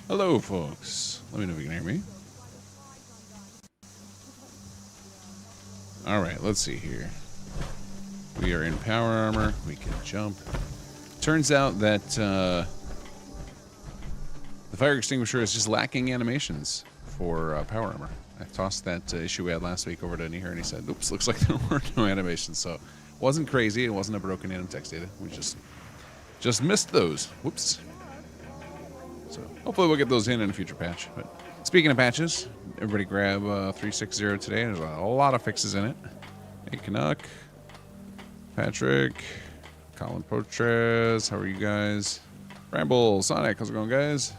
Hello, folks. Let me know if you can hear me. All right, let's see here. We are in power armor. We can jump. Turns out that the fire extinguisher is just lacking animations for power armor. I tossed that issue we had last week over to Nihir, and he said, oops, looks like there were no animations. So it wasn't crazy. It wasn't a broken anim text data. We just missed those. Whoops. So hopefully we'll get those in a future patch. But speaking of patches, everybody grab 360 today. There's a lot of fixes in it. Hey, Canuck, Patrick, Colin Potres, how are you guys? Ramble, Sonic, how's it going, guys?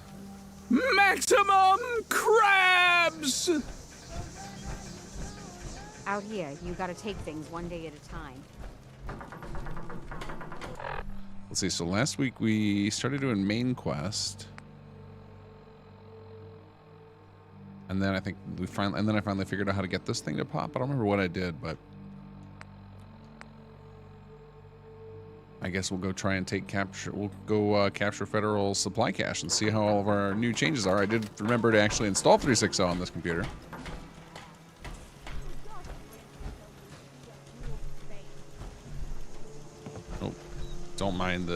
Maximum crabs! Out here, you gotta take things one day at a time. Let's see, so last week we started doing main quest. And then I think I finally figured out how to get this thing to pop. I don't remember what I did, but I guess we'll go try and we'll go capture federal supply cache and see how all of our new changes are. I did remember to actually install 360 on this computer. Oh, don't mind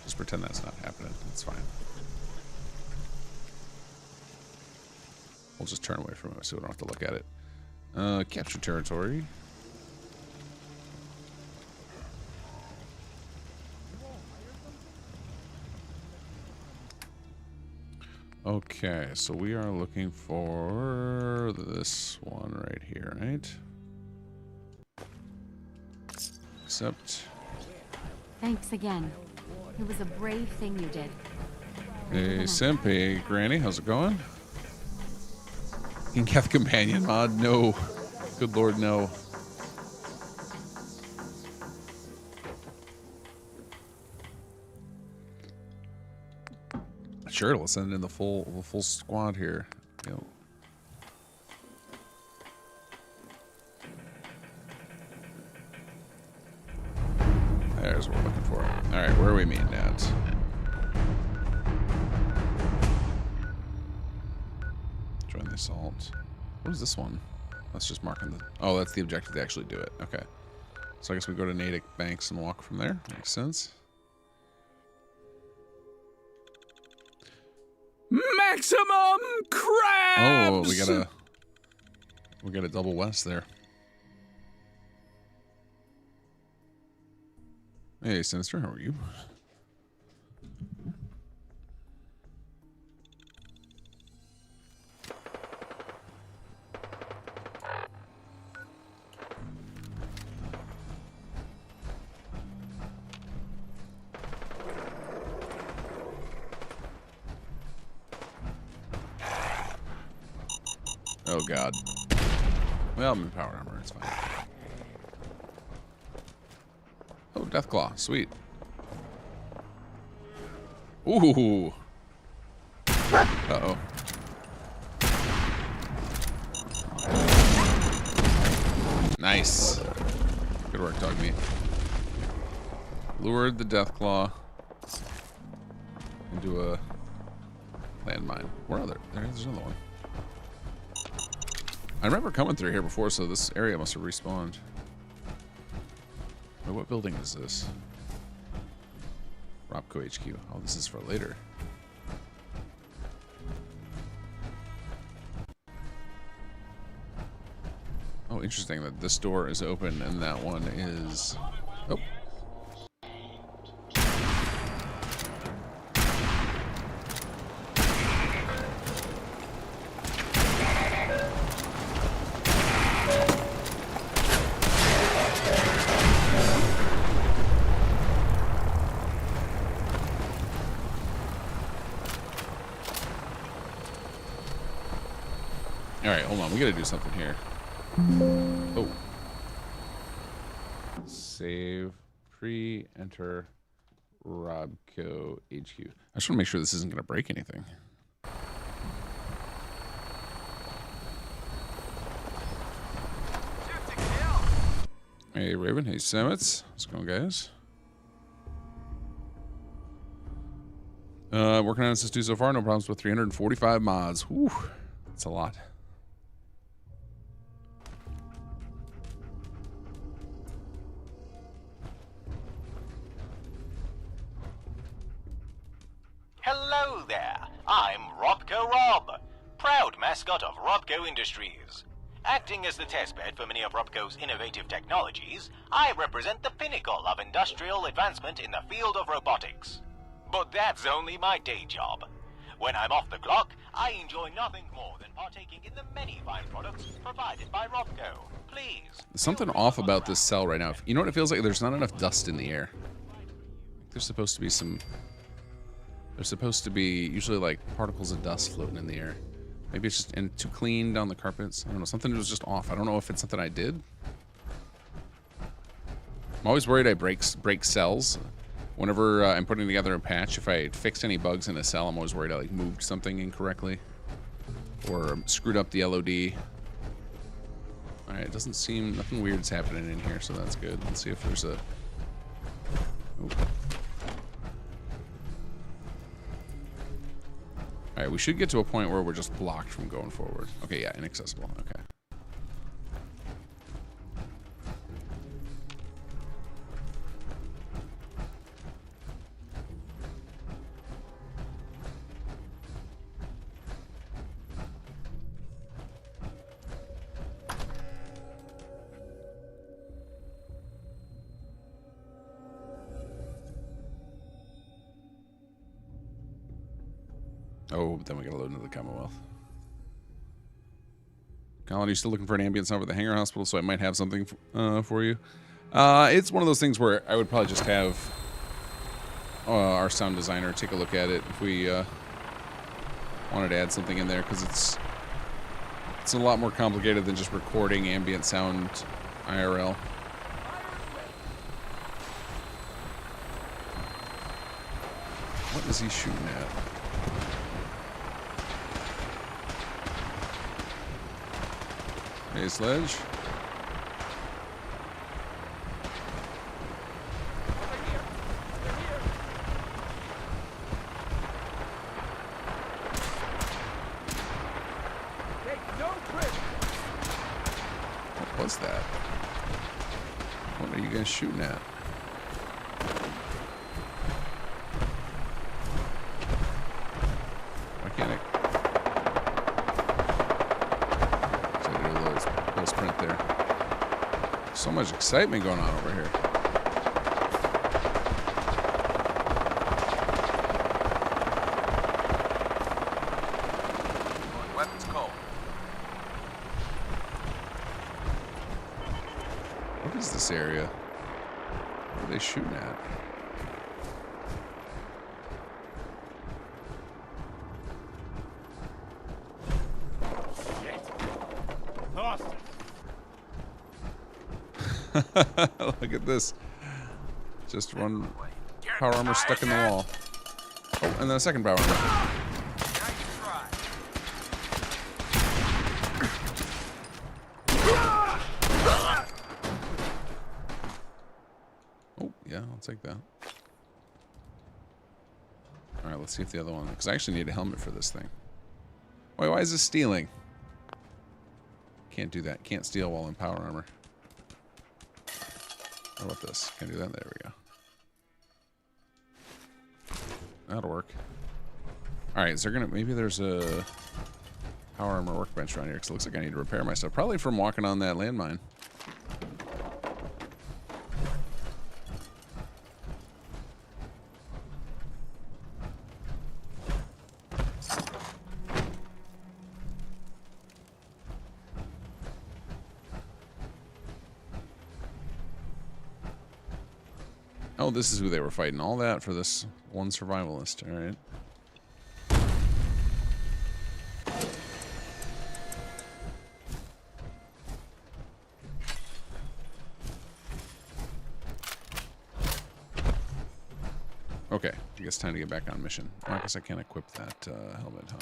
just pretend that's not happening. It's fine. We'll just turn away from it so we don't have to look at it. Capture territory. Okay, so we are looking for this one right here, right? Accept. Thanks again. It was a brave thing you did. Hey, Simp. Hey, Granny. How's it going? Keth Companion mod? No. Good lord, no. Sure, we'll send in the full squad here. Yep. There's what we're looking for. All right, where are we meeting at? Join the assault. What is this one? That's just marking the... Oh, that's the objective to actually do it. Okay. So I guess we go to Natick Banks and walk from there. Makes sense. Maximum crabs! Oh, we got a double west there. Hey, Sinister, how are you? Oh god. Well, I'm in power armor, it's fine. Oh, Deathclaw, sweet. Ooh. Uh-oh. Nice. Good work, dog meat. Lured the Deathclaw into a landmine. Where are there? There's another one. I remember coming through here before, so this area must have respawned. Wait, what building is this? Robco HQ. Oh, this is for later. Oh, interesting that this door is open and that one is... Oh. Alright, hold on. We gotta do something here. Oh. Save. Pre-enter Robco HQ. I just want to make sure this isn't gonna break anything. Hey, Raven. Hey, Sammets. How's it going, guys? Working on Sis 2 so far, no problems with 345 mods. Whew, that's a lot. Hello there, I'm Robco Rob, proud mascot of Robco Industries. Acting as the testbed for many of Robco's innovative technologies, I represent the pinnacle of industrial advancement in the field of robotics. But that's only my day job. When I'm off the clock, I enjoy nothing more than partaking in the many fine products provided by Robco. Please. There's something off about this cell right now. You know what it feels like? There's not enough dust in the air. There's supposed to be some... There's supposed to be usually like particles of dust floating in the air. Maybe it's just too clean down the carpets. I don't know. Something was just off. I don't know if it's something I did. I'm always worried I break cells. Whenever I'm putting together a patch, if I fix any bugs in a cell, I'm always worried I like moved something incorrectly or screwed up the LOD. All right, it doesn't seem nothing weird's happening in here, so that's good. Let's see if there's a. Ooh. All right, we should get to a point where we're just blocked from going forward. Okay, yeah, inaccessible. Okay. Oh, then we gotta load into the Commonwealth. Colin, are you still looking for an ambient sound for the Hangar Hospital? So I might have something for you. It's one of those things where I would probably just have our sound designer take a look at it if we wanted to add something in there, because it's a lot more complicated than just recording ambient sound IRL. What is he shooting at? Hey, Sledge. What was that? What are you guys shooting at? Why can't I? Sprint there. So much excitement going on over here. Weapons cold. What is this area? What are they shooting at? Look at this. Just one power armor stuck in the wall. Oh, and then a second power armor. Oh, yeah, I'll take that. Alright, let's see if the other one... Because I actually need a helmet for this thing. Wait, why is this stealing? Can't do that. Can't steal while in power armor. How about this? Can I do that? There we go. That'll work. Alright, is there gonna... Maybe there's a power armor workbench around here, because it looks like I need to repair my stuff. Probably from walking on that landmine. Oh, this is who they were fighting. All that for this one survivalist. All right. Okay, I guess time to get back on mission. I guess I can't equip that helmet, huh?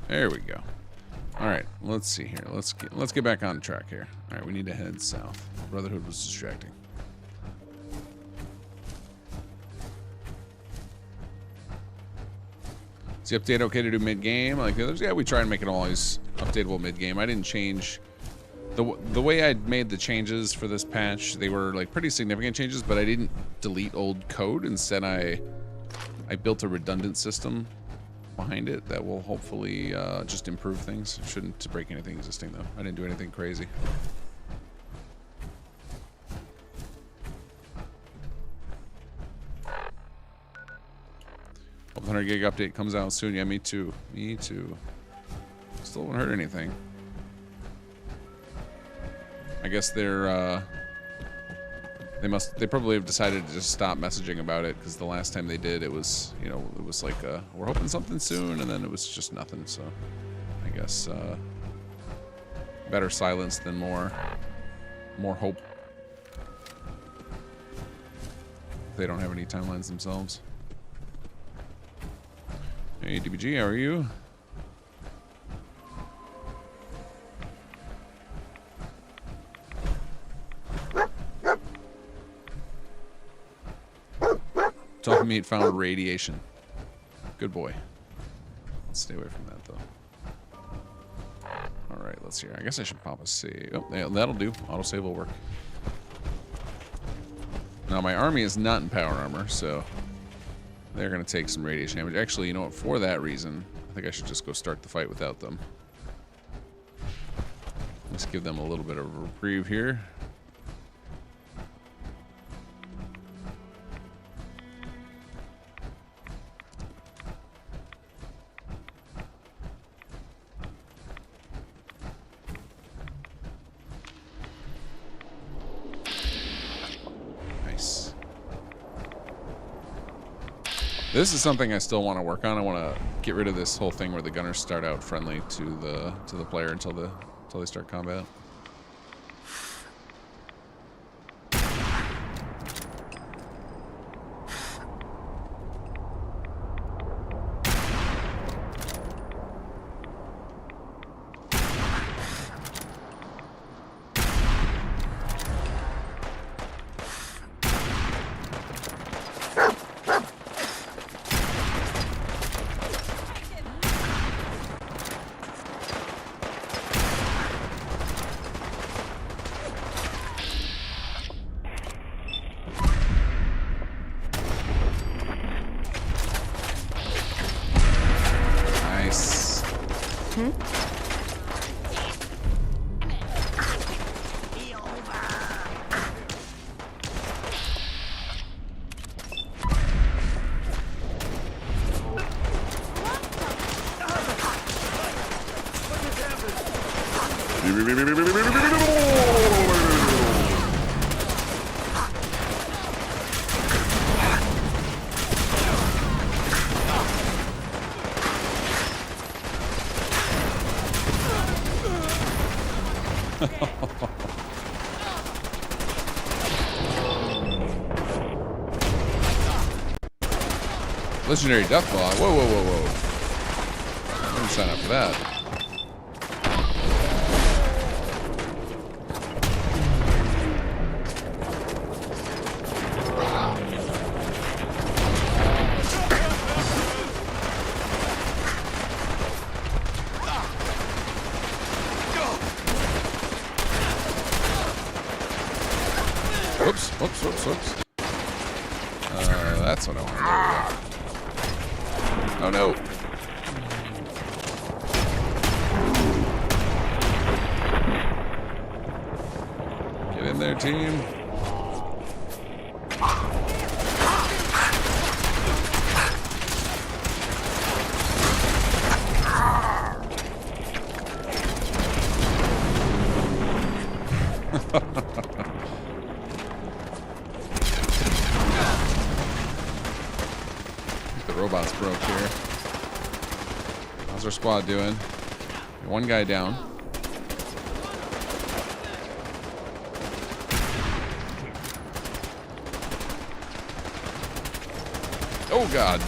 There we go. All right, let's see here. Let's get back on track here. All right, we need to head south. Brotherhood was distracting. Is the update okay to do mid-game like the others? Yeah, we try and make it always updatable mid-game. I didn't change the way I made the changes for this patch. They were like pretty significant changes, but I didn't delete old code. Instead, I built a redundant system behind it that will hopefully just improve things. It shouldn't break anything existing though. I didn't do anything crazy. 100 gig update comes out soon. Yeah, me too. Me too. Still haven't heard anything. I guess they probably have decided to just stop messaging about it, because the last time they did, it was, you know, it was like we're hoping something soon, and then it was just nothing. So I guess better silence than more hope. They don't have any timelines themselves. Hey DBG, how are you? Talking meat found radiation. Good boy. Let's stay away from that though. Alright, let's see here. I guess I should pop a save. Oh, yeah, that'll do. Autosave will work. Now my army is not in power armor, so they're going to take some radiation damage. Actually, you know what? For that reason, I think I should just go start the fight without them. Let's give them a little bit of a reprieve here. Nice. This is something I still want to work on. I want to get rid of this whole thing where the gunners start out friendly to the player until they start combat. Legendary Deathclaw. Whoa, whoa, whoa, whoa. I didn't sign up for that. Whoops, whoops, whoops, whoops. That's what I wanted. There we go. Oh no. Get in there, team. The robots broke here. How's our squad doing? One guy down. Oh god.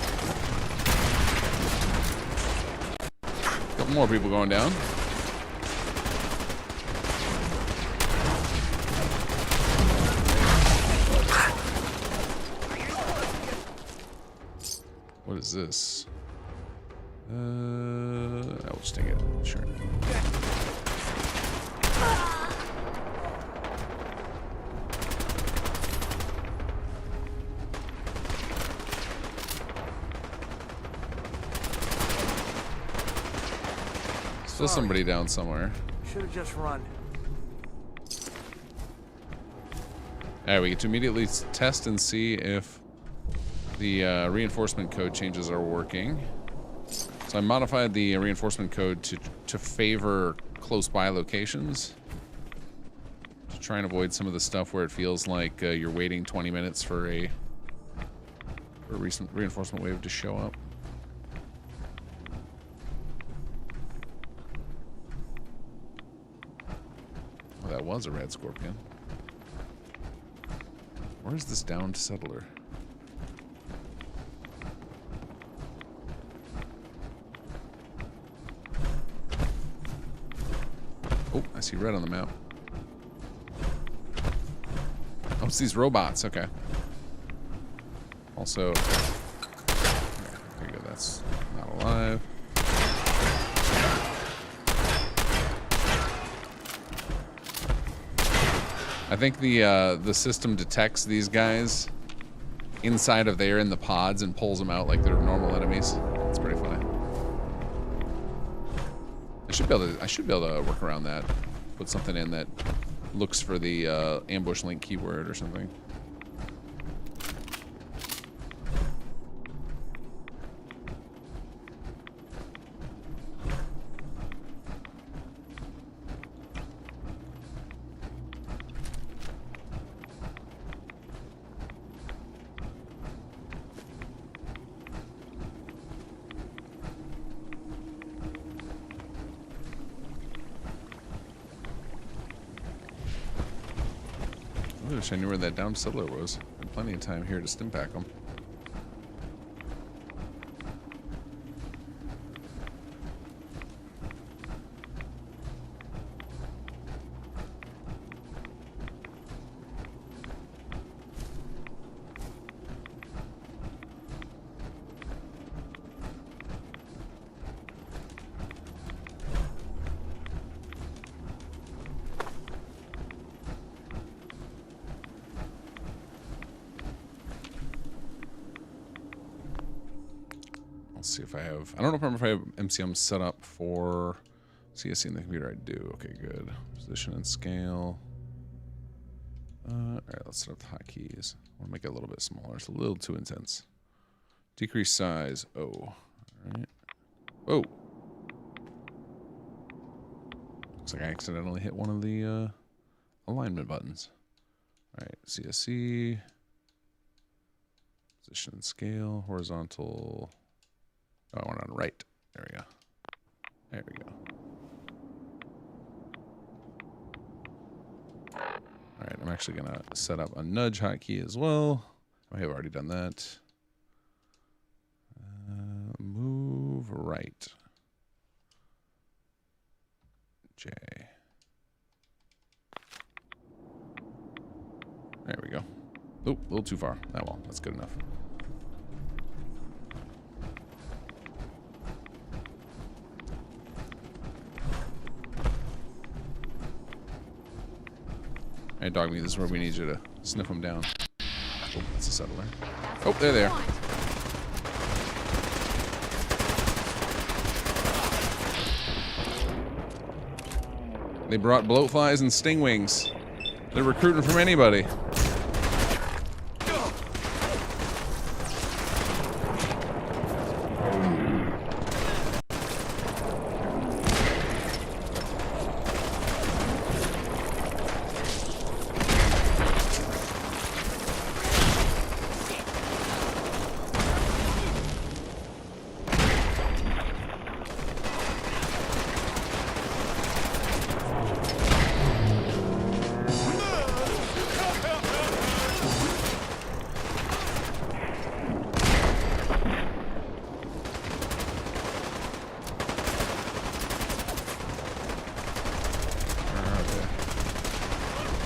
A couple more people going down. is this? I'll just take it. Sure. Still somebody down somewhere. Should have just run. Alright, we get to immediately test and see if the reinforcement code changes are working. So I modified the reinforcement code to favor close by locations, to try and avoid some of the stuff where it feels like you're waiting 20 minutes for a recent reinforcement wave to show up. Oh, that was a red scorpion. Where's this downed settler? Oh, I see red on the map. Oh, it's these robots. Okay. Also, there you go. That's not alive. I think the system detects these guys inside of there in the pods and pulls them out like they're normal enemies. It's pretty funny. I should be able to work around that. Put something in that looks for the ambush link keyword or something. I wish I knew where that downed settler was. Had plenty of time here to stim pack them. See if I have. I don't remember if I have MCM set up for CSC in the computer. I do. Okay, good. Position and scale. All right, let's set up the hotkeys. I want to make it a little bit smaller. It's a little too intense. Decrease size. Oh, all right. Whoa. Looks like I accidentally hit one of the alignment buttons. All right, CSC. Position and scale. Horizontal. Oh, I went on right. There we go. There we go. All right, I'm actually going to set up a nudge hotkey as well. I have already done that. Move right. J. There we go. Oh, a little too far. Oh, well, that's good enough. Hey, dog meat, this is where we need you to sniff them down. Oh, that's a settler. Oh, there they are. They brought bloatflies and stingwings. They're recruiting from anybody.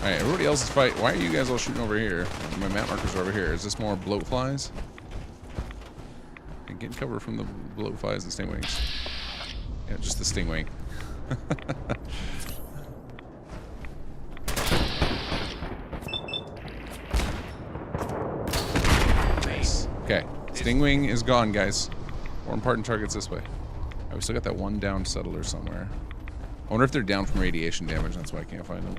Alright, everybody else is fighting. Why are you guys all shooting over here? My map markers are over here. Is this more bloat flies? getting cover from the blowflies and stingwings. Yeah, just the stingwing. Nice. Okay, stingwing is gone, guys. More important targets this way. Oh, we still got that one downed settler somewhere. I wonder if they're down from radiation damage. That's why I can't find them.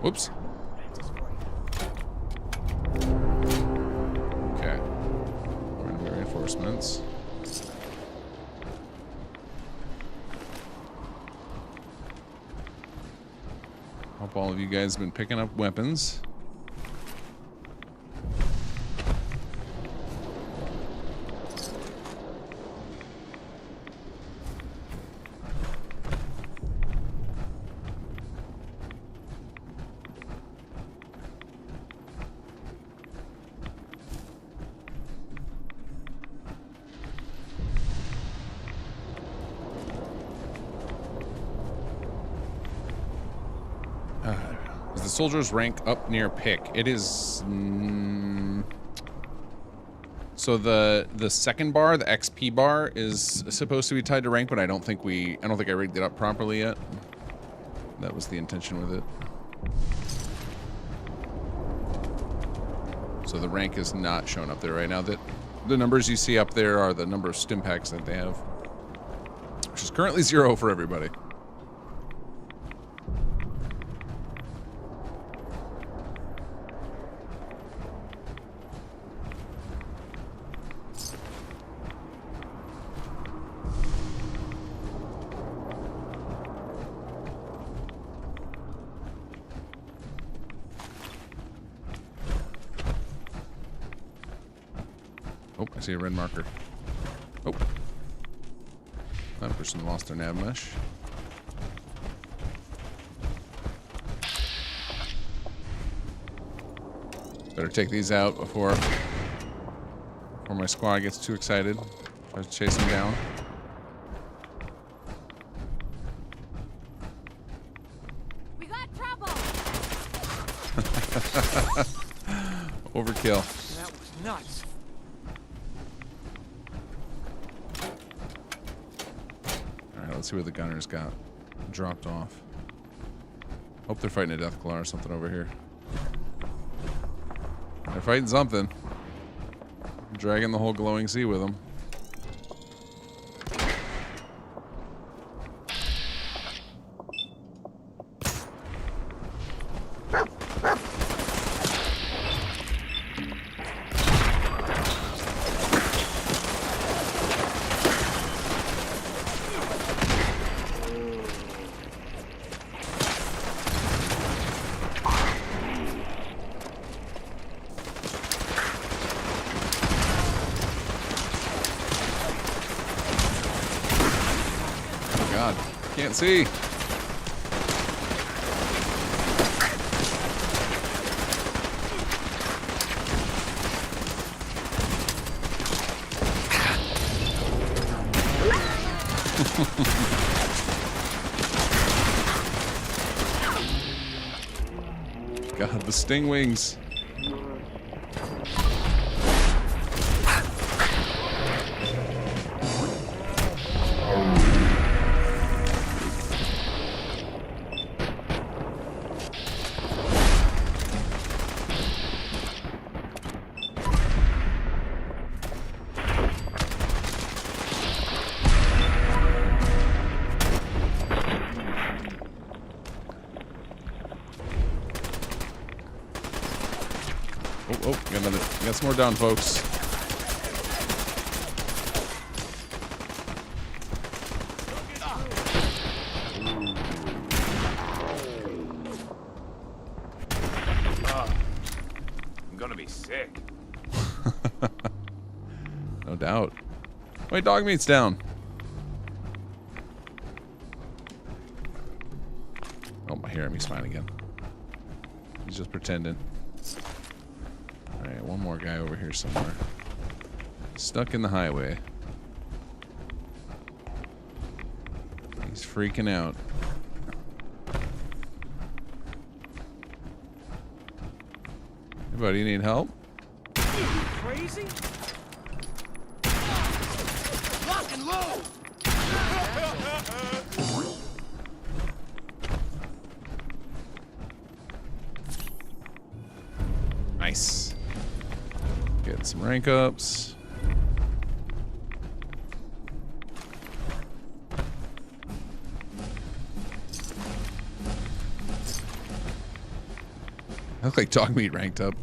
Whoops. Okay. Reinforcements. Hope all of you guys have been picking up weapons. Is the soldier's rank up near pick? It is. So the second bar, the XP bar, is supposed to be tied to rank, but I don't think I rigged it up properly yet. That was the intention with it. So the rank is not shown up there right now. That the numbers you see up there are the number of stim packs that they have, which is currently 0 for everybody. Oh, I see a red marker. Oh. That person lost their nav mesh. Better take these out before my squad gets too excited. Try to chase them down. We got trouble. Overkill. That was nuts. Let's see where the gunners got dropped off. Hope they're fighting a Deathclaw or something over here. They're fighting something. Dragging the whole glowing sea with them. Can't see. God, the stingwings. Got some more down, folks. I'm gonna be sick. No doubt. Wait, dog meat's down. Oh, I hear him. He's fine again. He's just pretending. Alright, one more guy over here somewhere. Stuck in the highway. He's freaking out. Hey, buddy, you need help? Crazy? Lock and load! Nice. Get some rank ups. I look like dog meat ranked up.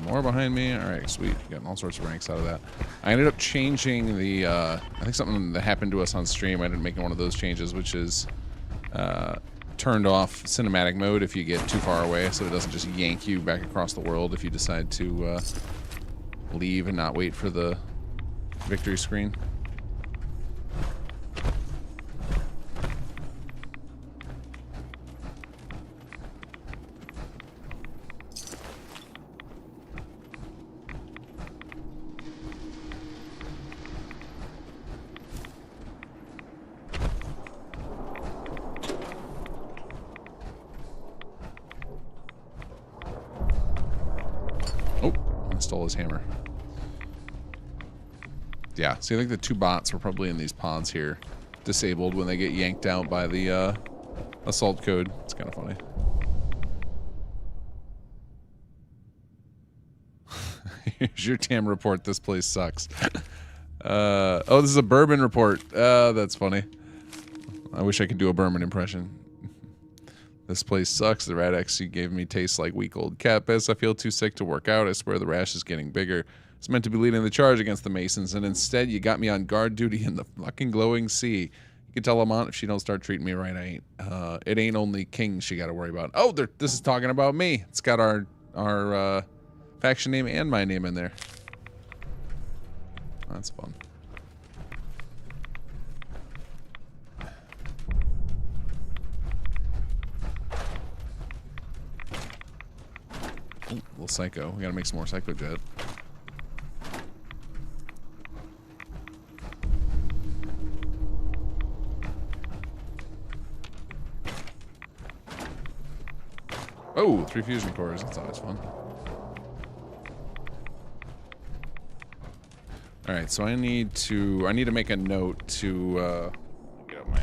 More behind me. All right, sweet. Getting all sorts of ranks out of that. I ended up changing the, I think something that happened to us on stream, I ended up making one of those changes, which is turned off cinematic mode if you get too far away, so it doesn't just yank you back across the world if you decide to leave and not wait for the victory screen. Stole his hammer. Yeah, see, I think the two bots were probably in these pods here, disabled when they get yanked out by the assault code. It's kind of funny. Here's your TAM report. This place sucks. Oh, this is a bourbon report. That's funny. I wish I could do a bourbon impression. This place sucks. The Rad-X you gave me tastes like week-old cat piss. I feel too sick to work out. I swear the rash is getting bigger. It's meant to be leading the charge against the Masons, and instead you got me on guard duty in the fucking glowing sea. You can tell Lamont if she don't start treating me right, I ain't. It ain't only King she got to worry about. Oh, this is talking about me. It's got our faction name and my name in there. That's fun. Ooh, little psycho. We gotta make some more psycho jet. Oh, 3 fusion cores. That's always fun. All right, so I need to make a note to get up my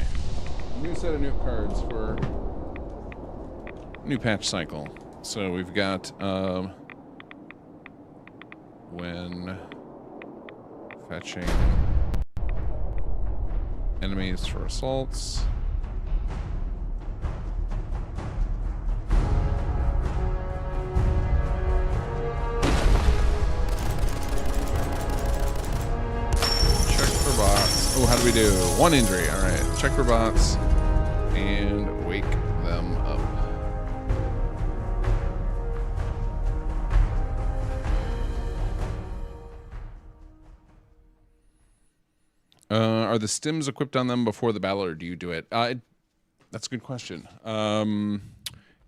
new set of new cards for new patch cycle. So we've got when fetching enemies for assaults. Check for bots. Oh, how do we do? 1 injury. All right. Check for bots and wake them up. Are the stims equipped on them before the battle, or do you do it? That's a good question.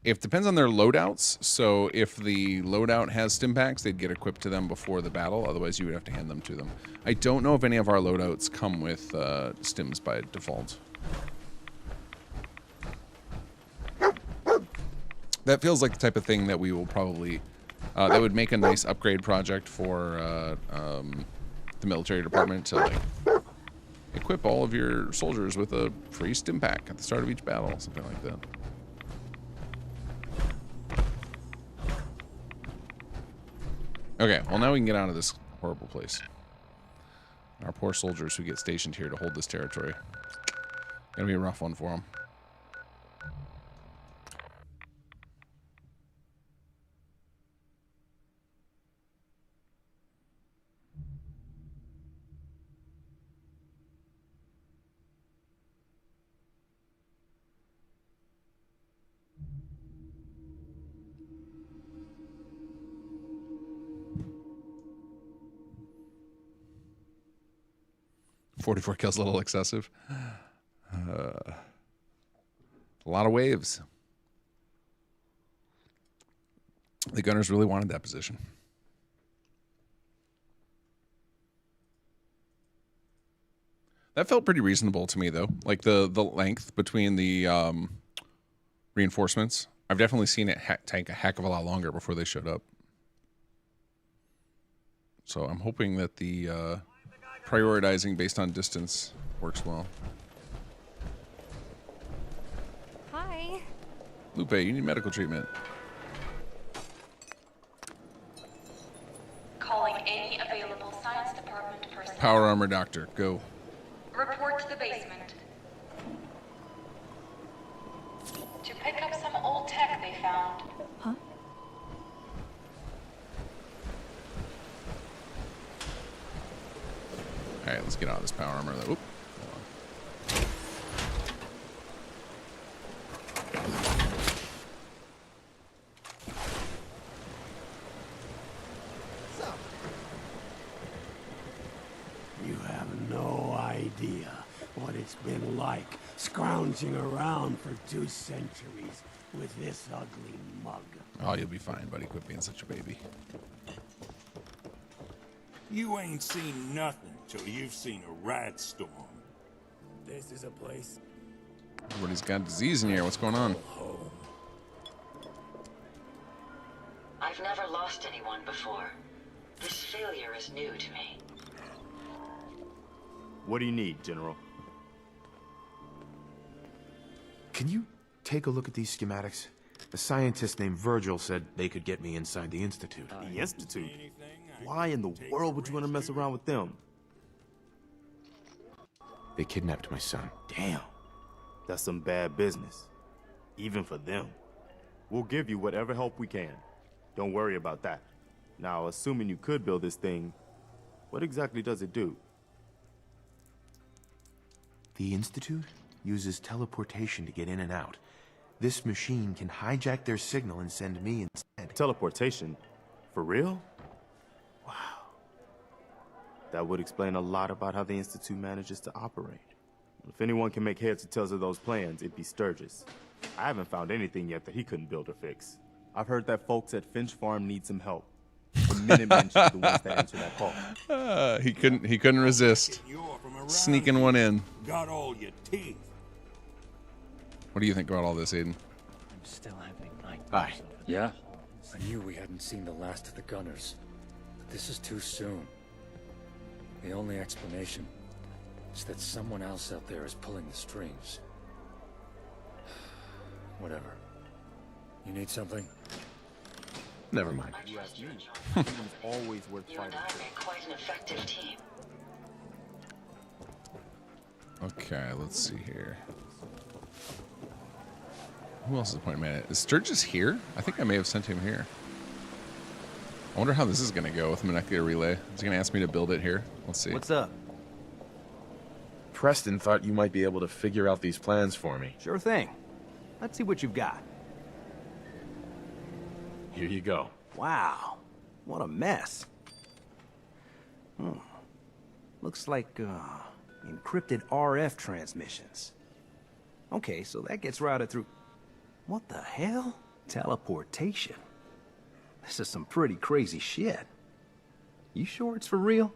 It depends on their loadouts. So if the loadout has stim packs, they'd get equipped to them before the battle. Otherwise, you would have to hand them to them. I don't know if any of our loadouts come with stims by default. That feels like the type of thing that we will probably... that would make a nice upgrade project for the military department to like equip all of your soldiers with a free stim pack at the start of each battle, something like that. Okay, well now we can get out of this horrible place. Our poor soldiers who get stationed here to hold this territory. Gonna be a rough one for them. 44 kills a little excessive. A lot of waves. The Gunners really wanted that position. That felt pretty reasonable to me, though. Like the length between the reinforcements. I've definitely seen it take a heck of a lot longer before they showed up. So I'm hoping that the prioritizing based on distance works well. Hi. Lupe, you need medical treatment. Calling any available science department personnel. Power armor doctor, go. Report to the basement. To pick up some old tech they found. Huh? All right, let's get out of this power armor. Oop, hold on. You have no idea what it's been like scrounging around for 2 centuries with this ugly mug. Oh, you'll be fine, buddy. Quit being such a baby. You ain't seen nothing till you've seen a rat storm. This is a place. Everybody's got disease in here. What's going on? I've never lost anyone before. This failure is new to me. What do you need, General? Can you take a look at these schematics? A scientist named Virgil said they could get me inside the Institute. The Institute? Why in the world would you want to mess around with them? They kidnapped my son. Damn. That's some bad business. Even for them. We'll give you whatever help we can. Don't worry about that. Now, assuming you could build this thing, what exactly does it do? The Institute uses teleportation to get in and out. This machine can hijack their signal and send me instead. Teleportation? For real? Wow. That would explain a lot about how the Institute manages to operate. If anyone can make heads or tails of those plans, it'd be Sturgis. I haven't found anything yet that he couldn't build or fix. I've heard that folks at Finch Farm need some help. The Minutemen should be the ones that answer that call. He couldn't resist sneaking one in. Got all your teeth. What do you think about all this, Aiden? I'm still having nightmares. Bye. Yeah? I knew we hadn't seen the last of the Gunners. But this is too soon. The only explanation is that someone else out there is pulling the strings. Whatever. You need something? Never mind. You ask me. Humans always worth You and fighting I for. make quite an effective team. Okay, let's see here. Who else is appointed man? Is Sturgis here? I think I may have sent him here. I wonder how this is going to go with molecular relay. Is he going to ask me to build it here? Let's see. What's up? Preston thought you might be able to figure out these plans for me. Sure thing. Let's see what you've got. Here you go. Wow. What a mess. Looks like, encrypted RF transmissions. Okay, so that gets routed through... What the hell? Teleportation. This is some pretty crazy shit. You sure it's for real?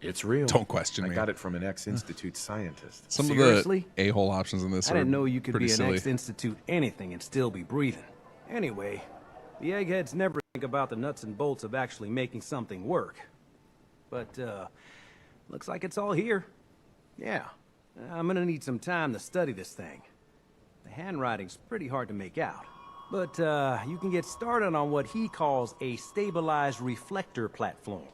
It's real. Don't question me. I got it from an ex-Institute scientist. Some Seriously? of the a-hole options in this I are didn't know you could pretty be an silly. ex-Institute anything and still be breathing. Anyway, the eggheads never think about the nuts and bolts of actually making something work. But, looks like it's all here. Yeah, I'm gonna need some time to study this thing. The handwriting's pretty hard to make out. But, you can get started on what he calls a stabilized reflector platform.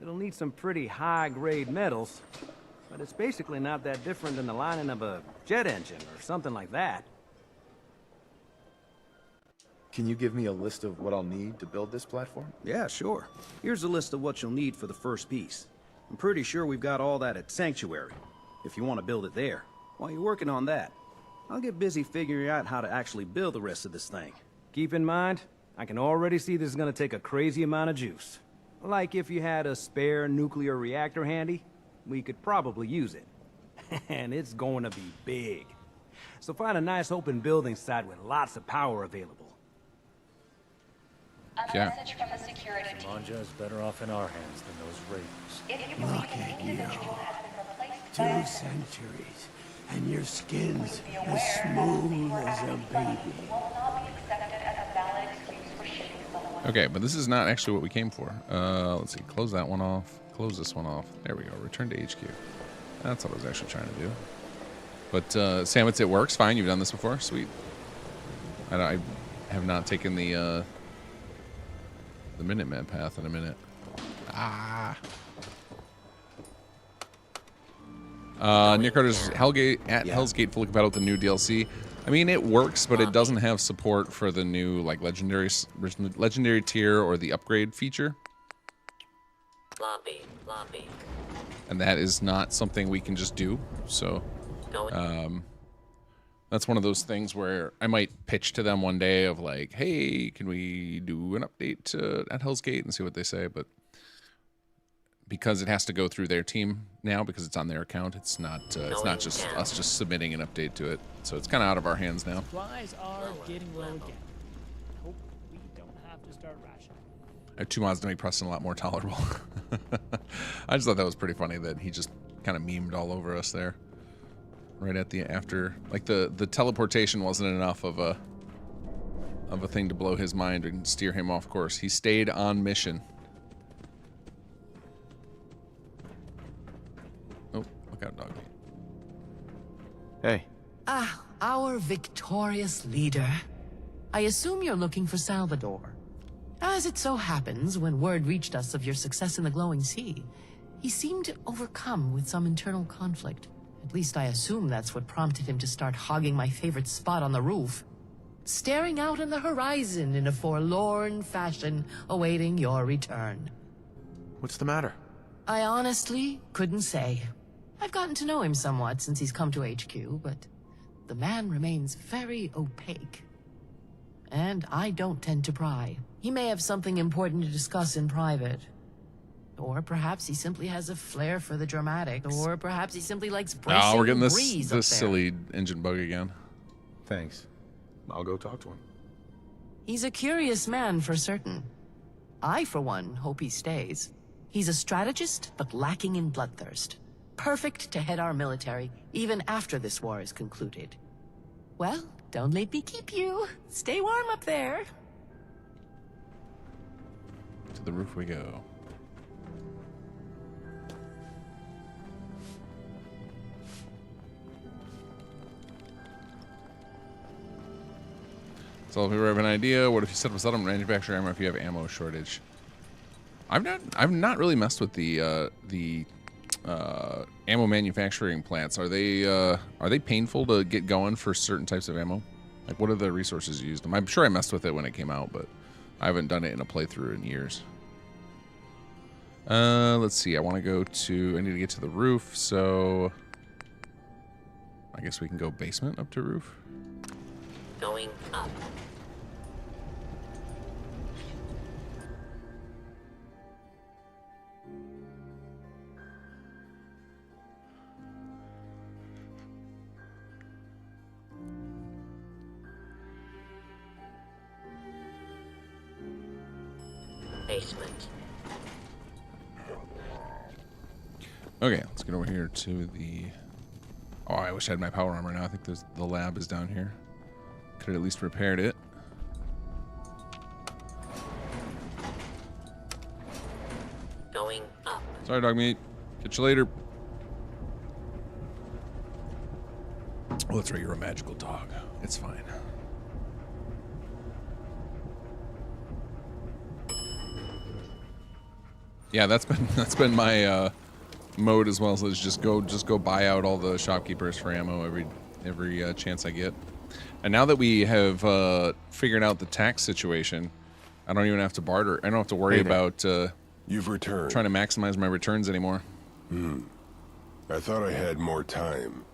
It'll need some pretty high-grade metals, but it's basically not that different than the lining of a jet engine or something like that. Can you give me a list of what I'll need to build this platform? Yeah, sure. Here's a list of what you'll need for the first piece. I'm pretty sure we've got all that at Sanctuary, if you want to build it there. While you're working on that, I'll get busy figuring out how to actually build the rest of this thing. Keep in mind, I can already see this is going to take a crazy amount of juice. Like if you had a spare nuclear reactor handy, we could probably use it. And it's going to be big. So find a nice open building site with lots of power available. A message from the security team. Manja is better off in our hands than those raiders. If you believe an individual has been replaced by 2 centuries, and your skin's as smooth as a baby. will not be accepted as a valid excuse for shooting someone. Okay, but this is not actually what we came for. Let's see. Close that one off. Close this one off. There we go. Return to HQ. That's what I was actually trying to do. But Sam, it works fine. You've done this before. Sweet. I have not taken the Minuteman path in a minute. Ah. Nick Carter's Hellgate at Hell's Gate fully compatible with the new DLC. I mean, it works, but it doesn't have support for the new like legendary tier or the upgrade feature. Lobby. And that is not something we can just do. So, that's one of those things where I might pitch to them one day of like, hey, can we do an update at Hell's Gate and see what they say? But because it has to go through their team now, because it's on their account, it's not just us just submitting an update to it. So it's kind of out of our hands now. Supplies are getting low again. Hope we don't have to start rationing. I have 2 mods to make Preston a lot more tolerable. I just thought that was pretty funny that he just kind of memed all over us there. Right at the after, like the teleportation wasn't enough of a thing to blow his mind and steer him off course. He stayed on mission. Oh, look out, dog. Hey. Ah, our victorious leader. I assume you're looking for Salvador. As it so happens, when word reached us of your success in the Glowing Sea, he seemed overcome with some internal conflict. At least I assume that's what prompted him to start hogging my favorite spot on the roof. Staring out on the horizon in a forlorn fashion, awaiting your return. What's the matter? I honestly couldn't say. I've gotten to know him somewhat since he's come to HQ, but the man remains very opaque. And I don't tend to pry. He may have something important to discuss in private. Or perhaps he simply has a flair for the dramatic. Or perhaps he simply likes bracing Oh, we're getting breeze up this there. silly engine bug again. Thanks. I'll go talk to him. He's a curious man for certain. I, for one, hope he stays. He's a strategist, but lacking in bloodthirst. Perfect to head our military, even after this war is concluded. Well, don't let me keep you. Stay warm up there. To the roof we go. So if we have an idea, what if you set up a settlement manufacturer ammo if you have ammo shortage? I've not really messed with the ammo manufacturing plants. Are they painful to get going for certain types of ammo? Like, what are the resources you used? I'm sure I messed with it when it came out, but I haven't done it in a playthrough in years. Let's see. I want to go to. I need to get to the roof, so I guess we can go basement up to roof. Going up. Basement. Okay, let's get over here to the... Oh, I wish I had my power armor now. I think the lab is down here. Could have at least repaired it. Going up. Sorry, dog meat. Catch you later. Oh, that's right. You're a magical dog. It's fine. Yeah, that's been my mode as well. So let's just go buy out all the shopkeepers for ammo every chance I get. And now that we have figured out the tax situation, I don't even have to barter. I don't have to worry about you've returned. Trying to maximize my returns anymore. I thought I had more time.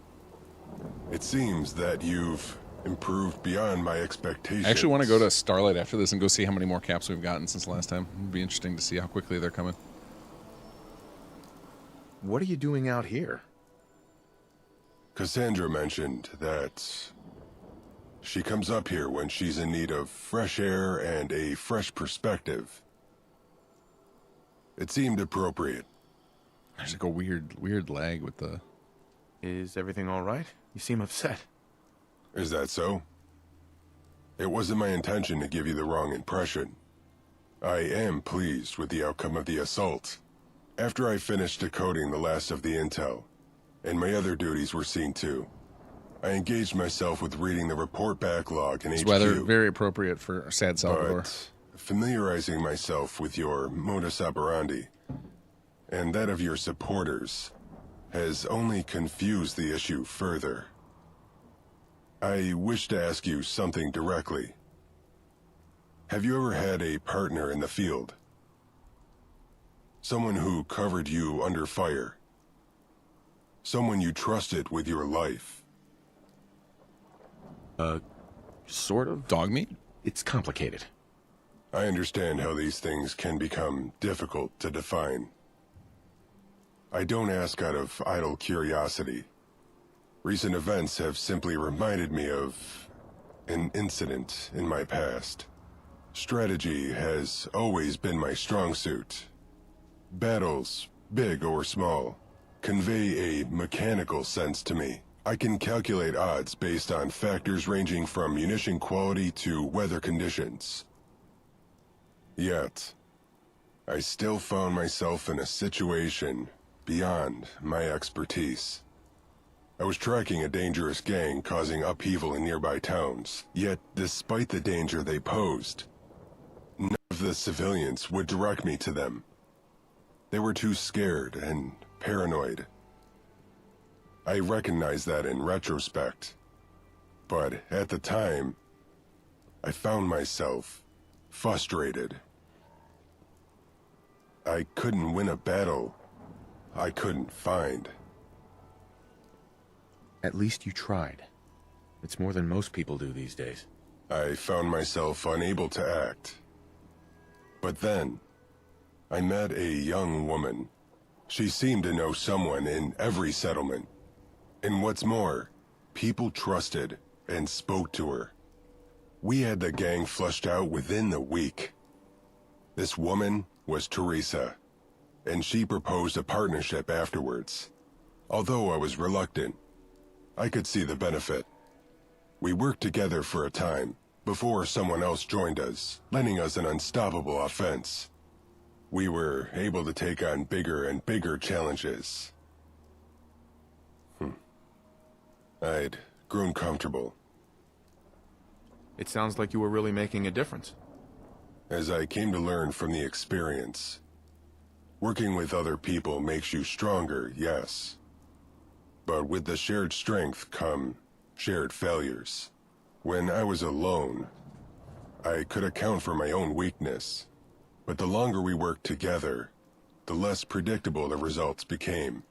It seems that you've improved beyond my expectations. I actually want to go to Starlight after this and go see how many more caps we've gotten since last time. It'd be interesting to see how quickly they're coming. What are you doing out here? Cassandra mentioned that she comes up here when she's in need of fresh air and a fresh perspective. It seemed appropriate. There's like a weird lag with the... Is everything all right? You seem upset. Is that so? It wasn't my intention to give you the wrong impression. I am pleased with the outcome of the assault. After I finished decoding the last of the intel, and my other duties were seen to, I engaged myself with reading the report backlog in HQ. It's weather very appropriate for Sad Salvador. But familiarizing myself with your modus operandi, and that of your supporters, has only confused the issue further. I wish to ask you something directly. Have you ever had a partner in the field? Someone who covered you under fire? Someone you trusted with your life? Sort of. Dog meat? It's complicated. I understand how these things can become difficult to define. I don't ask out of idle curiosity. Recent events have simply reminded me of an incident in my past. Strategy has always been my strong suit. Battles, big or small, convey a mechanical sense to me. I can calculate odds based on factors ranging from munition quality to weather conditions. Yet, I still found myself in a situation beyond my expertise. I was tracking a dangerous gang causing upheaval in nearby towns, yet despite the danger they posed, none of the civilians would direct me to them. They were too scared and paranoid. I recognize that in retrospect, but at the time, I found myself frustrated. I couldn't win a battle I couldn't find. At least you tried. It's more than most people do these days. I found myself unable to act. But then, I met a young woman. She seemed to know someone in every settlement. And what's more, people trusted and spoke to her. We had the gang flushed out within the week. This woman was Teresa, and she proposed a partnership afterwards. Although I was reluctant, I could see the benefit. We worked together for a time, before someone else joined us, lending us an unstoppable offense. We were able to take on bigger and bigger challenges. I'd grown comfortable. It sounds like you were really making a difference. As I came to learn from the experience, working with other people makes you stronger, yes. But with the shared strength come shared failures. When I was alone, I could account for my own weakness. But the longer we worked together, the less predictable the results became.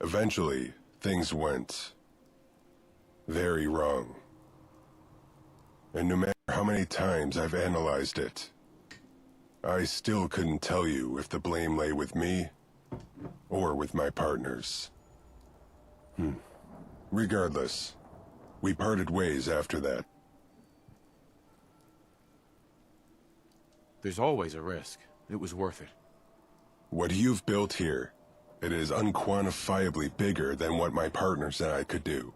Eventually, things went very wrong. And no matter how many times I've analyzed it, I still couldn't tell you if the blame lay with me or with my partners. Regardless, we parted ways after that. There's always a risk. It was worth it. What you've built here, it is unquantifiably bigger than what my partners and I could do.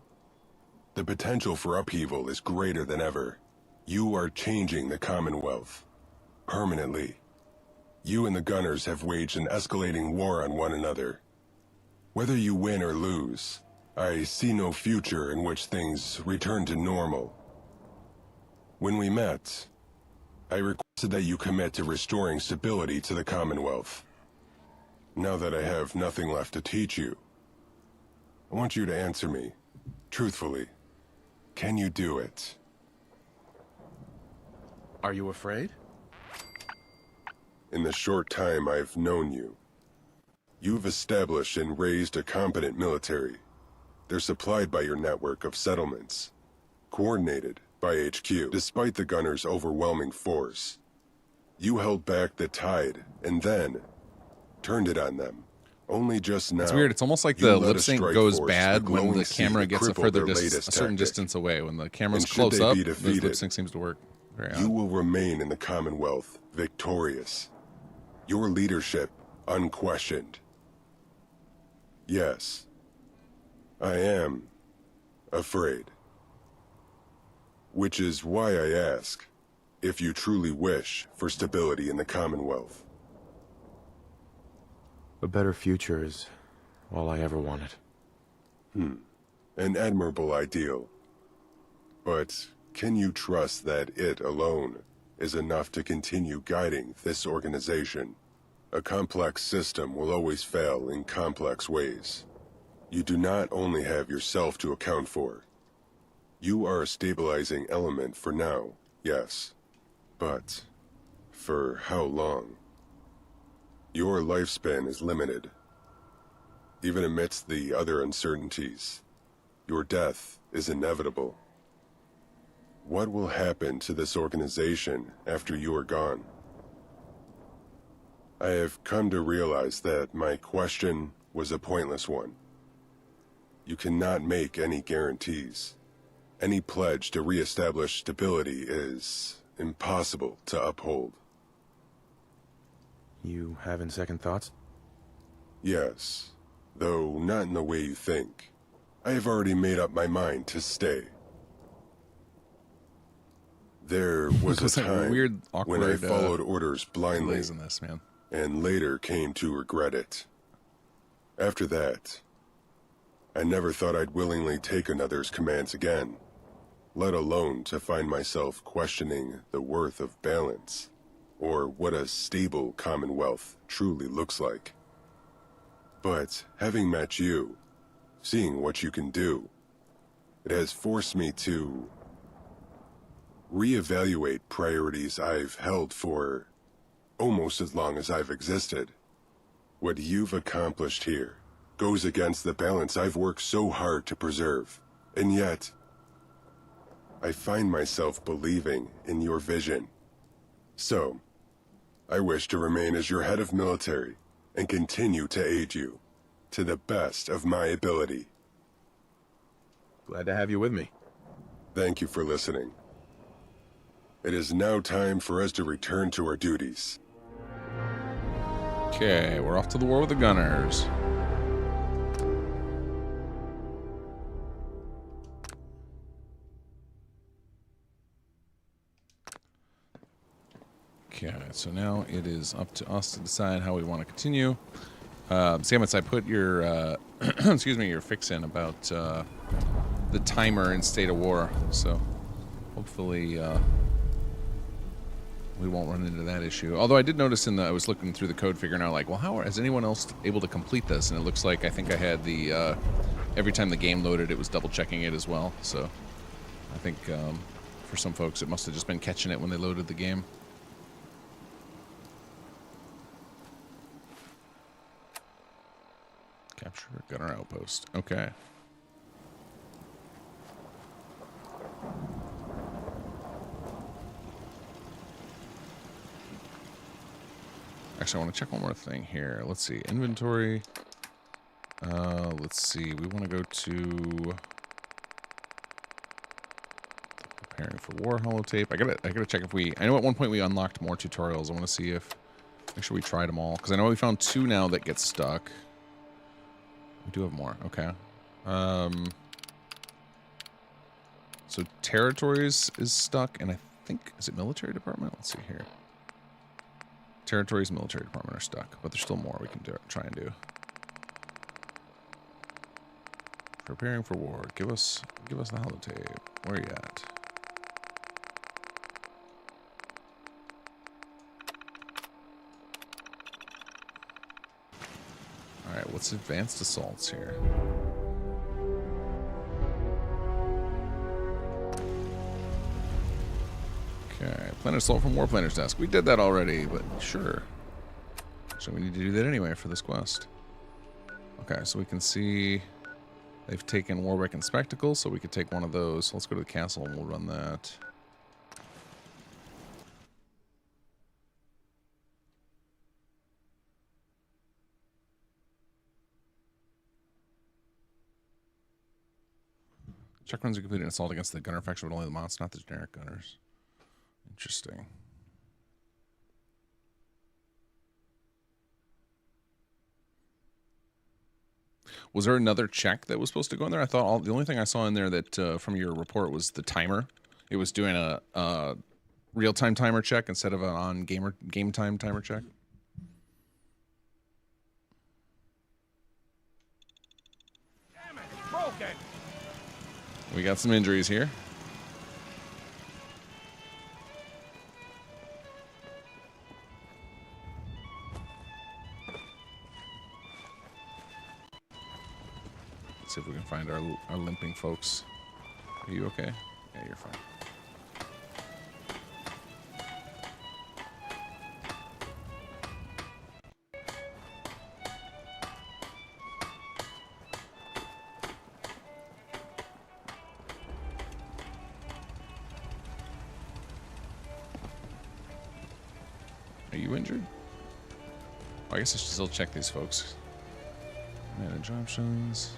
The potential for upheaval is greater than ever. You are changing the Commonwealth. Permanently. You and the Gunners have waged an escalating war on one another. Whether you win or lose, I see no future in which things return to normal. When we met, I requested that you commit to restoring stability to the Commonwealth. Now that I have nothing left to teach you, I want you to answer me, truthfully. Can you do it? Are you afraid? In the short time I've known you, you've established and raised a competent military. They're supplied by your network of settlements. coordinated by HQ. Despite the gunners' overwhelming force, you held back the tide and then turned it on them. Only just now. It's weird. It's almost like the lip sync goes bad when the camera gets a certain distance away. When the camera's close up, the lip sync seems to work very odd. You will remain in the Commonwealth victorious. Your leadership unquestioned. Yes, I am afraid. Which is why I ask if you truly wish for stability in the Commonwealth. A better future is all I ever wanted. An admirable ideal. But can you trust that it alone is enough to continue guiding this organization? A complex system will always fail in complex ways. You do not only have yourself to account for. You are a stabilizing element for now, yes. But for how long? Your lifespan is limited. Even amidst the other uncertainties, your death is inevitable. What will happen to this organization after you are gone? I have come to realize that my question was a pointless one. You cannot make any guarantees. Any pledge to reestablish stability is impossible to uphold. You having second thoughts? Yes, though not in the way you think. I have already made up my mind to stay. There was a time weird, awkward, when I followed orders blindly in this, man. And later came to regret it. After that, I never thought I'd willingly take another's commands again, let alone to find myself questioning the worth of balance, or what a stable Commonwealth truly looks like. But having met you, seeing what you can do, it has forced me to reevaluate priorities I've held for almost as long as I've existed. What you've accomplished here goes against the balance I've worked so hard to preserve, and yet I find myself believing in your vision. So, I wish to remain as your head of military and continue to aid you to the best of my ability. Glad to have you with me. Thank you for listening. It is now time for us to return to our duties. Okay, we're off to the war with the gunners. Okay, so now it is up to us to decide how we want to continue. Samus, I put your, excuse me, your fix in about the timer in State of War, so hopefully we won't run into that issue. Although I did notice I was looking through the code figuring out, like, well, is anyone else able to complete this? And it looks like I think I had the, every time the game loaded, it was double checking it as well. So I think for some folks, it must have just been catching it when they loaded the game. Capture gunner outpost. Okay. Actually, I want to check one more thing here. Let's see. Inventory. Let's see. We want to go to preparing for war holotape. I gotta check if I know at one point we unlocked more tutorials. I want to see make sure we tried them all, because I know we found 2 now that get stuck. We do have more. Okay. So territories is stuck, and I think, is it military department? Let's see here. Territories and military department are stuck, but there's still more we can try and do. Preparing for war. Give us the holotape. Where are you at? Alright, what's advanced assaults here? Okay, plan assault from Warplanner's desk. We did that already, but sure. So we need to do that anyway for this quest. Okay, so we can see They've taken Warwick and Spectacle, so we could take one of those. So let's go to the castle and we'll run that. Check runs are completed and assault against the gunner faction, but only the monster, not the generic gunners. Interesting. Was there another check that was supposed to go in there? I thought the only thing I saw in there that from your report was the timer. It was doing a real-time timer check instead of an on game time timer check. Damn it, it's broken. We got some injuries here. Let's see if we can find our limping folks. Are you okay? Yeah, you're fine. Are you injured? Oh, I guess I should still check these folks. Manage options.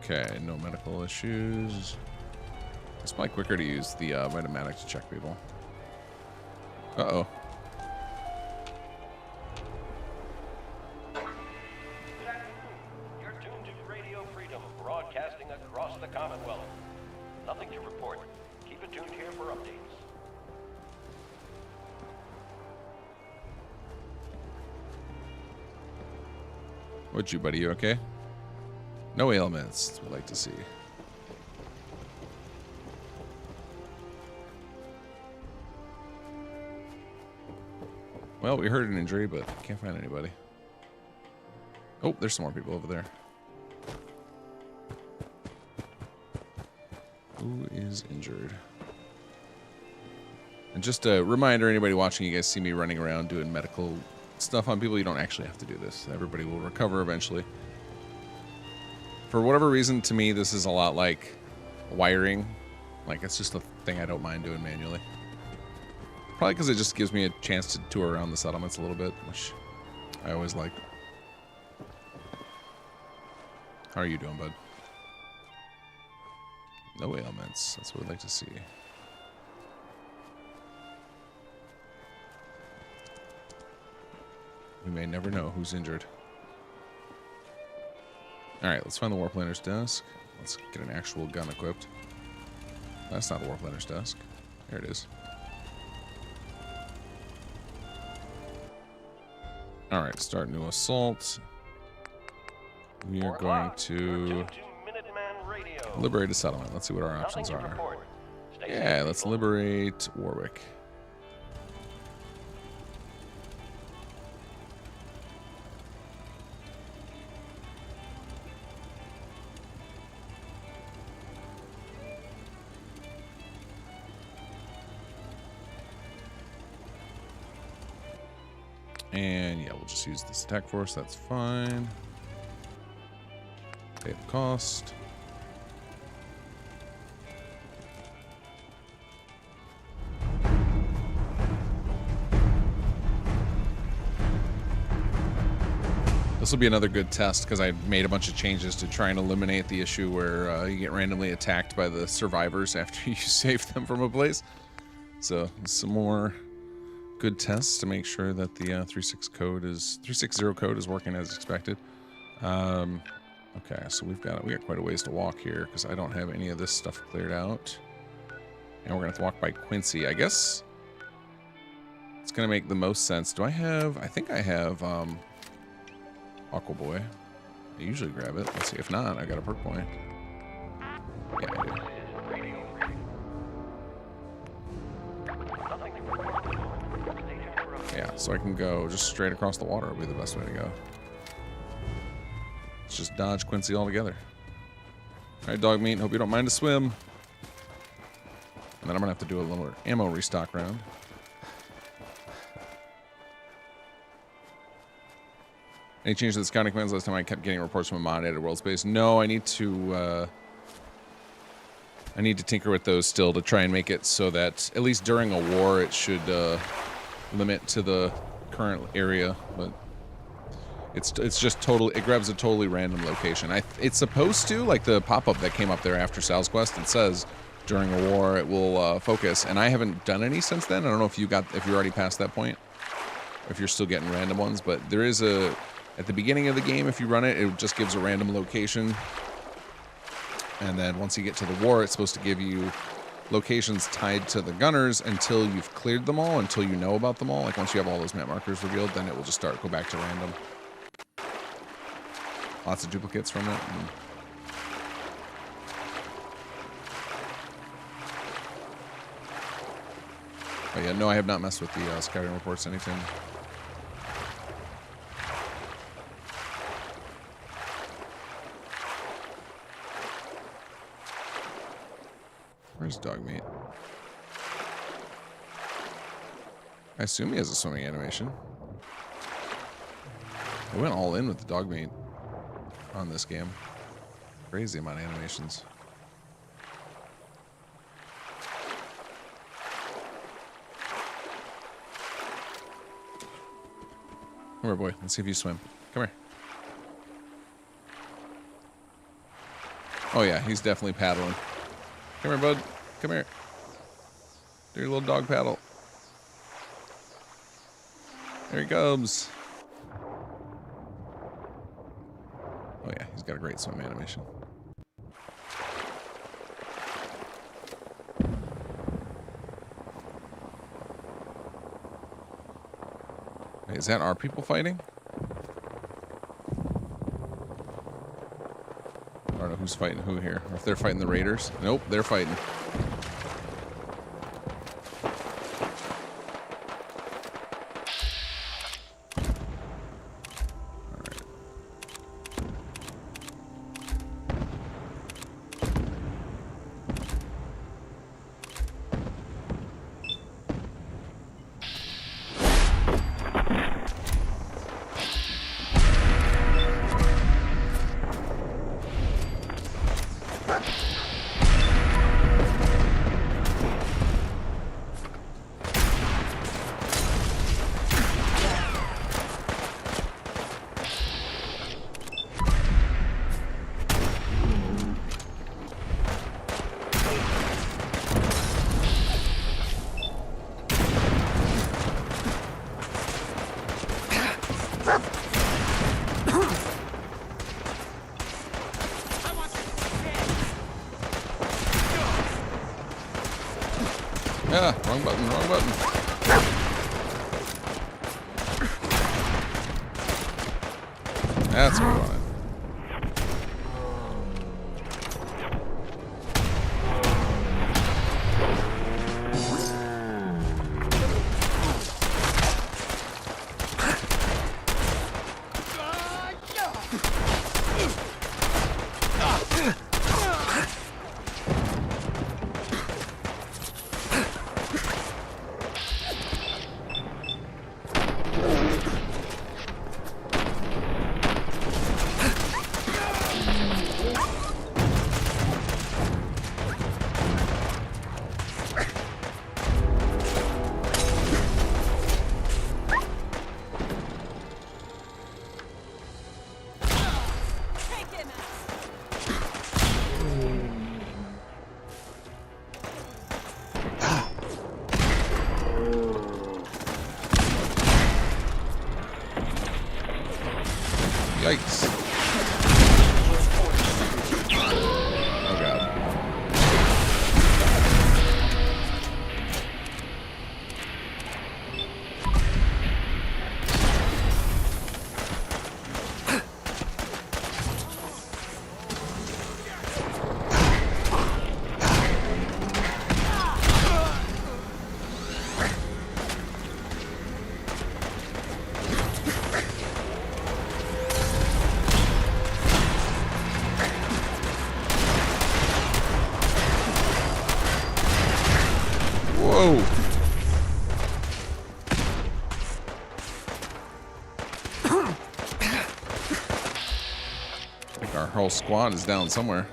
Okay, no medical issues. It's probably quicker to use the Vitamatic to check people. Uh-oh. You're tuned to Radio Freedom, broadcasting across the Commonwealth. Nothing to report. Keep it tuned here for updates. What'd you, buddy? You okay? No ailments. That's what we'd like to see. Well, we heard an injury, but can't find anybody. Oh, there's some more people over there. Who is injured? And just a reminder, anybody watching, you guys see me running around doing medical stuff on people. You don't actually have to do this. Everybody will recover eventually. For whatever reason, to me, this is a lot like wiring. Like, it's just a thing I don't mind doing manually. Probably because it just gives me a chance to tour around the settlements a little bit, which I always like. How are you doing, bud? No ailments. That's what we'd like to see. We may never know who's injured. Alright, let's find the Warplaner's desk. Let's get an actual gun equipped. That's not the Warplaner's desk. There it is. Alright, start new assault. We are going to liberate a settlement. Let's see what our options are. Yeah, let's liberate Warwick. And yeah, we'll just use this attack force. That's fine. Pay the cost. This will be another good test because I made a bunch of changes to try and eliminate the issue where you get randomly attacked by the survivors after you save them from a place. So some more good tests to make sure that the 360 code is working as expected. Okay, so we got quite a ways to walk here because I don't have any of this stuff cleared out, and we're gonna have to walk by Quincy. I guess it's gonna make the most sense. Do I have? I think I have Aqua Boy. I usually grab it. Let's see. If not, I got a perk point. Yeah, I do. Yeah, so I can go just straight across the water. Would be the best way to go. Let's just dodge Quincy altogether. All right, dog meat. Hope you don't mind to swim. And then I'm gonna have to do a little ammo restock round. Any change to the scouting commands? Last time I kept getting reports from a mod at world space. No, I need to tinker with those still to try and make it so that at least during a war it should limit to the current area, but it's just totally, it grabs a totally random location. It's supposed to, like the pop-up that came up there after Sal's Quest, it says during a war it will focus, and I haven't done any since then. I don't know if you're already past that point, or if you're still getting random ones, but there is at the beginning of the game, if you run it, it just gives a random location. And then once you get to the war, it's supposed to give you locations tied to the gunners until you've cleared them all, until you know about them all. Like once you have all those map markers revealed, then it will just go back to random. Lots of duplicates from it. Oh yeah, no, I have not messed with the scouting reports, anything. Where's Dogmeat? I assume he has a swimming animation. I went all in with the Dogmeat on this game. Crazy amount of animations. Come here, boy. Let's see if you swim. Come here. Oh yeah, he's definitely paddling. Come here, bud. Come here. Do your little dog paddle. There he comes. Oh yeah, he's got a great swim animation. Wait, is that our people fighting? I don't know who's fighting who here. Or if they're fighting the raiders. Nope, they're fighting. Yeah, wrong button, wrong button. That's what we wanted. Yikes. Oh god. Whoa! I think our whole squad is down somewhere.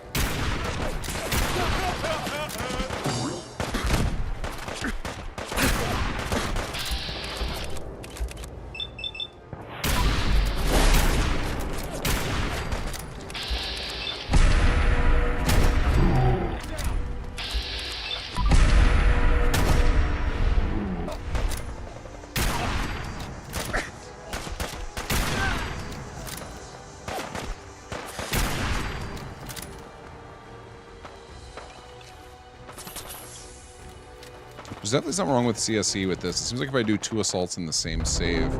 There's definitely something wrong with CSC with this. It seems like if I do 2 assaults in the same save,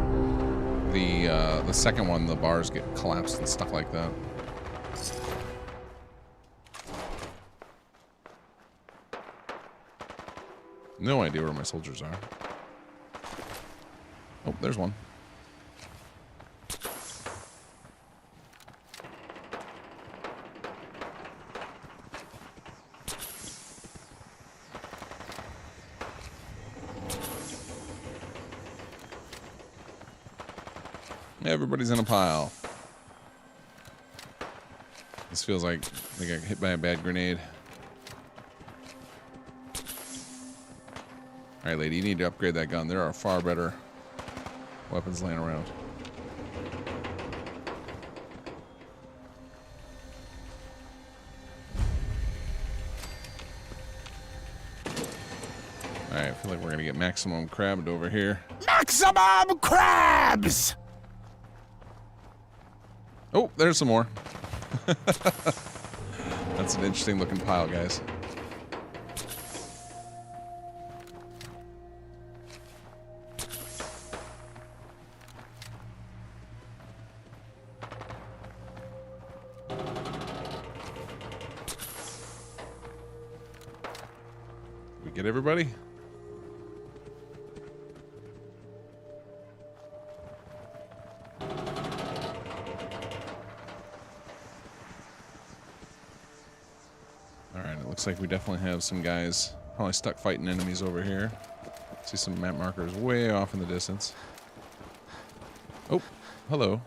the second one, the bars get collapsed and stuff like that. No idea where my soldiers are. Oh, there's one. Everybody's in a pile. This feels like they got hit by a bad grenade. Alright, lady, you need to upgrade that gun. There are far better weapons laying around. Alright, I feel like we're gonna get maximum crabbed over here. Maximum crabs! Oh, there's some more. That's an interesting looking pile, guys. We get everybody? Looks like we definitely have some guys probably stuck fighting enemies over here. See some map markers way off in the distance. Oh, hello.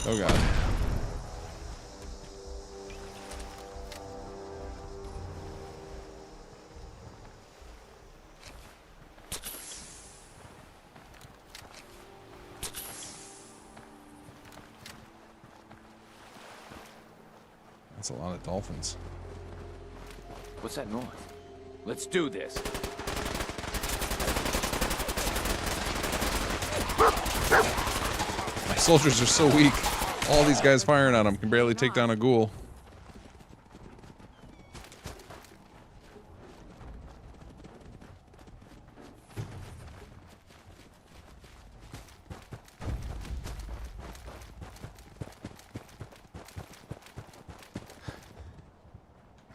Oh god. That's a lot of dolphins. What's that noise? Let's do this. My soldiers are so weak. All these guys firing on them can barely take down a ghoul.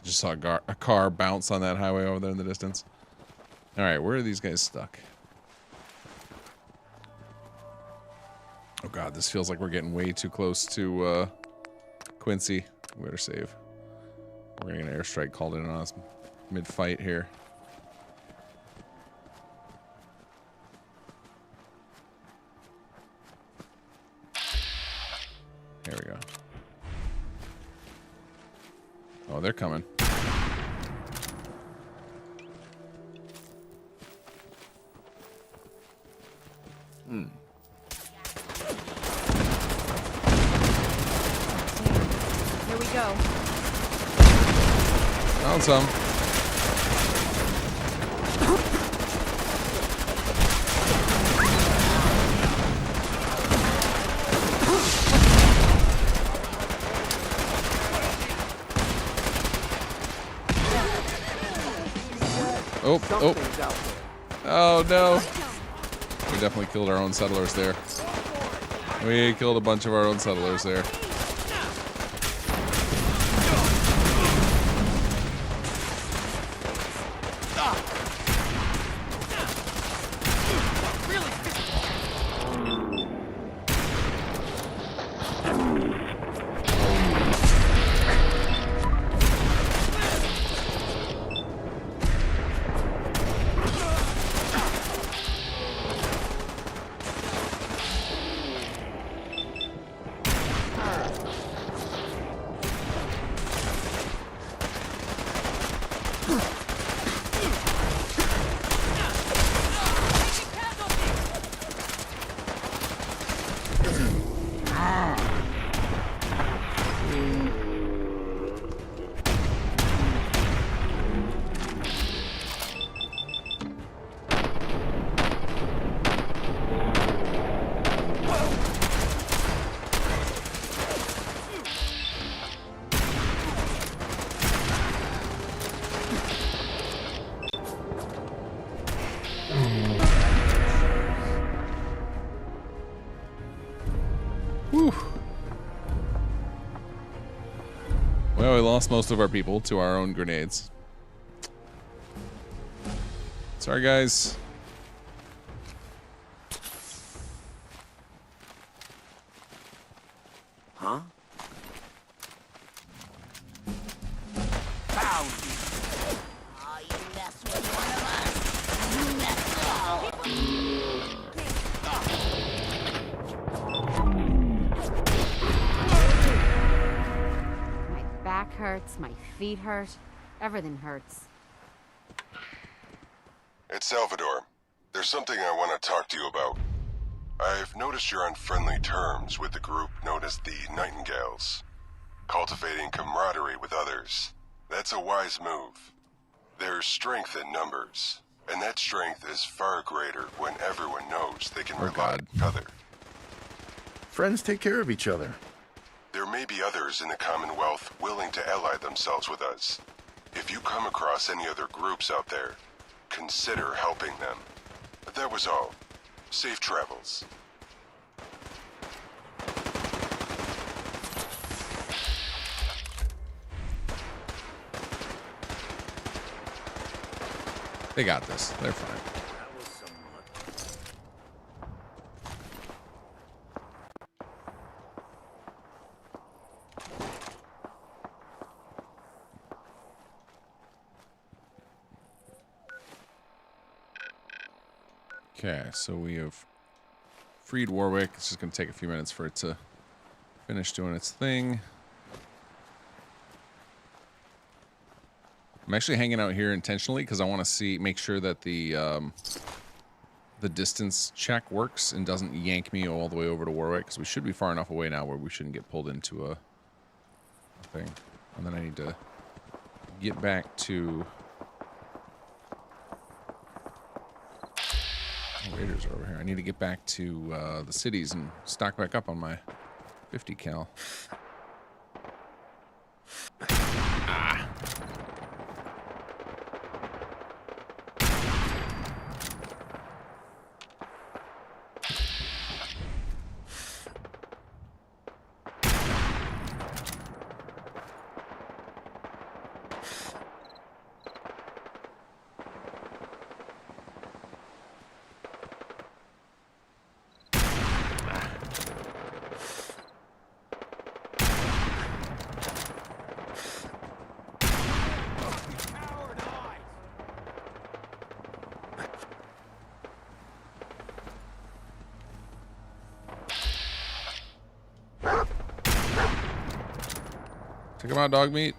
Just saw a car bounce on that highway over there in the distance. All right, where are these guys stuck? Oh god, this feels like we're getting way too close to Quincy. We better save. We're gonna get an airstrike called in on us mid-fight here. There we go. Oh, they're coming. Here we go. Found some. Oh no. We definitely killed our own settlers there. We killed a bunch of our own settlers there. Whew. Well, we lost most of our people to our own grenades. Sorry, guys. Huh? Found you. Oh, you mess with one of us. You mess with all of My back hurts, my feet hurt, everything hurts. It's Salvador. There's something I want to talk to you about. I've noticed you're on friendly terms with the group known as the Nightingales. Cultivating camaraderie with others. That's a wise move. There's strength in numbers, and that strength is far greater when everyone knows they can rely on each other. Friends take care of each other. There may be others in the Commonwealth willing to ally themselves with us. If you come across any other groups out there, consider helping them. That was all. Safe travels. They got this. They're fine. Okay, so we have freed Warwick. It's just going to take a few minutes for it to finish doing its thing. I'm actually hanging out here intentionally because I want to make sure that the distance check works and doesn't yank me all the way over to Warwick, because we should be far enough away now where we shouldn't get pulled into a thing. And then I need to get back to... Raiders are over here. I need to get back to the cities and stock back up on my 50 cal. Ah. Take him out, dog meat.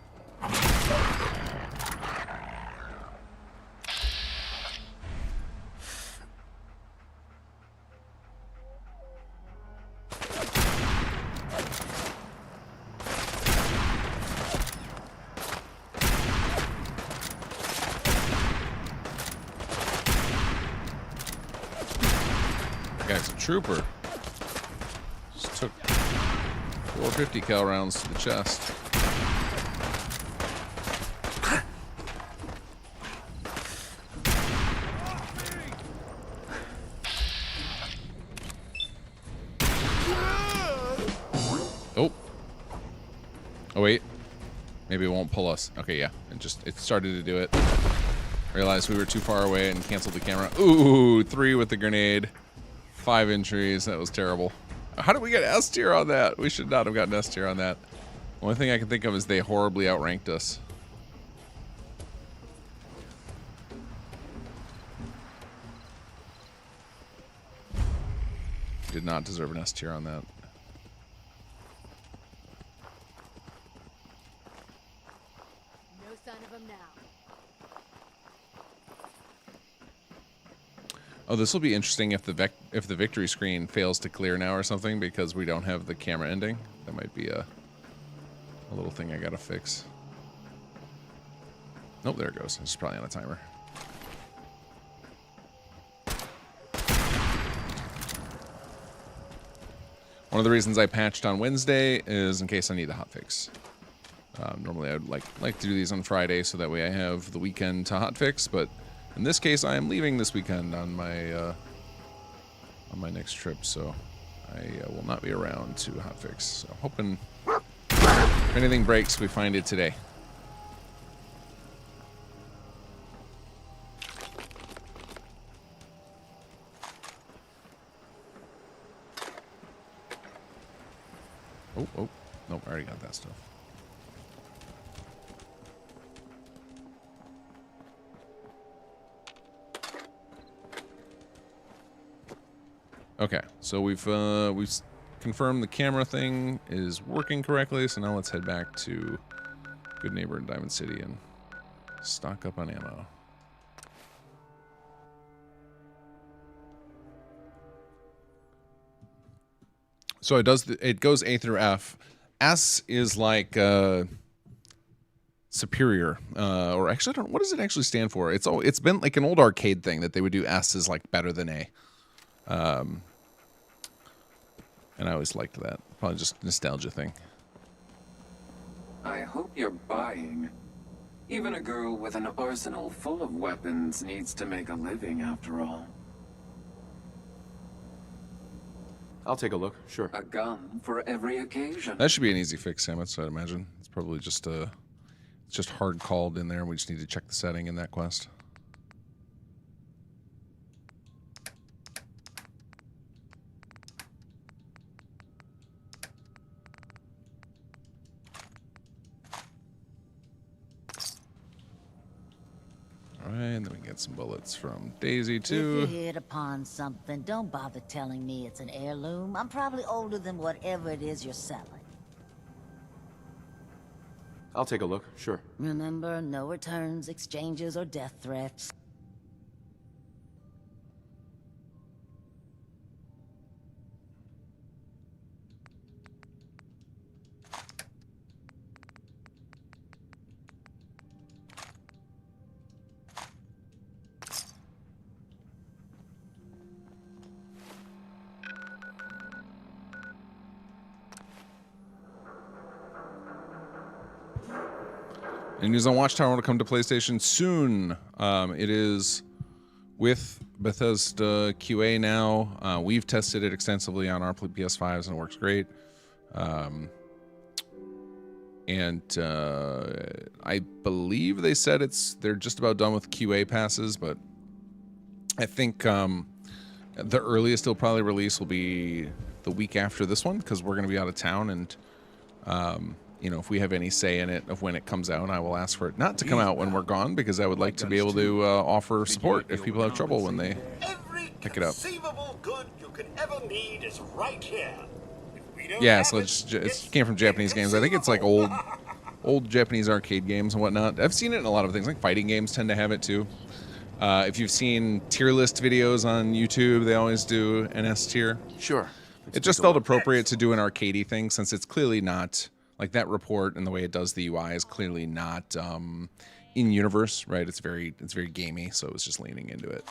That guy's a trooper. Just took 450 cal rounds to the chest. Oh wait, maybe it won't pull us. Okay, yeah, it started to do it. Realized we were too far away and canceled the camera. Ooh, 3 with the grenade, 5 entries. That was terrible. How did we get S tier on that? We should not have gotten S tier on that. Only thing I can think of is they horribly outranked us. Did not deserve an S tier on that. Oh, this will be interesting if the victory screen fails to clear now or something because we don't have the camera ending. That might be a little thing I gotta fix. Nope, there it goes. It's probably on a timer. One of the reasons I patched on Wednesday is in case I need a hotfix. Normally I'd like to do these on Friday so that way I have the weekend to hotfix, but in this case I am leaving this weekend on my next trip, so I will not be around to hotfix. So I'm hoping if anything breaks, we find it today. Oh, nope, I already got that stuff. Okay, so we've confirmed the camera thing is working correctly, so now let's head back to Good Neighbor in Diamond City and stock up on ammo. So it goes A through F. S is like superior, or actually, I don't know, what does it actually stand for? It's been like an old arcade thing that they would do S is like better than A. And I always liked that. Probably just a nostalgia thing. I hope you're buying. Even a girl with an arsenal full of weapons needs to make a living after all. I'll take a look, sure. A gun for every occasion. That should be an easy fix, Samus, I'd imagine. It's probably just hard called in there, and we just need to check the setting in that quest. And then we can get some bullets from Daisy, too. If you hit upon something, don't bother telling me it's an heirloom. I'm probably older than whatever it is you're selling. I'll take a look, sure. Remember, no returns, exchanges, or death threats. And news on Watchtower will come to PlayStation soon. It is with Bethesda QA now. We've tested it extensively on our PS5s and it works great. I believe they said they're just about done with QA passes, but I think the earliest they'll probably release will be the week after this one because we're going to be out of town, and you know, if we have any say in it of when it comes out, I will ask for it not to come out when we're gone because I would like to be able to offer support if people have trouble when they pick it up. Conceivable good you could ever need is right here. Yeah, so it came from Japanese games. I think it's like old Japanese arcade games and whatnot. I've seen it in a lot of things. Like fighting games tend to have it too. If you've seen tier list videos on YouTube, they always do an S tier. Sure. It just felt appropriate to do an arcadey thing since it's clearly not. Like that report and the way it does the UI is clearly not in universe, right? It's very gamey, so it was just leaning into it.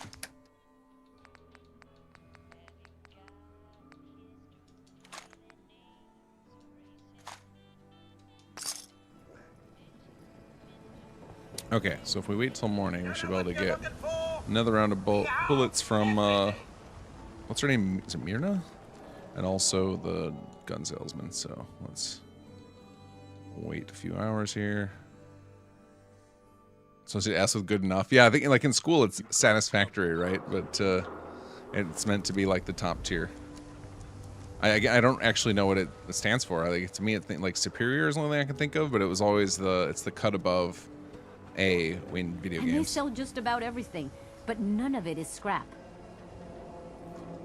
Okay, so if we wait till morning, we should be able to get another round of bullets from what's her name? Is it Myrna? And also the gun salesman. So let's wait a few hours here. So she asked with good enough. Yeah, I think like in school it's satisfactory, right? But it's meant to be like the top tier. I don't actually know what it stands for. I think to me it like superior is the only thing I can think of, but it was always it's the cut above A in video And games. they sell just about everything, but none of it is scrap.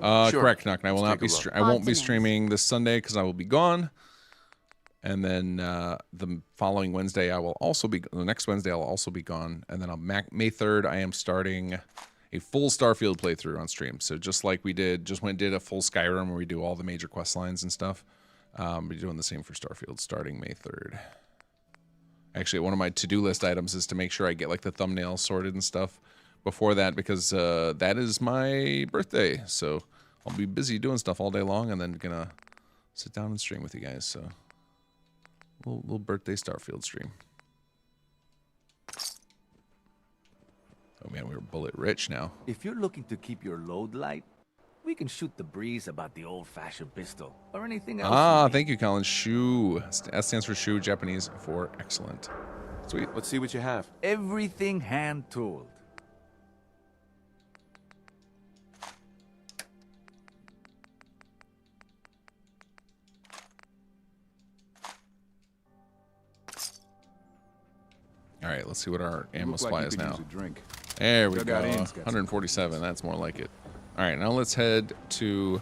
Sure. Correct, Knock. I will Let's not take be. a look. I won't be Odds and streaming this Sunday because I will be gone. And then the following Wednesday, I will also be. The next Wednesday, I'll also be gone. And then on May 3rd, I am starting a full Starfield playthrough on stream. So just like we did a full Skyrim where we do all the major quest lines and stuff. We're doing the same for Starfield starting May 3rd. Actually, one of my to-do list items is to make sure I get like the thumbnails sorted and stuff before that, because that is my birthday. So I'll be busy doing stuff all day long and then gonna sit down and stream with you guys. So little birthday Starfield stream. Oh man, we're bullet rich now. If you're looking to keep your load light, we can shoot the breeze about the old-fashioned pistol or anything else. Ah, thank you, Colin. Shu. S stands for Shu, Japanese for excellent. Sweet. Let's see what you have. Everything hand-tooled. All right, let's see what our ammo Look supply like you is could now. use a drink. There we Dug go. out Ian's got some. 147. That's more like it. All right, now let's head to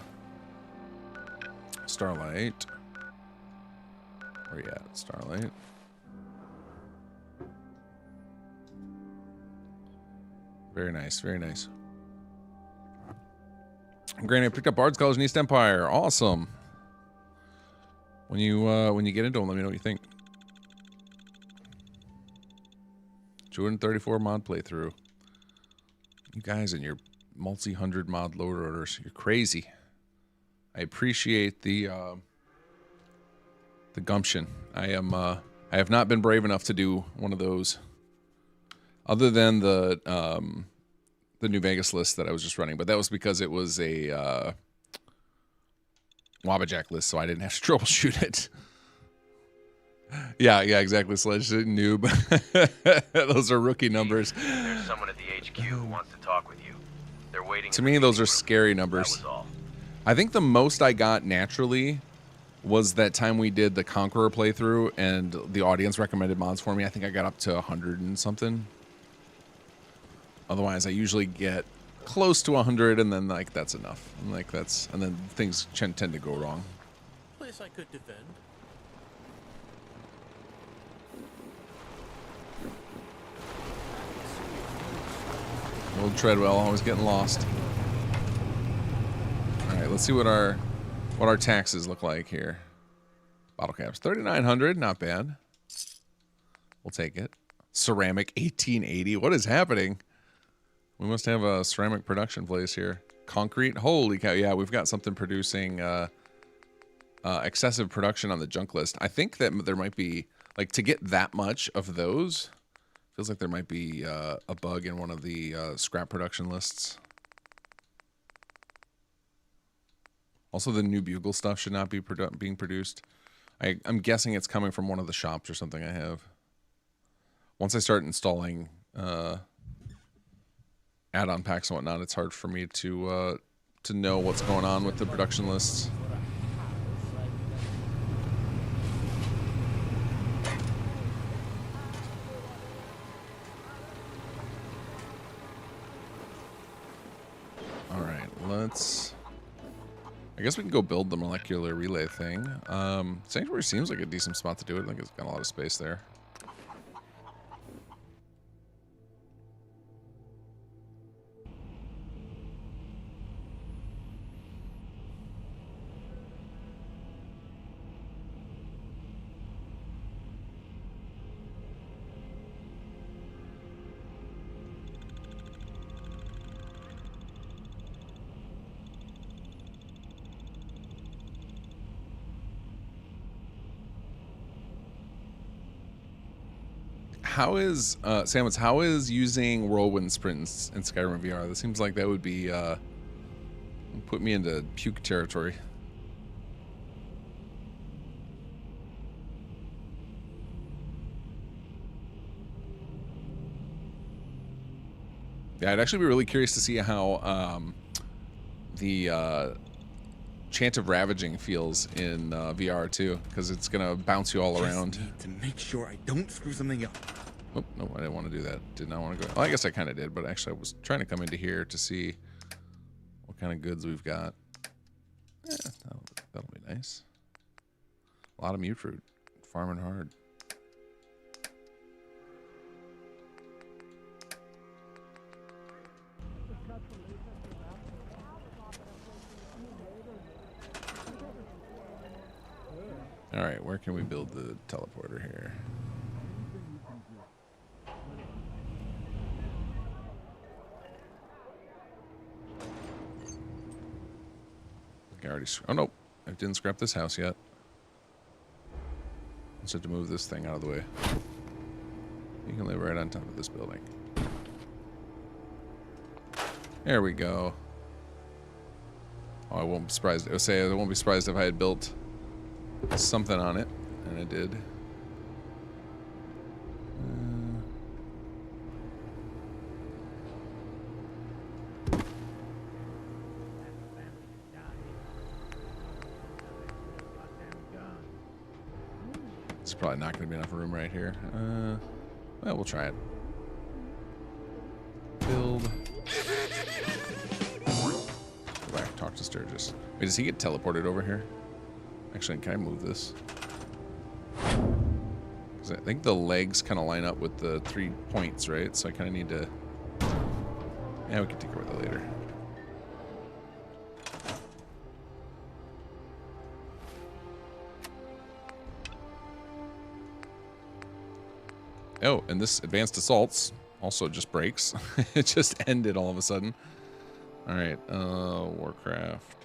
Starlight. Where you at, Starlight? Very nice, very nice. Granny, I picked up Bard's College in East Empire. Awesome. When you get into them, let me know what you think. 234 mod playthrough. You guys and your multi-hundred mod load orders, you're crazy. I appreciate the gumption. I have not been brave enough to do one of those, other than the New Vegas list that I was just running, but that was because it was a Wabbajack list, so I didn't have to troubleshoot it. Yeah, exactly, Sledge. Noob. Those are rookie numbers. There's someone at the HQ who wants to talk with you. They're waiting. To me, those are scary numbers. That was all. I think the most I got naturally was that time we did the Conqueror playthrough and the audience recommended mods for me. I think I got up to 100 and something. Otherwise, I usually get close to 100 and then like that's enough. And then things tend to go wrong. Place I could defend. Old Treadwell, always getting lost. All right, let's see what our taxes look like here. Bottle caps, 3,900, not bad. We'll take it. Ceramic, 1880. What is happening? We must have a ceramic production place here. Concrete, holy cow! Yeah, we've got something producing excessive production on the junk list. I think that there might be like to get that much of those. Feels like there might be a bug in one of the scrap production lists. Also, the new Bugle stuff should not be being produced. I'm guessing it's coming from one of the shops or something I have. Once I start installing add-on packs and whatnot, it's hard for me to know what's going on with the production lists. I guess we can go build the molecular relay thing. Sanctuary seems like a decent spot to do it. I think it's got a lot of space there. How is Samus? How is using whirlwind sprints in Skyrim VR? This seems like that would be put me into puke territory. Yeah, I'd actually be really curious to see how the Chant of Ravaging feels in VR too, because it's gonna bounce you all around. Need to make sure I don't screw something up. Oh, no, I didn't want to do that. Did not want to go. Well, I guess I kind of did, but actually I was trying to come into here to see what kind of goods we've got. Yeah, that'll be nice. A lot of mute fruit. Farming hard. All right, where can we build the teleporter here? I already. Oh no, I didn't scrap this house yet. I just have to move this thing out of the way. You can live right on top of this building. There we go. Oh, I won't be surprised. I won't be surprised if I had built something on it, and I did. It's probably not going to be enough room right here. Well, we'll try it. Build. Go back, talk to Sturgis. Wait, does he get teleported over here? Actually, can I move this? Because I think the legs kind of line up with the 3 points, right? So I kind of need to... Yeah, we can tinker with it later. Oh, and this advanced assaults also just breaks. It just ended all of a sudden. All right, Warcraft.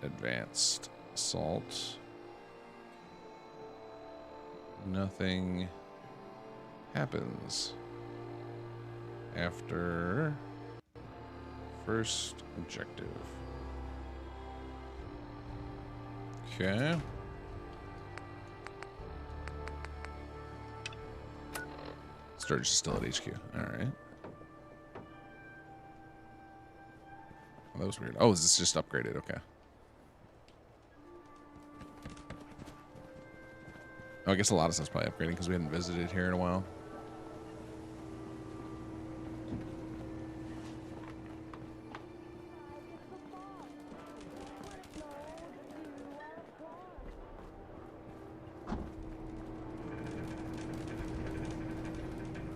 Advanced assault. Nothing happens after first objective. Okay. Sturgis is still at HQ. All right. Oh, that was weird. Oh, is this just upgraded? Okay. Oh, I guess a lot of stuff's probably upgrading because we hadn't visited here in a while.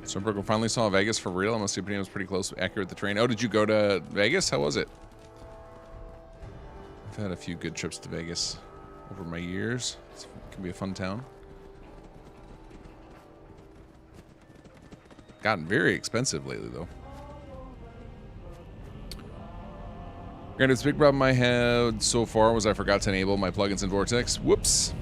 So Brooklyn finally saw Vegas for real. I must see was pretty close, accurate the train. Oh, did you go to Vegas? How was it? I've had a few good trips to Vegas over my years. It can be a fun town. Gotten very expensive lately, though. Granted, it's a big problem I had so far was I forgot to enable my plugins in Vortex. Whoops.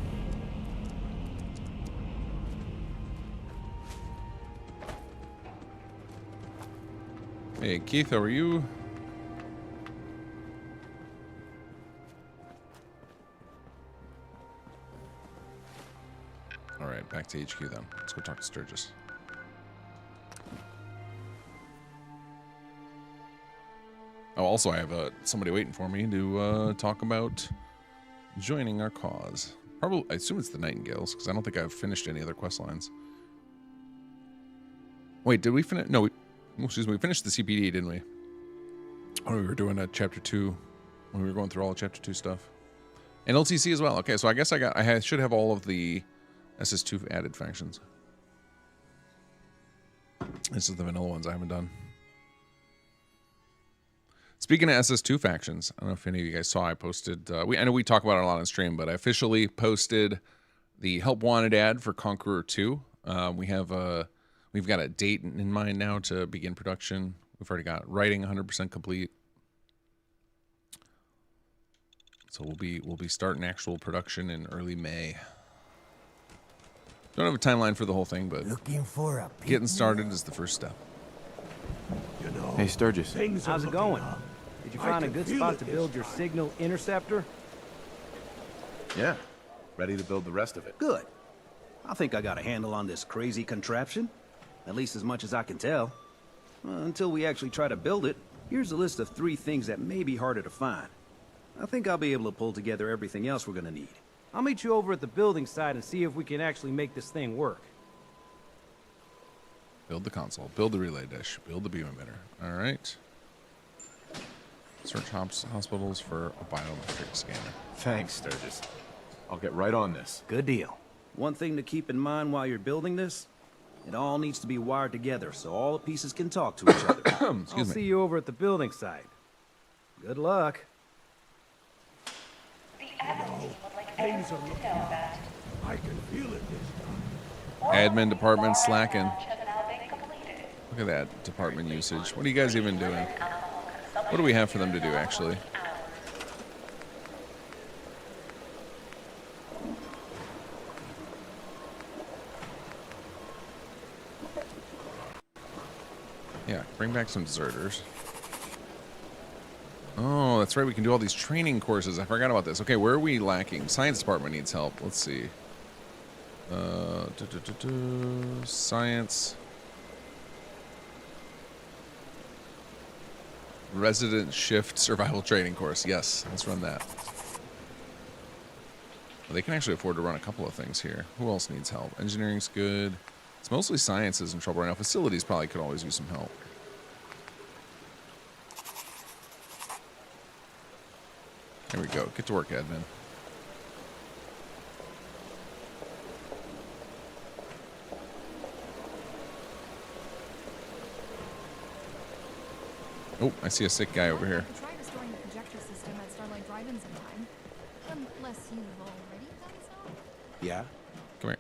Hey, Keith, how are you? All right, back to HQ then. Let's go talk to Sturgis. Oh, also, I have somebody waiting for me to talk about joining our cause. Probably, I assume it's the Nightingales, because I don't think I've finished any other quest lines. Wait, did we finish? No, excuse me, we finished the CPD, didn't we? Oh, we were doing a chapter 2 when we were going through all the chapter 2 stuff. And LTC as well. Okay, so I guess I should have all of the SS2 added factions. This is the vanilla ones I haven't done. Speaking of SS2 factions, I don't know if any of you guys saw, I posted, I know we talk about it a lot on stream, but I officially posted the Help Wanted ad for Conqueror 2. We've got a date in mind now to begin production. We've already got writing 100% complete. So we'll be starting actual production in early May. Don't have a timeline for the whole thing, but getting started is the first step. You know, hey, Sturgis. How's it going? Did you find a good spot to build your signal interceptor? Yeah. Ready to build the rest of it. Good. I think I got a handle on this crazy contraption. At least as much as I can tell. Until we actually try to build it, here's a list of 3 things that may be harder to find. I think I'll be able to pull together everything else we're gonna need. I'll meet you over at the building site and see if we can actually make this thing work. Build the console, build the relay dish, build the beam emitter. All right. Search hospitals for a biometric scanner. Thanks, Sturgis. I'll get right on this. Good deal. One thing to keep in mind while you're building this, it all needs to be wired together so all the pieces can talk to each other. I'll see you over at the building site. Good luck. The advocacy would like Things are looking up. I can feel it this time. Admin department slacking. Look at that department usage. What are you guys even doing? What do we have for them to do, actually? Yeah, bring back some deserters. Oh, that's right. We can do all these training courses. I forgot about this. Okay, where are we lacking? Science department needs help. Let's see. Science. Resident shift survival training course. Yes, let's run that. Well, they can actually afford to run a couple of things here. Who else needs help? Engineering's good. It's mostly sciences in trouble right now. Facilities probably could always use some help. There we go. Get to work, admin. Oh, I see a sick guy over here. Try restoring the projector system at Starlight Drive-ins in time. Unless you've already done so? Yeah? Come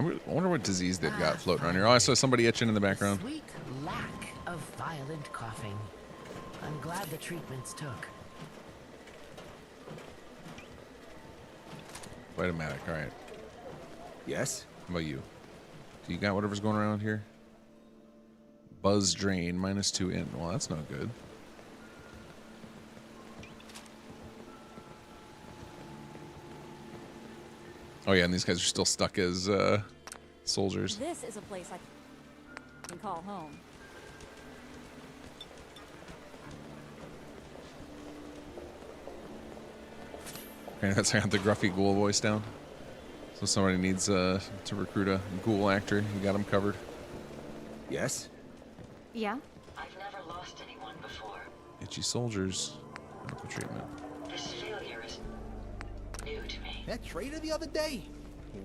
here. I wonder what disease they've got floating around here. Oh, I saw somebody itching in the background. Sweet lack of violent coughing. I'm glad the treatments took. Vitaminatic, all right. Yes? How about you? Do you got whatever's going around here? Buzz drain, -2 in. Well, that's not good. Oh yeah, and these guys are still stuck as soldiers. This is a place I can call home. Okay, that's got the gruffy ghoul voice down. So somebody needs to recruit a ghoul actor. You got him covered. Yes? Yeah? I've never lost anyone before. Itchy soldiers. Medical treatment. This failure is new to me. That trader the other day?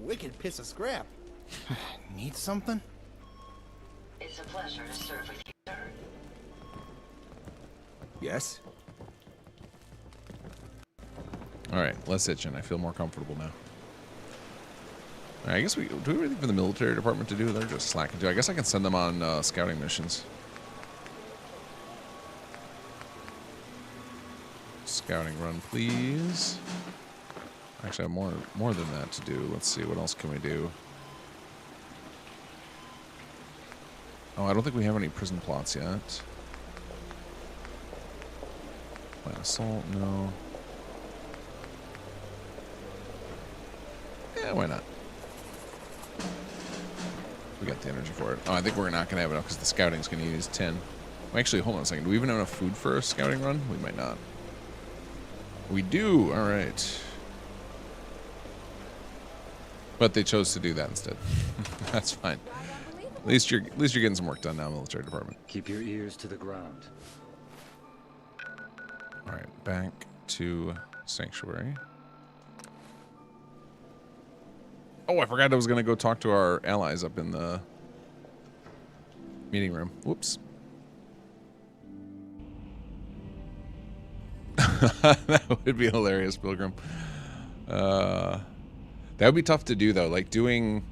Wicked piece of scrap. Need something? It's a pleasure to serve with you, sir. Yes? Alright, less itching. I feel more comfortable now. All right, I guess do we have anything for the military department to do? They're just slacking too. I guess I can send them on scouting missions. Scouting run, please. Actually, I have more than that to do. Let's see, what else can we do? Oh, I don't think we have any prison plots yet. Plan assault, no. Yeah, why not? We got the energy for it. Oh, I think we're not going to have enough because the scouting's going to use 10. Well, actually, hold on a second. Do we even have enough food for a scouting run? We might not. We do. All right. But they chose to do that instead. That's fine. At least you're getting some work done now, military department. Keep your ears to the ground. All right, back to sanctuary. Oh, I forgot I was going to go talk to our allies up in the meeting room. Whoops. That would be hilarious, Pilgrim. That would be tough to do, though. Like, doing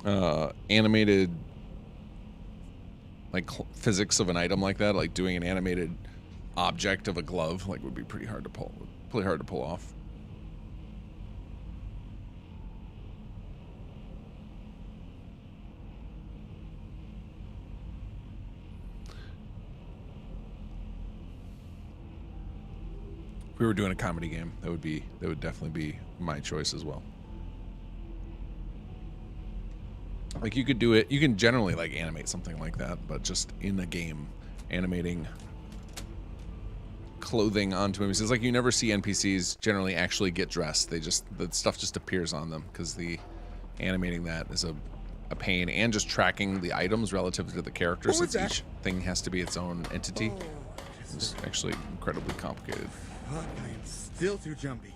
animated, like, physics of an item like that, like doing an animated object of a glove, like, would be pretty hard to pull off. If we were doing a comedy game, that would definitely be my choice as well. Like, you could do it, you can generally like animate something like that, but just in a game, animating clothing onto NPCs. It's like you never see NPCs generally actually get dressed. The stuff just appears on them because the animating that is a pain, and just tracking the items relative to the characters. Each thing has to be its own entity. It's actually incredibly complicated. I am still too jumpy.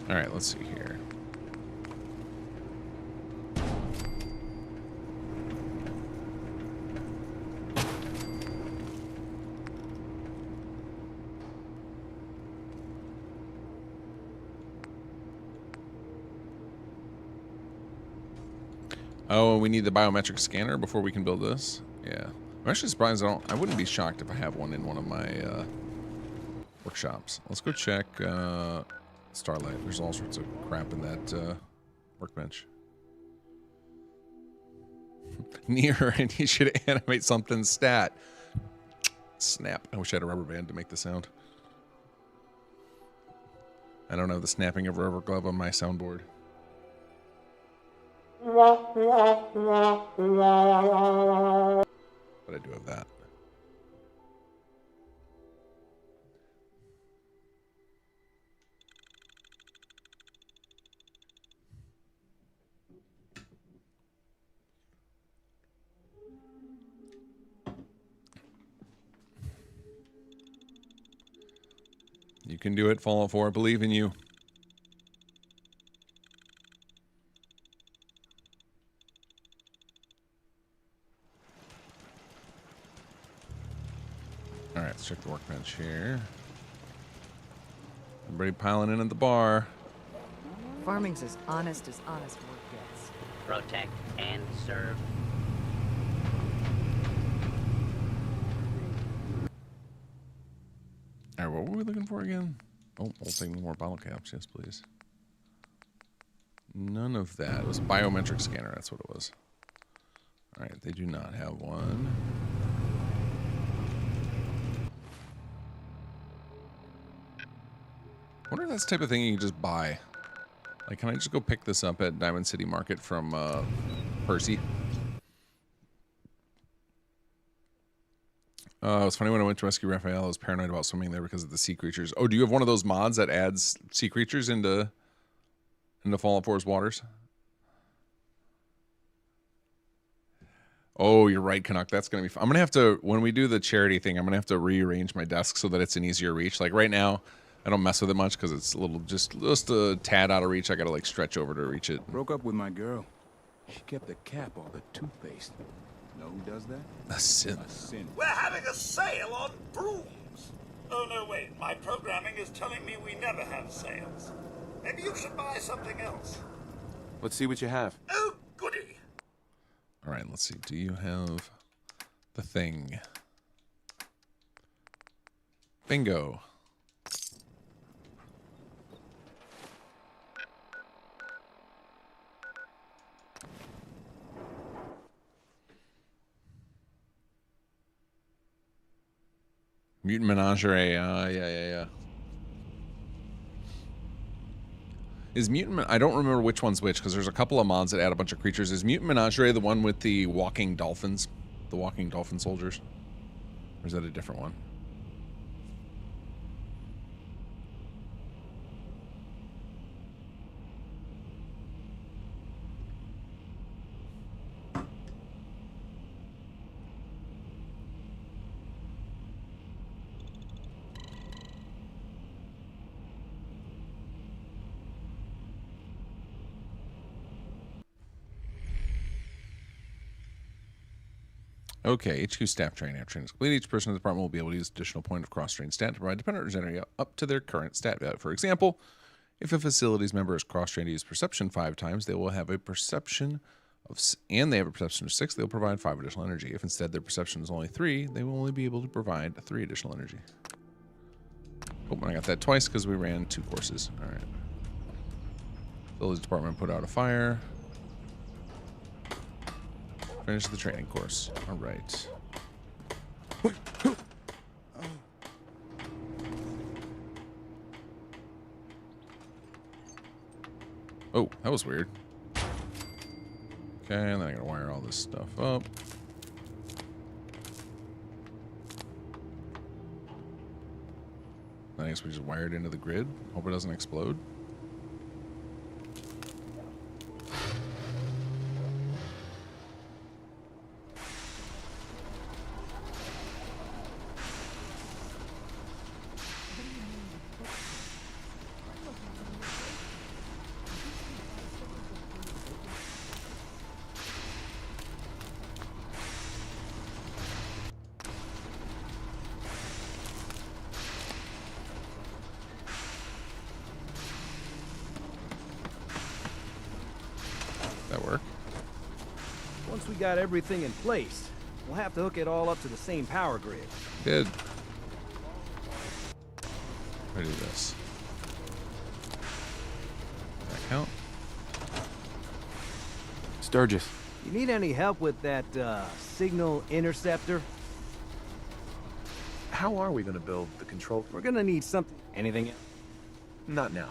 All right, let's see here. Oh, we need the biometric scanner before we can build this? Yeah. I'm actually surprised I wouldn't be shocked if I have one in one of my workshops. Let's go check Starlight. There's all sorts of crap in that workbench. Near, I need you to animate something stat. Snap. I wish I had a rubber band to make the sound. I don't have the snapping of a rubber glove on my soundboard. But I do have that. You can do it, Fallout 4. I believe in you. All right, let's check the workbench here. Everybody piling in at the bar. Farming's as honest work gets. Protect and serve. All right, what were we looking for again? Oh, we'll take more bottle caps. Yes, please. None of that. It was a biometric scanner. That's what it was. All right, they do not have one. I wonder if that's the type of thing you can just buy. Like, can I just go pick this up at Diamond City Market from Percy? It was funny when I went to rescue Raphael, I was paranoid about swimming there because of the sea creatures. Oh, do you have one of those mods that adds sea creatures into Fallout 4's waters? Oh, you're right, Canuck. That's going to be fun. I'm going to have to, when we do the charity thing, I'm going to have to rearrange my desk so that it's an easier reach. Like right now, I don't mess with it much because it's a little, just a tad out of reach. I got to like stretch over to reach it. Broke up with my girl. She kept the cap on the toothpaste. Know who does that? A sin. A sin. We're having a sale on brooms. Oh, no, wait. My programming is telling me we never have sales. Maybe you should buy something else. Let's see what you have. Oh, goody. All right, let's see. Do you have the thing? Bingo. Mutant Menagerie, yeah. Is Mutant... I don't remember which one's which, because there's a couple of mods that add a bunch of creatures. Is Mutant Menagerie the one with the walking dolphins? The walking dolphin soldiers? Or is that a different one? Okay, HQ staff training. After training is complete, each person in the department will be able to use additional point of cross-train stat to provide dependent regenerate up to their current stat value. For example, if a facilities member is cross-trained to use perception 5 times, they will have a perception of, and they have a perception of 6, they'll provide 5 additional energy. If instead their perception is only 3, they will only be able to provide 3 additional energy. Oh, I got that twice because we ran 2 courses. All right. Facilities department put out a fire. Finish the training course. All right. Oh, that was weird. Okay, and then I gotta wire all this stuff up. I guess we just wire it into the grid. Hope it doesn't explode. got everything in place. We'll have to hook it all up to the same power grid. Good. Ready to do this. Does that count? Sturgis. You need any help with that, signal interceptor? How are we gonna build the control? We're gonna need something. Anything else? Not now.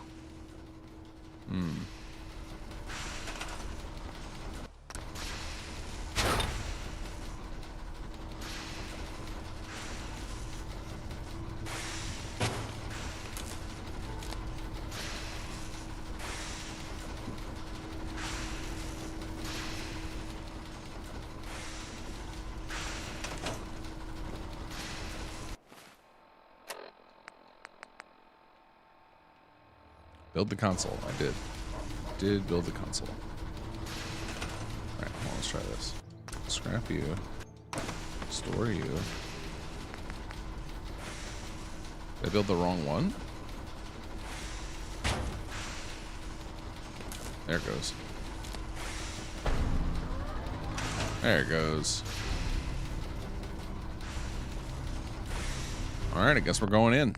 Build the console. I did. Did build the console. Alright, well, let's try this. Scrap you. Store you. Did I build the wrong one? There it goes. There it goes. Alright, I guess we're going in.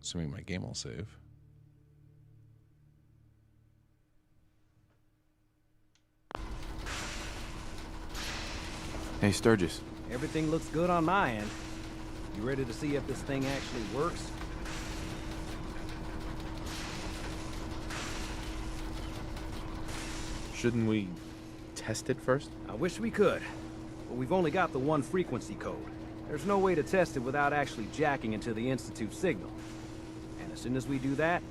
Assuming my game will save. Hey, Sturgis. Everything looks good on my end. You ready to see if this thing actually works? Shouldn't we test it first? I wish we could, but we've only got the one frequency code. There's no way to test it without actually jacking into the Institute signal. And as soon as we do that,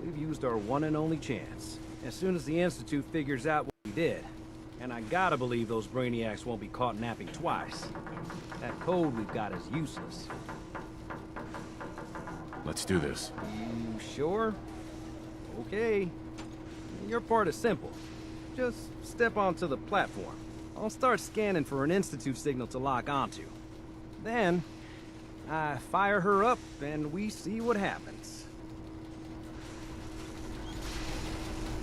we've used our one and only chance. As soon as the Institute figures out what we did, and I gotta believe those brainiacs won't be caught napping twice, that code we've got is useless. Let's do this. You sure? Okay. Your part is simple. Just step onto the platform. I'll start scanning for an Institute signal to lock onto. Then, I fire her up and we see what happens.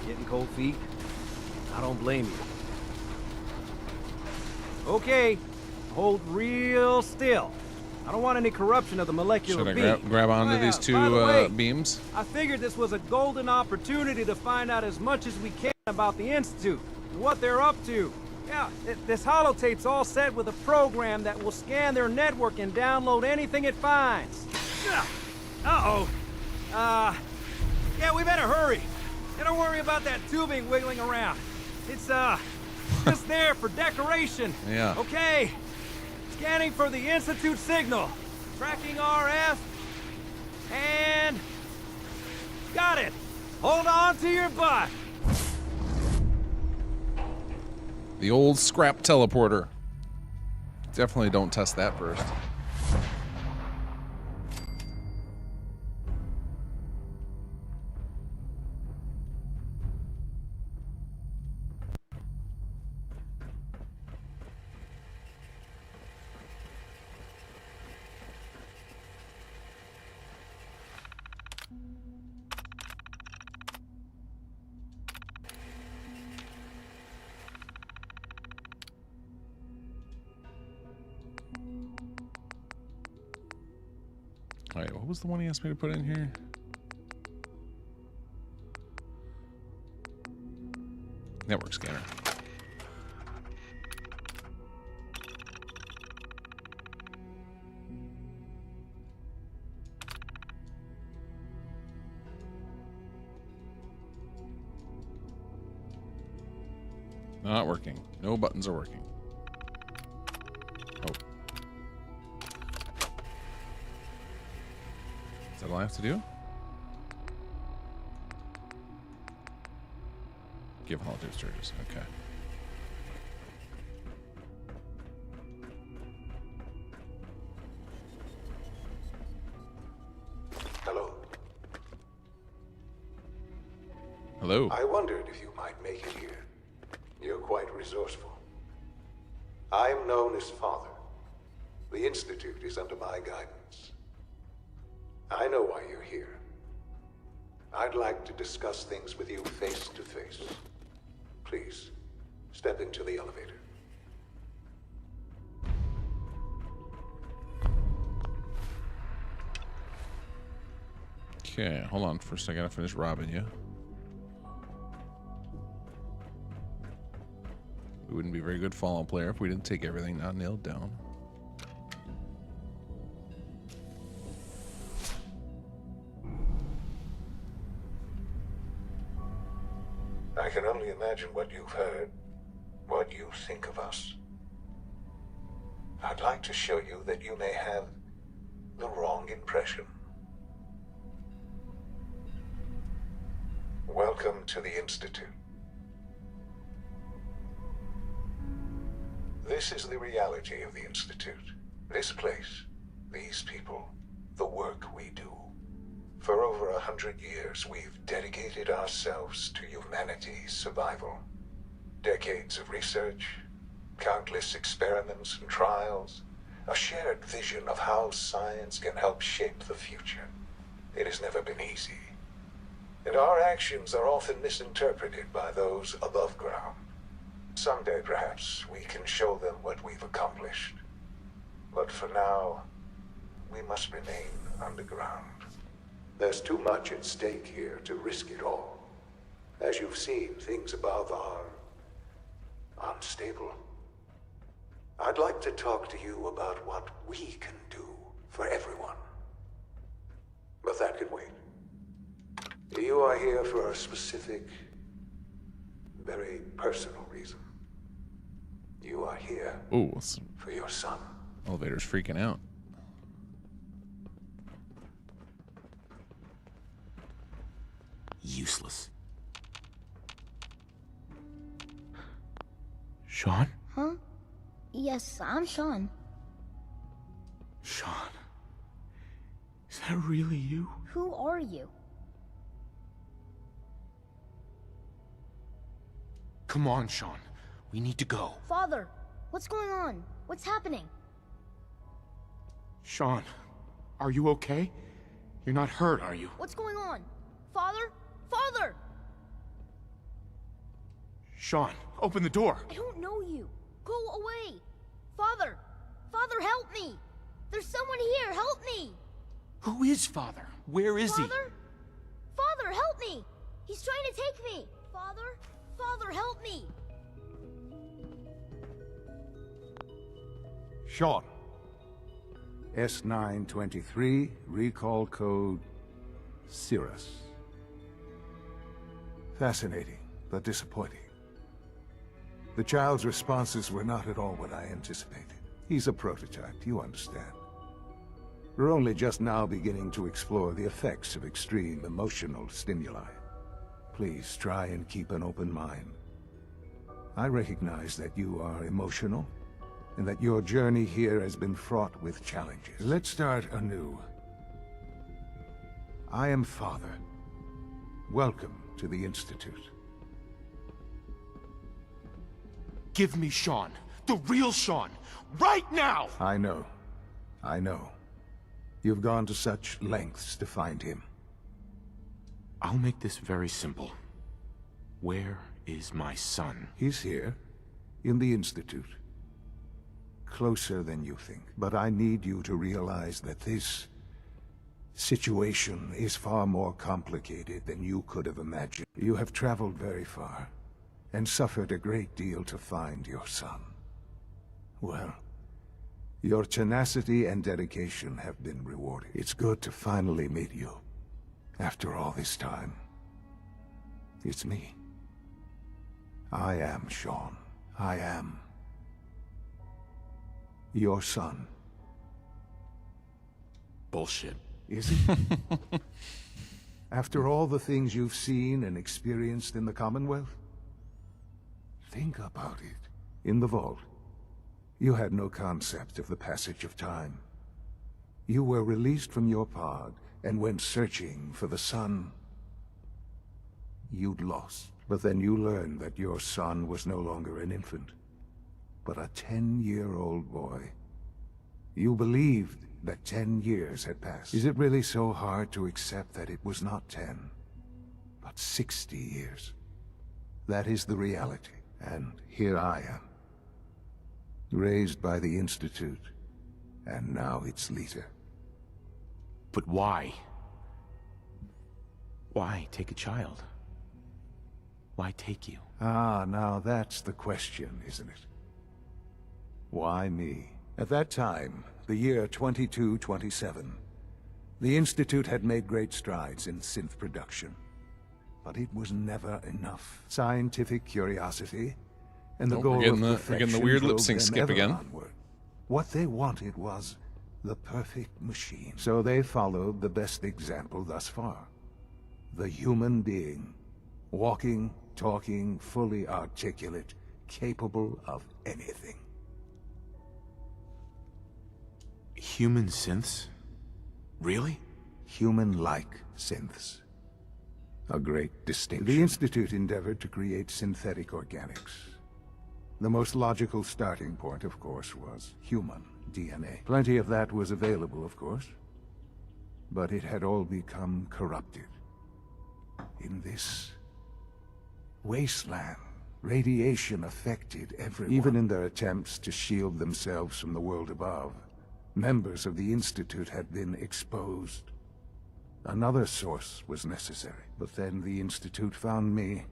Getting cold feet? I don't blame you. Okay, hold real still. I don't want any corruption of the molecular beam. Should I grab onto these two beams? I figured this was a golden opportunity to find out as much as we can about the Institute and what they're up to. Yeah, this holotape's all set with a program that will scan their network and download anything it finds. Uh-oh. Yeah, we better hurry. And don't worry about that tubing wiggling around. It's, just there for decoration. Yeah. Okay. Scanning for the Institute signal. Tracking RF. And... got it. Hold on to your butt. The old scrap teleporter. Definitely don't test that first. Alright, what was the one he asked me to put in here? Network scanner. Not working. No buttons are working. Oh. Is that all I have to do? Give holotape Sturgis. Okay. Hello. Hello. I wondered if you might make it here. You're quite resourceful. I am known as Father. The Institute is under my guidance. I know why you're here. I'd like to discuss things with you face to face. Please, step into the elevator. Okay, hold on. First, I gotta finish robbing you. We wouldn't be a very good Fallout player if we didn't take everything not nailed down. I can only imagine what you've heard, what you think of us. I'd like to show you that you may have the wrong impression. Welcome to the Institute. This is the reality of the Institute. This place, these people, the work we do. For over 100 years, we've dedicated ourselves to humanity's survival. Decades of research, countless experiments and trials, a shared vision of how science can help shape the future. It has never been easy. And our actions are often misinterpreted by those above ground. Someday, perhaps, we can show them what we've accomplished. But for now, we must remain underground. There's too much at stake here to risk it all. As you've seen, things above are unstable. I'd like to talk to you about what we can do for everyone. But that can wait. You are here for a specific, very personal reason. You are here for your son. Elevator's freaking out. Useless. Sean? Huh? Yes, I'm Sean. Sean? Is that really you? Who are you? Come on, Sean. We need to go. Father, what's going on? What's happening? Sean, are you okay? You're not hurt, are you? What's going on? Father? Father! Sean, open the door. I don't know you. Go away. Father! Father, help me! There's someone here, help me! Who is Father? Where is he? Father? Father, help me! He's trying to take me! Father? Father, help me! Sean. S923, recall code Cirrus. Fascinating, but disappointing. The child's responses were not at all what I anticipated. He's a prototype, you understand. We're only just now beginning to explore the effects of extreme emotional stimuli. Please try and keep an open mind. I recognize that you are emotional, and that your journey here has been fraught with challenges. Let's start anew. I am Father. Welcome to the Institute. Give me Sean. The real Sean. Right now! I know. I know. You've gone to such lengths to find him. I'll make this very simple. Where is my son? He's here, in the Institute. Closer than you think. But I need you to realize that this situation is far more complicated than you could have imagined. You have traveled very far, and suffered a great deal to find your son. Well, your tenacity and dedication have been rewarded. It's good to finally meet you, after all this time. It's me. I am Sean. I am your son. Bullshit. Is it? After all the things you've seen and experienced in the Commonwealth? Think about it. In the vault, you had no concept of the passage of time. You were released from your pod and went searching for the son you'd lost. But then you learned that your son was no longer an infant, but a 10-year-old boy. You believed that 10 years had passed. Is it really so hard to accept that it was not 10, not 60 years. That is the reality, and here I am. Raised by the Institute, and now its leader. But why? Why take a child? Why take you? Ah, now that's the question, isn't it? Why me? At that time, the year 2227, the Institute had made great strides in synth production. But it was never enough. Scientific curiosity, and the goal of perfection we're getting the weird lip drove sync them skip ever again. onward. What they wanted was the perfect machine. So they followed the best example thus far. The human being. Walking, talking, fully articulate, capable of anything. Human synths? Really? Human-like synths. A great distinction. The Institute endeavored to create synthetic organics. The most logical starting point, of course, was human DNA. Plenty of that was available, of course. But it had all become corrupted. In this wasteland, radiation affected everyone. Even in their attempts to shield themselves from the world above, members of the Institute had been exposed. Another source was necessary, but then the Institute found me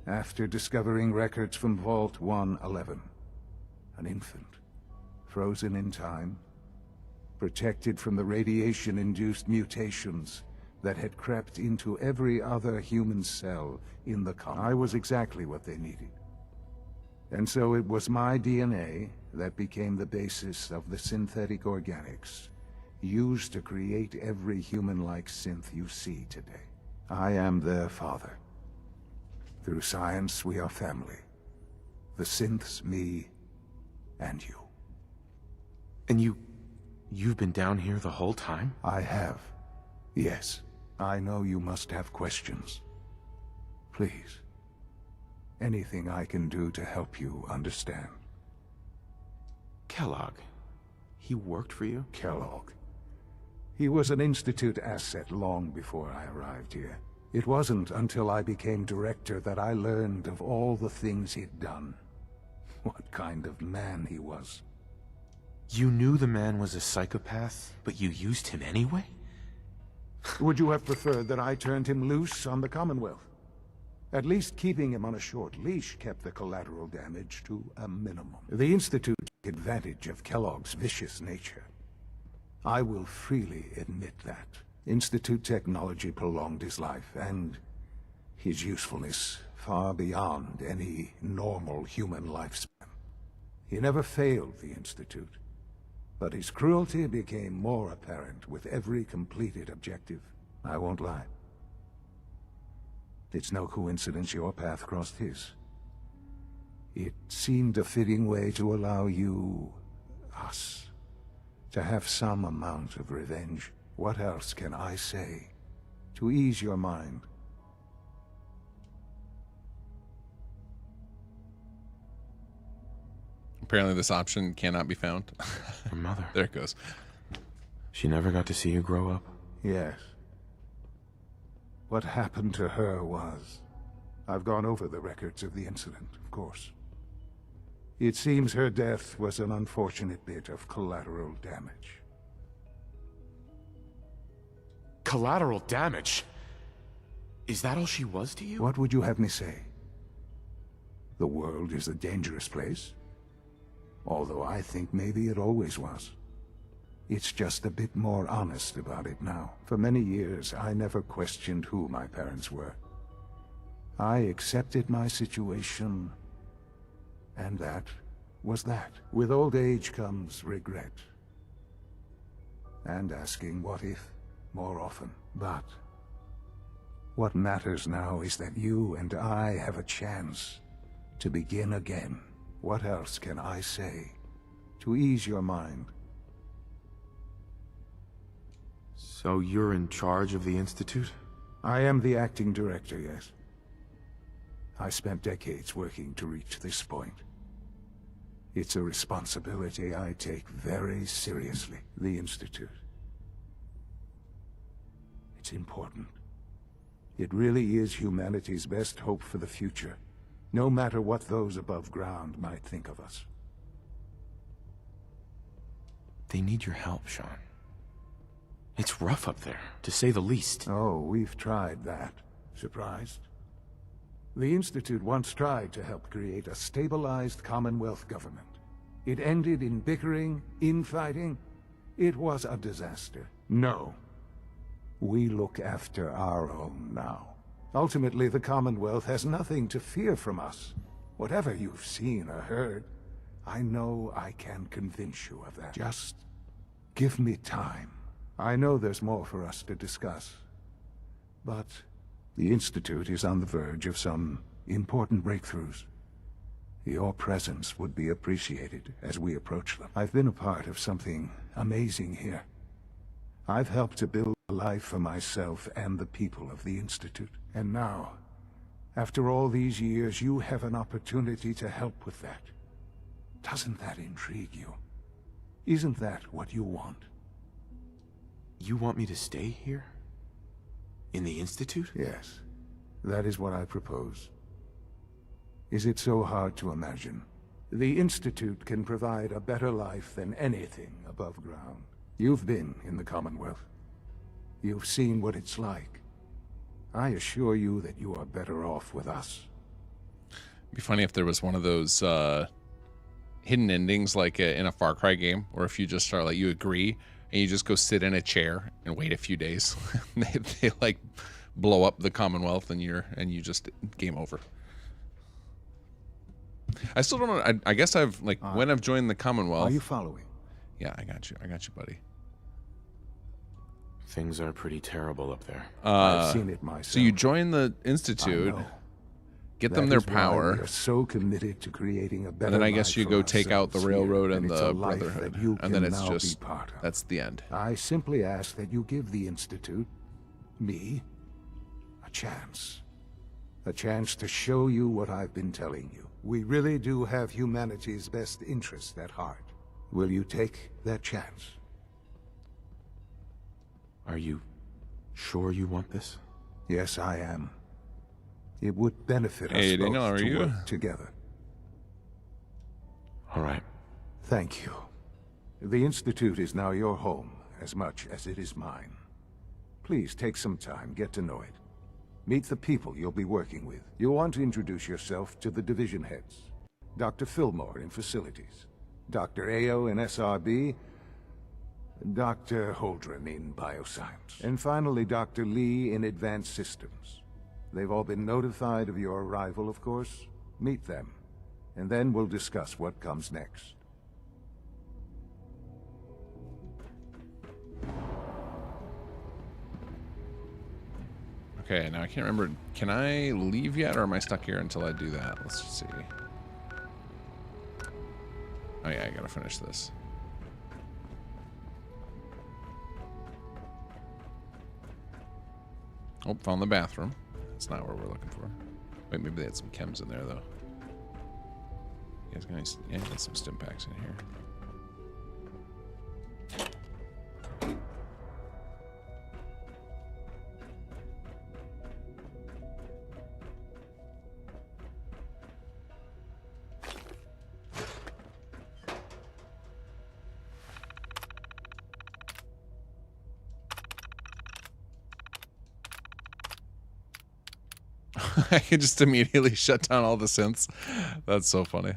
after discovering records from Vault 111. An infant, frozen in time, protected from the radiation-induced mutations that had crept into every other human cell in the colony. I was exactly what they needed. And so it was my DNA that became the basis of the synthetic organics used to create every human-like synth you see today. I am their father. Through science, we are family. The synths, me, and you. And you've been down here the whole time? I have. Yes. I know you must have questions. Please. Anything I can do to help you understand. Kellogg. He worked for you? Kellogg. He was an Institute asset long before I arrived here. It wasn't until I became director that I learned of all the things he'd done. What kind of man he was. You knew the man was a psychopath, but you used him anyway? Would you have preferred that I turned him loose on the Commonwealth? At least keeping him on a short leash kept the collateral damage to a minimum. The Institute took advantage of Kellogg's vicious nature. I will freely admit that. Institute technology prolonged his life, and his usefulness far beyond any normal human lifespan. He never failed the Institute, but his cruelty became more apparent with every completed objective. I won't lie. It's no coincidence your path crossed his. It seemed a fitting way to allow you, us, to have some amount of revenge. What else can I say to ease your mind? Apparently this option cannot be found. Her mother. There it goes. She never got to see you grow up? Yes. What happened to her was... I've gone over the records of the incident, of course. It seems her death was an unfortunate bit of collateral damage. Collateral damage? Is that all she was to you? What would you have me say? The world is a dangerous place? Although I think maybe it always was. It's just a bit more honest about it now. For many years, I never questioned who my parents were. I accepted my situation, and that was that. With old age comes regret. And asking what if more often. But what matters now is that you and I have a chance to begin again. What else can I say to ease your mind? So you're in charge of the Institute? I am the acting director, yes. I spent decades working to reach this point. It's a responsibility I take very seriously. The Institute. It's important. It really is humanity's best hope for the future, no matter what those above ground might think of us. They need your help, Sean. It's rough up there, to say the least. Oh, we've tried that. Surprised? The Institute once tried to help create a stabilized Commonwealth government. It ended in bickering, infighting. It was a disaster. No. We look after our own now. Ultimately, the Commonwealth has nothing to fear from us. Whatever you've seen or heard, I know I can convince you of that. Just give me time. I know there's more for us to discuss. But the Institute is on the verge of some important breakthroughs. Your presence would be appreciated as we approach them. I've been a part of something amazing here. I've helped to build a life for myself and the people of the Institute. And now, after all these years, you have an opportunity to help with that. Doesn't that intrigue you? Isn't that what you want? You want me to stay here? In the Institute? Yes. That is what I propose. Is it so hard to imagine? The Institute can provide a better life than anything above ground. You've been in the Commonwealth. You've seen what it's like. I assure you that you are better off with us. It'd be funny if there was one of those hidden endings like in a Far Cry game, or if you just start like you agree and you just go sit in a chair and wait a few days. they like blow up the Commonwealth and you just game over. I still don't know. I guess I've like when I've joined the Commonwealth. Are you following? Yeah, I got you, buddy. Things are pretty terrible up there. I've seen it myself. So you join the Institute, get them their power. We are so committed to creating a better and then I guess you go take out the railroad and the life Brotherhood, that you and then can it's now just be part of. that's the end. I simply ask that you give the Institute, me, a chance to show you what I've been telling you. We really do have humanity's best interest at heart. Will you take that chance? Are you sure you want this? Yes, I am. It would benefit us both Daniel, how are to you? work together. All right. Thank you. The Institute is now your home as much as it is mine. Please take some time, get to know it. Meet the people you'll be working with. You'll want to introduce yourself to the division heads. Dr. Fillmore in Facilities, Dr. Ao in SRB, Dr. Holdren in Bioscience, and finally Dr. Lee in Advanced Systems. They've all been notified of your arrival, of course. Meet them, and then we'll discuss what comes next. Okay, now I can't remember. Can I leave yet, or am I stuck here until I do that? Let's just see. Oh yeah, I gotta finish this. Oh, found the bathroom. That's not where we're looking for. Wait, maybe they had some chems in there though. You guys got any, yeah, got some stim packs in here. I can just immediately shut down all the synths. That's so funny.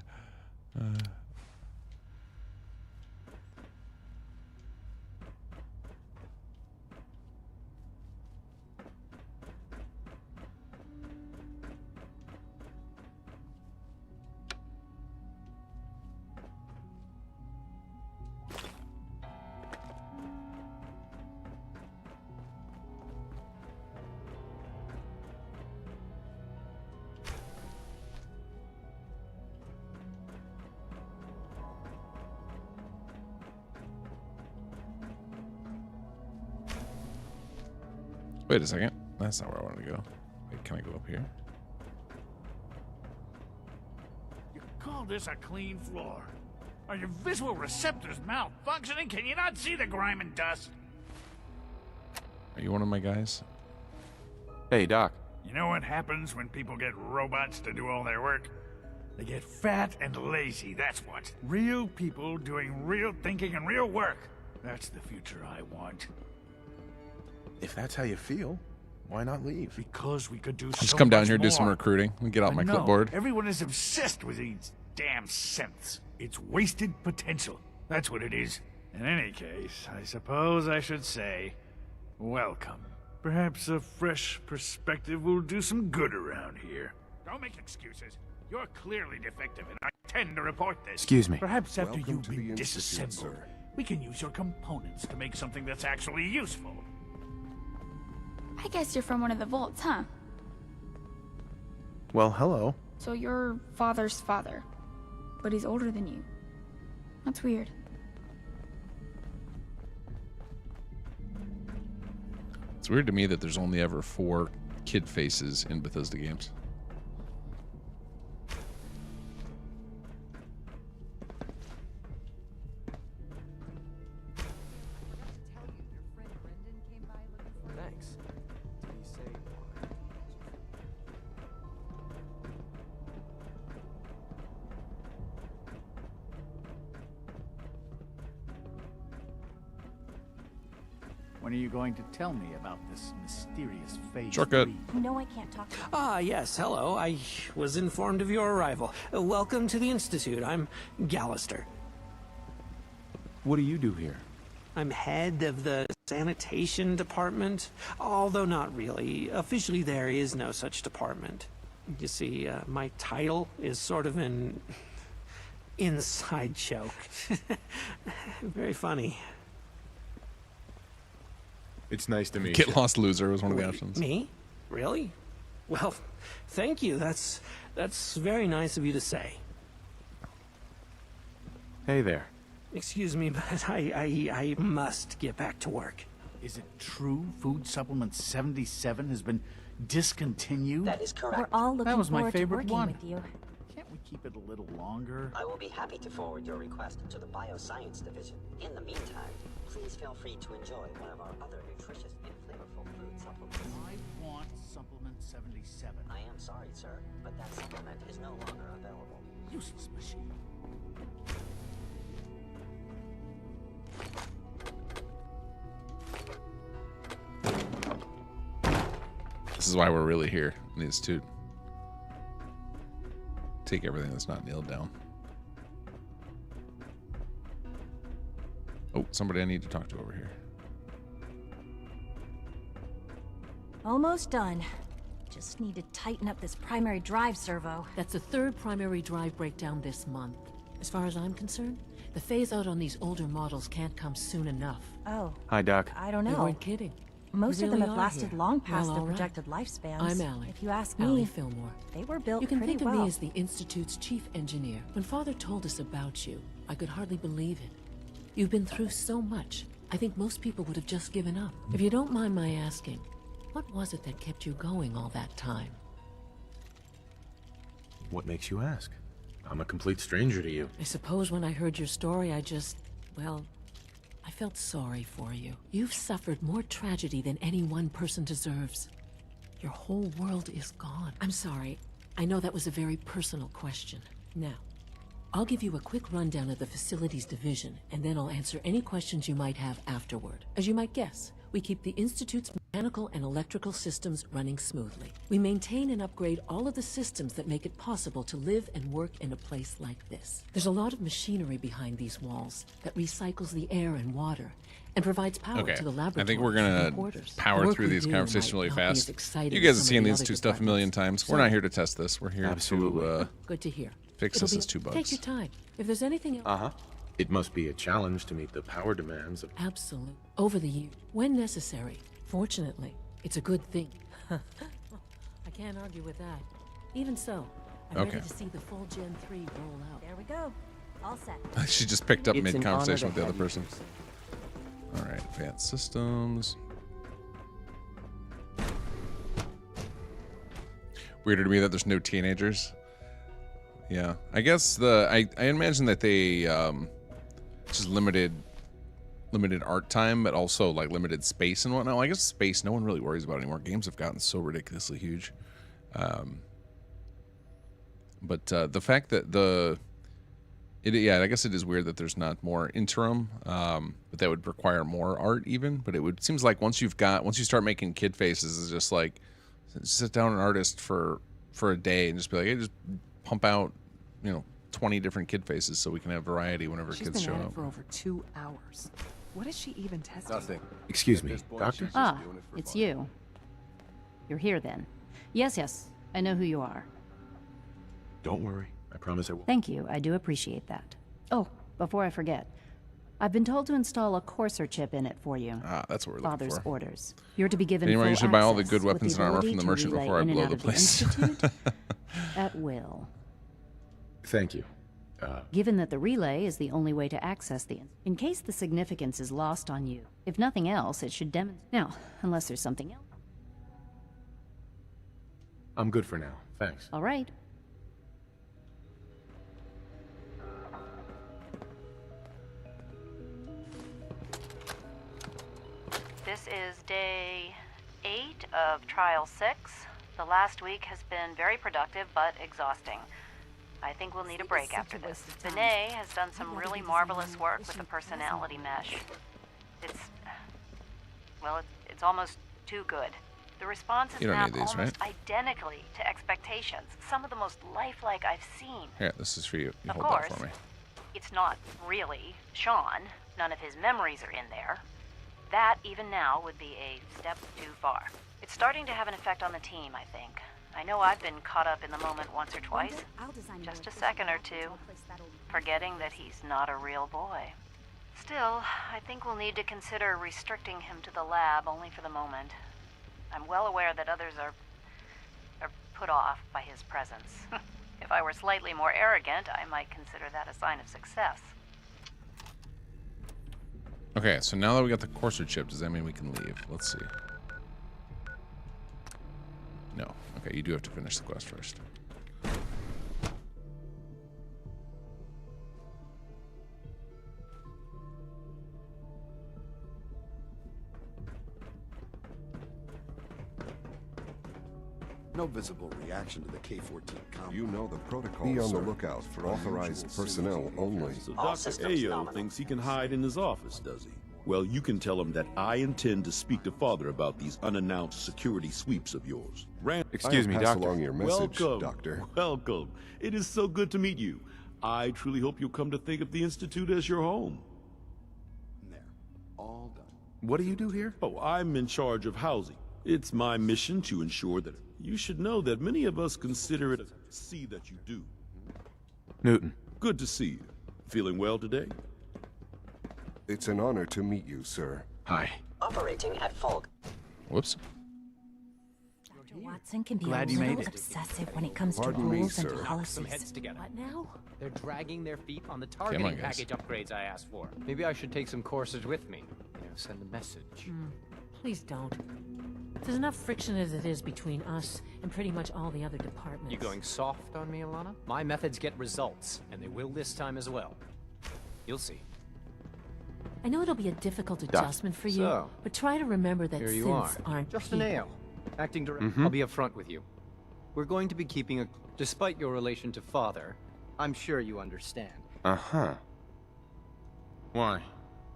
Wait a second. That's not where I wanted to go. Wait, can I go up here? You call this a clean floor? Are your visual receptors malfunctioning? Can you not see the grime and dust? Are you one of my guys? Hey, Doc. You know what happens when people get robots to do all their work? They get fat and lazy, that's what. Real people doing real thinking and real work. That's the future I want. If that's how you feel, why not leave? Because we could do I'll just so come down much here and do some more. recruiting. Let me get out my No, clipboard. everyone is obsessed with these damn synths. It's wasted potential. That's what it is. In any case, I suppose I should say, welcome. Perhaps a fresh perspective will do some good around here. Don't make excuses. You're clearly defective, and I intend to report this. Excuse me. Perhaps after Welcome you've to the been Institute, disassembled, sir. we can use your components to make something that's actually useful. I guess you're from one of the vaults, huh? Well, hello. So you're father's father, but he's older than you. That's weird. It's weird to me that there's only ever 4 kid faces in Bethesda games. Thanks. To be safe. When are you going to tell me about this mysterious phase? Shortcut. 3? No, I can't talk to you. Ah, yes, hello. I was informed of your arrival. Welcome to the Institute. I'm Gallister. What do you do here? I'm head of the sanitation department, although not really. Officially, there is no such department. You see, my title is sort of an inside joke. Very funny. It's nice to meet Get you. lost, loser was one of the options. Me? Really? Well, thank you. That's very nice of you to say. Hey there. Excuse me, but I must get back to work. Is it true Food Supplement 77 has been discontinued? That is correct. We're all looking That was my forward to favorite working one. with you. Can't we keep it a little longer? I will be happy to forward your request to the Bioscience Division. In the meantime, please feel free to enjoy one of our other nutritious and flavorful food supplements. I want Supplement 77. I am sorry, sir, but that supplement is no longer available. Useless machine. This is why we're really here in the Institute. Take everything that's not nailed down. Oh, somebody I need to talk to over here. Almost done. Just need to tighten up this primary drive servo. That's the 3rd primary drive breakdown this month. As far as I'm concerned, the phase out on these older models can't come soon enough. Oh. Hi, Doc. I don't They know. weren't kidding. Most You of them really have are lasted here. long past Well, their all right. projected lifespans. I'm Allie. If you ask Allie me, Fillmore. they were built You can pretty think of well. me as the Institute's chief engineer. When Father told us about you, I could hardly believe it. You've been through so much. I think most people would have just given up. If you don't mind my asking, what was it that kept you going all that time? What makes you ask? I'm a complete stranger to you. I suppose when I heard your story, well, I felt sorry for you. You've suffered more tragedy than any one person deserves. Your whole world is gone. I'm sorry. I know that was a very personal question. Now, I'll give you a quick rundown of the facilities division, and then I'll answer any questions you might have afterward. As you might guess, we keep the Institute's mechanical and electrical systems running smoothly. We maintain and upgrade all of the systems that make it possible to live and work in a place like this. There's a lot of machinery behind these walls that recycles the air and water and provides power Okay, to the laboratory. I think we're gonna power through these conversations really fast. You guys have seen the Institute stuff a million times. We're not here to test this. We're here to Good to hear. fix It'll this be- as 2 bugs. Take your time. If there's anything else... Uh-huh. It must be a challenge to meet the power demands of... Absolutely. Over the years, when necessary. Fortunately, it's a good thing. I can't argue with that. Even so, I'm Okay. ready to see the full Gen 3 roll out. There we go. All set. She just picked up It's an mid-conversation honor with the to other have you. person. All right, advanced systems. Weirder to me that there's no teenagers. Yeah, I guess I imagine that they just limited limited art time, but also like limited space and whatnot. Well, I guess space no one really worries about anymore. Games have gotten so ridiculously huge. But the fact that yeah, I guess it is weird that there's not more interim, but that would require more art even. But seems like once you start making kid faces, it's just like sit down an artist for a day and just be like, hey, just pump out, 20 different kid faces so we can have variety whenever kids show up. She's been at it for over 2 hours. What is she even testing? Nothing. Excuse me, doctor? Ah, it's you. You're here then. Yes, I know who you are. Don't worry. I promise I will. Thank you, I do appreciate that. Oh, before I forget, I've been told to install a Courser chip in it for you. Ah, that's what we're looking Father's for. orders. You're to be given Anyway, full you should buy all the access good with weapons and armor ability from the to merchant relay before I in and blow out the of place. Institute at will. Thank you. Given that the relay is the only way to access in case the significance is lost on you. If nothing else, it should demonstrate. Now, unless there's something else. I'm good for now. Thanks. All right. This is day 8 of Trial 6. The last week has been very productive but exhausting. I think we'll need a break after this. Vinay has done some really marvelous work with the personality mesh. It's almost too good. The responses You don't map need these, almost identically to expectations. Some of the most lifelike I've seen. Here, this is for you. You Of hold course, that for me. it's not really Sean. None of his memories are in there. That, even now, would be a step too far. It's starting to have an effect on the team, I think. I know I've been caught up in the moment once or twice. Just a second or two, forgetting that he's not a real boy. Still, I think we'll need to consider restricting him to the lab only for the moment. I'm well aware that others are put off by his presence. If I were slightly more arrogant, I might consider that a sign of success. Okay, so now that we got the Courser chip, does that mean we can leave? Let's see. No. Okay, you do have to finish the quest first. No visible reaction to the K-14 compound. You know the protocol. Be on the lookout for authorized personnel only. So Dr. Ayo thinks he can hide in his office, does he? Well, you can tell him that I intend to speak to Father about these unannounced security sweeps of yours. Excuse me, Doctor. Along your message, Welcome, Doctor. Welcome. It is so good to meet you. I truly hope you'll come to think of the Institute as your home. There. All done. What do you do here? Oh, I'm in charge of housing. It's my mission to ensure that you should know that many of us consider it a see that you do. Newton. Good to see you. Feeling well today? It's an honor to meet you, sir. Hi. Operating at full. Whoops. Dr. Watson can be Glad a you little made it. obsessive when it comes Pardon to me, rules and sir. policies. Some heads together. What now? They're dragging their feet on the Come targeting on, guys. package upgrades I asked for. Maybe I should take some courses with me. Send a message. Please don't. There's enough friction as it is between us and pretty much all the other departments. You going soft on me, Alana? My methods get results, and they will this time as well. You'll see. I know it'll be a difficult adjustment for you, So, but try to remember that Here you are. synths aren't Justin people. Ale, acting director. Mhm. I'll be upfront with you. We're going to be keeping a... Despite your relation to Father, I'm sure you understand. Uh-huh. Why?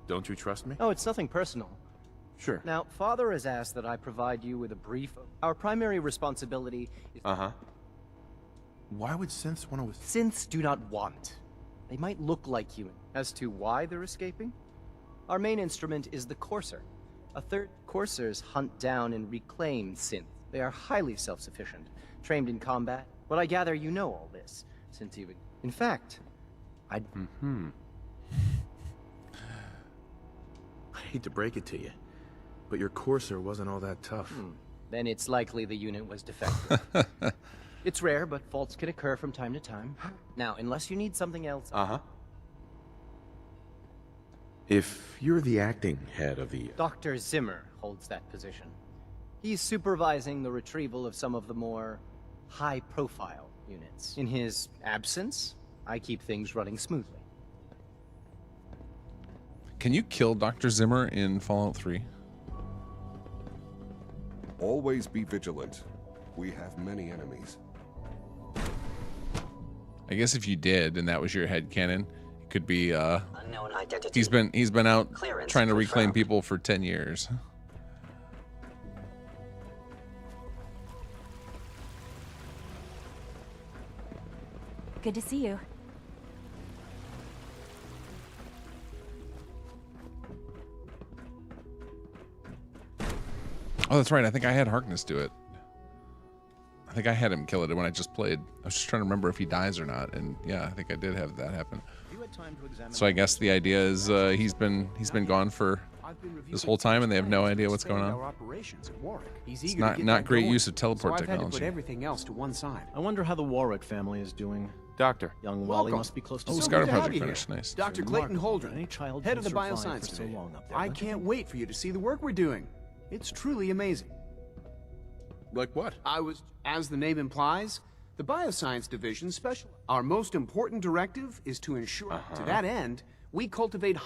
Don't you trust me? Oh, it's nothing personal. Sure. Now, Father has asked that I provide you with a brief... Our primary responsibility is... Uh-huh. Why would synths want to... Synths do not want. They might look like human. As to why they're escaping? Our main instrument is the Courser. A third... Coursers hunt down and reclaim synths. They are highly self-sufficient, trained in combat. But I gather you know all this, since you would... In fact, I'd... I hate to break it to you, but your Courser wasn't all that tough. Then it's likely the unit was defective. It's rare, but faults can occur from time to time. Now, unless you need something else... Uh-huh. If you're the acting head of the... Dr. Zimmer holds that position. He's supervising the retrieval of some of the more high-profile units. In his absence, I keep things running smoothly. Can you kill Dr. Zimmer in Fallout 3? Always be vigilant. We have many enemies. I guess if you did, and that was your headcanon, it could be. Unknown identity. He's been out Clearance trying to reclaim confirmed. people for 10 years. Good to see you. Oh, that's right. I think I had Harkness do it. I think I had him kill it when I just played. I was just trying to remember if he dies or not, and yeah, I think I did have that happen. So I guess the idea is he's been gone for this whole time, and they have no idea what's going on. It's not great use of teleport technology. Everything else to one side. I wonder how the Warwick family is doing. Doctor. Young Wally must be close to. Oh, So Scar good to have project you finished. here. Nice. Dr. Clayton Holdren, child head of the can survive bioscience for so division. long up there, I don't can't wait for you to see the work we're doing. It's truly amazing. Like what? As the name implies, the bioscience division special. Our most important directive is to ensure, to that end, we cultivate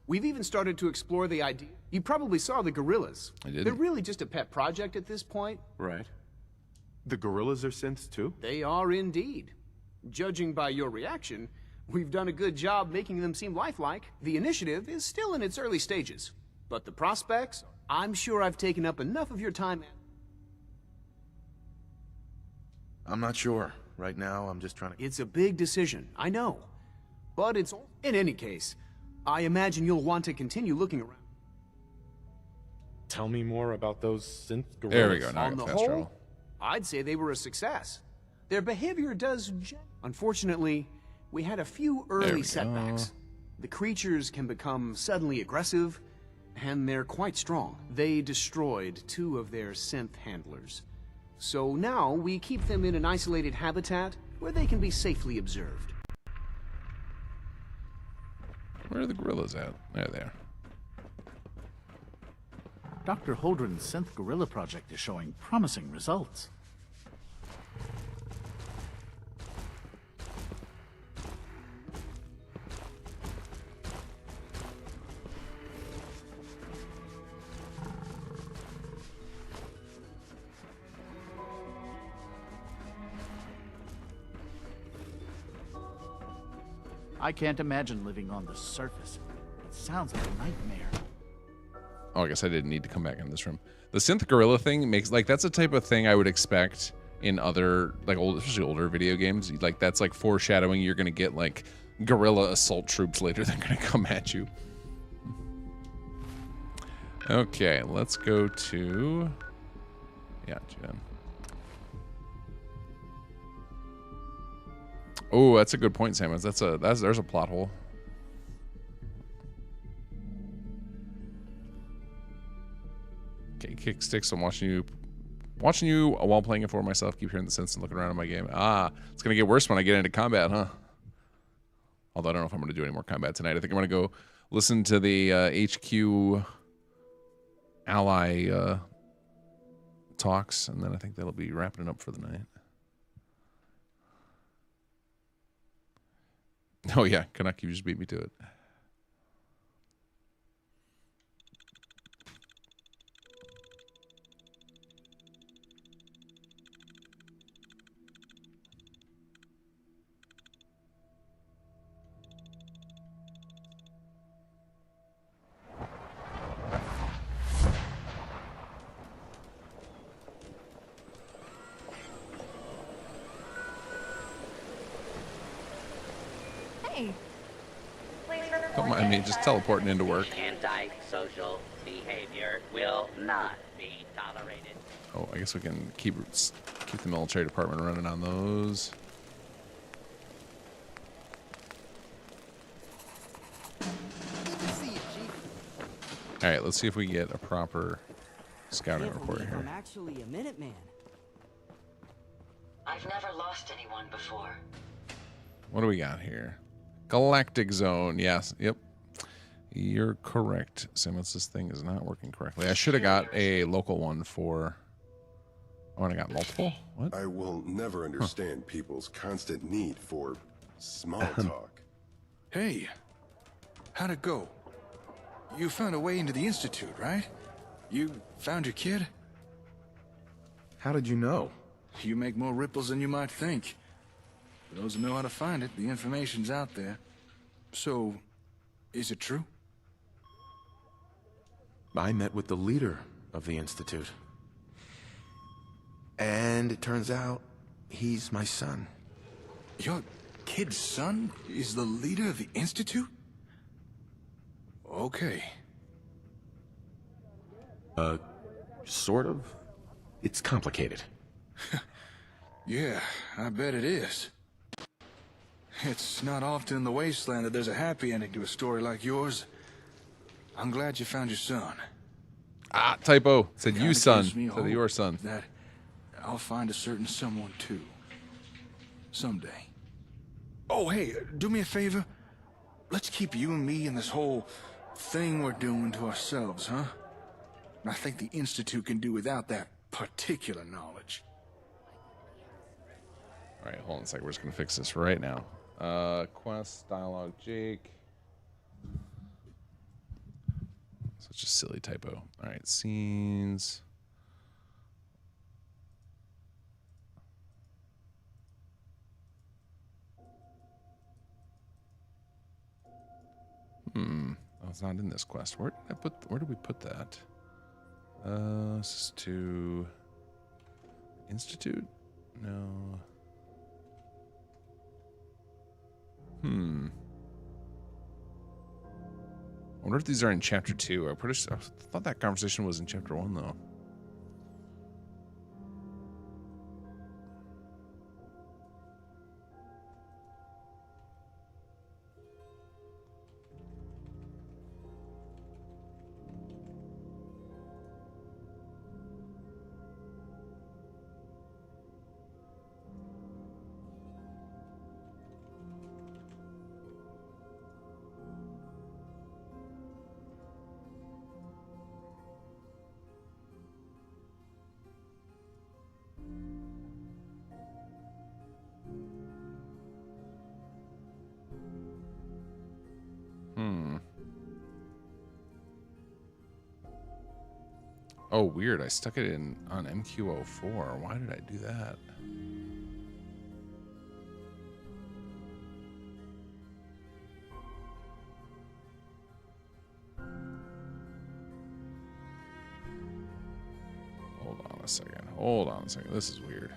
We've even started to explore the idea. You probably saw the gorillas. I did. They're really just a pet project at this point. Right. The gorillas are synths too? They are indeed. Judging by your reaction, we've done a good job making them seem lifelike. The initiative is still in its early stages, but the prospects, I'm sure I've taken up enough of your time. I'm not sure. Right now, I'm just trying to... It's a big decision, I know. But it's... In any case, I imagine you'll want to continue looking around. Tell me more about those synth gorillas. There we go. Now I On got the fast whole, travel. I'd say they were a success. Their behavior does... Unfortunately, we had a few There early we setbacks. go. The creatures can become suddenly aggressive, and they're quite strong. They destroyed 2 of their synth handlers. So now we keep them in an isolated habitat where they can be safely observed. Where are the gorillas at? There they are. Dr. Holdren's synth gorilla project is showing promising results. I can't imagine living on the surface. It sounds like a nightmare. Oh, I guess I didn't need to come back in this room. The synth gorilla thing makes that's a type of thing I would expect in other especially older video games. Like that's like foreshadowing you're gonna get like guerrilla assault troops later. They're gonna come at you. Okay, let's go to Jen. Oh, that's a good point, Samus. There's a plot hole. Okay, kick sticks. I'm watching you while playing it for myself. Keep hearing the sense and looking around in my game. It's gonna get worse when I get into combat, huh? Although I don't know if I'm gonna do any more combat tonight. I think I'm gonna go listen to the HQ ally talks, and then I think that'll be wrapping it up for the night. Oh yeah, Canuck, you just beat me to it. Hey. Don't mind me just teleporting into work. Antisocial behavior will not be tolerated. Oh, I guess we can keep the military department running on those. All right, let's see if we get a proper scouting report here. I'm actually a Minuteman. I've never lost anyone before. What do we got here? Galactic Zone. Yes. Yep. You're correct, Simmons. This thing is not working correctly. I should have got a local one for... Oh, and I got multiple? What? I will never understand people's constant need for small talk. Hey, how'd it go? You found a way into the Institute, right? You found your kid? How did you know? You make more ripples than you might think. For those who know how to find it, the information's out there. So, is it true? I met with the leader of the Institute. And it turns out, he's my son. Your kid's son is the leader of the Institute? Okay. Sort of. It's complicated. Yeah, I bet it is. It's not often in the wasteland that there's a happy ending to a story like yours. I'm glad you found your son. Ah, typo. Said Kinda you son. gives me Said hope your son. That I'll find a certain someone too. Someday. Oh, hey, do me a favor. Let's keep you and me and this whole thing we're doing to ourselves, huh? I think the Institute can do without that particular knowledge. All right, hold on a second. We're just going to fix this right now. Quest, dialogue, Jake. Such a silly typo. All right, scenes. Oh, it's not in this quest. Where did we put that? This is to Institute? No. I wonder if these are in chapter 2. I thought that conversation was in chapter 1 though. Oh, weird. I stuck it in on MQ04. Why did I do that? Hold on a second. Hold on a second. This is weird.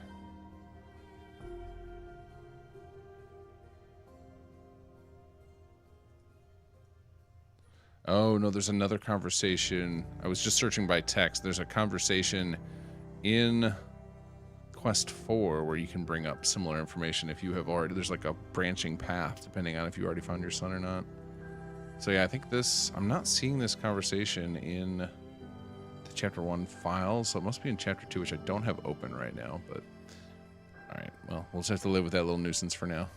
Oh, no, there's another conversation. I was just searching by text. There's a conversation in Quest 4 where you can bring up similar information if you have already... There's like a branching path depending on if you already found your son or not. So yeah, I think this... I'm not seeing this conversation in the Chapter 1 file, so it must be in Chapter 2, which I don't have open right now, but... Alright, well, we'll just have to live with that little nuisance for now.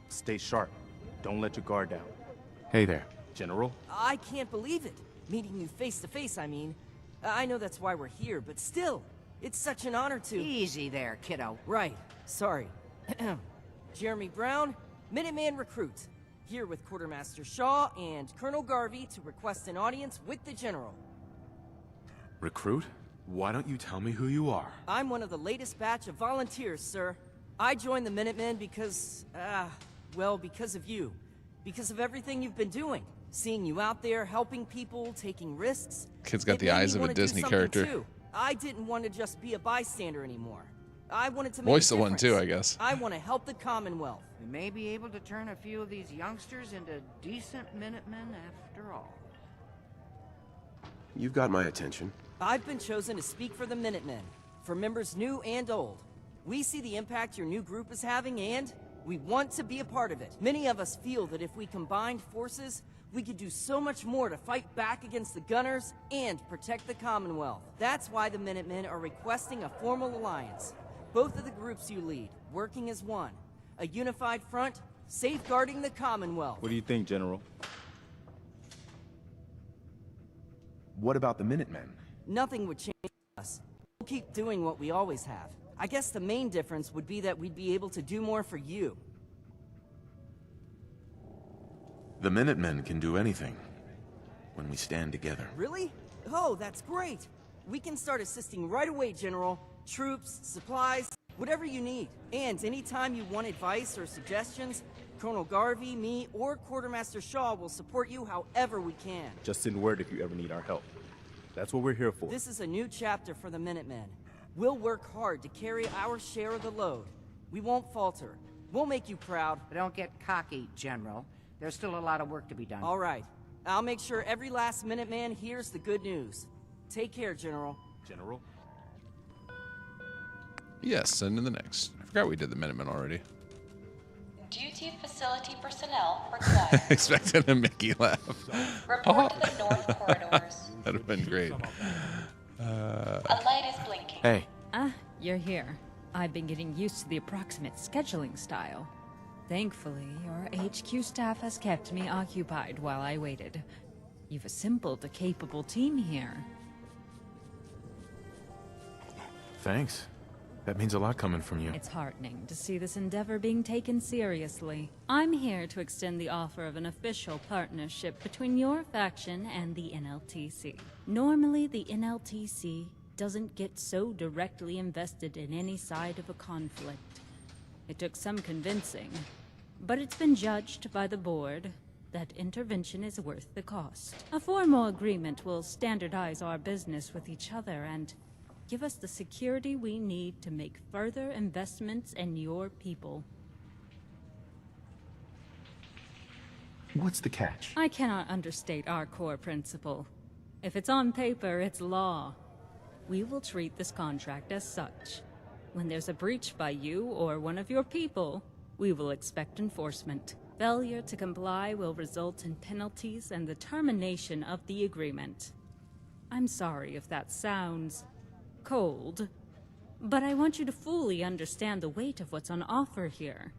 Stay sharp. Don't let your guard down. Hey there. General? I can't believe it. Meeting you face to face, I mean. I know that's why we're here, but still, it's such an honor to... Easy there, kiddo. Right. Sorry. Jeremy Brown, Minuteman Recruit. Here with Quartermaster Shaw and Colonel Garvey to request an audience with the General. Recruit? Why don't you tell me who you are? I'm one of the latest batch of volunteers, sir. I joined the Minutemen because... well, because of you. Because of everything you've been doing. Seeing you out there, helping people, taking risks. Kid's got the eyes of a Disney character. Too. I didn't want to just be a bystander anymore. I wanted to make Voice a the one too, I guess. I want to help the Commonwealth. We may be able to turn a few of these youngsters into decent Minutemen after all. You've got my attention. I've been chosen to speak for the Minutemen, for members new and old. We see the impact your new group is having, and we want to be a part of it. Many of us feel that if we combined forces, we could do so much more to fight back against the Gunners and protect the Commonwealth. That's why the Minutemen are requesting a formal alliance. Both of the groups you lead, working as one. A unified front, safeguarding the Commonwealth. What do you think, General? What about the Minutemen? Nothing would change us. We'll keep doing what we always have. I guess the main difference would be that we'd be able to do more for you. The Minutemen can do anything when we stand together. Really? Oh, that's great. We can start assisting right away, General. Troops, supplies, whatever you need. And anytime you want advice or suggestions, Colonel Garvey, me, or Quartermaster Shaw will support you however we can. Just send word if you ever need our help. That's what we're here for. This is a new chapter for the Minutemen. We'll work hard to carry our share of the load. We won't falter. We'll make you proud. But don't get cocky, General. There's still a lot of work to be done. All right. I'll make sure every last Minuteman hears the good news. Take care, General. General? Yes, and then the next. I forgot we did the Minutemen already. Duty facility personnel required. Expected a Mickey laugh. Report to the north corridors. That'd have been great. A light is blinking. Hey. You're here. I've been getting used to the approximate scheduling style. Thankfully, your HQ staff has kept me occupied while I waited. You've assembled a capable team here. Thanks. That means a lot coming from you. It's heartening to see this endeavor being taken seriously. I'm here to extend the offer of an official partnership between your faction and the NLTC. Normally, the NLTC doesn't get so directly invested in any side of a conflict. It took some convincing, but it's been judged by the board that intervention is worth the cost. A formal agreement will standardize our business with each other and give us the security we need to make further investments in your people. What's the catch? I cannot understate our core principle. If it's on paper, it's law. We will treat this contract as such. When there's a breach by you or one of your people, we will expect enforcement. Failure to comply will result in penalties and the termination of the agreement. I'm sorry if that sounds cold, but I want you to fully understand the weight of what's on offer here.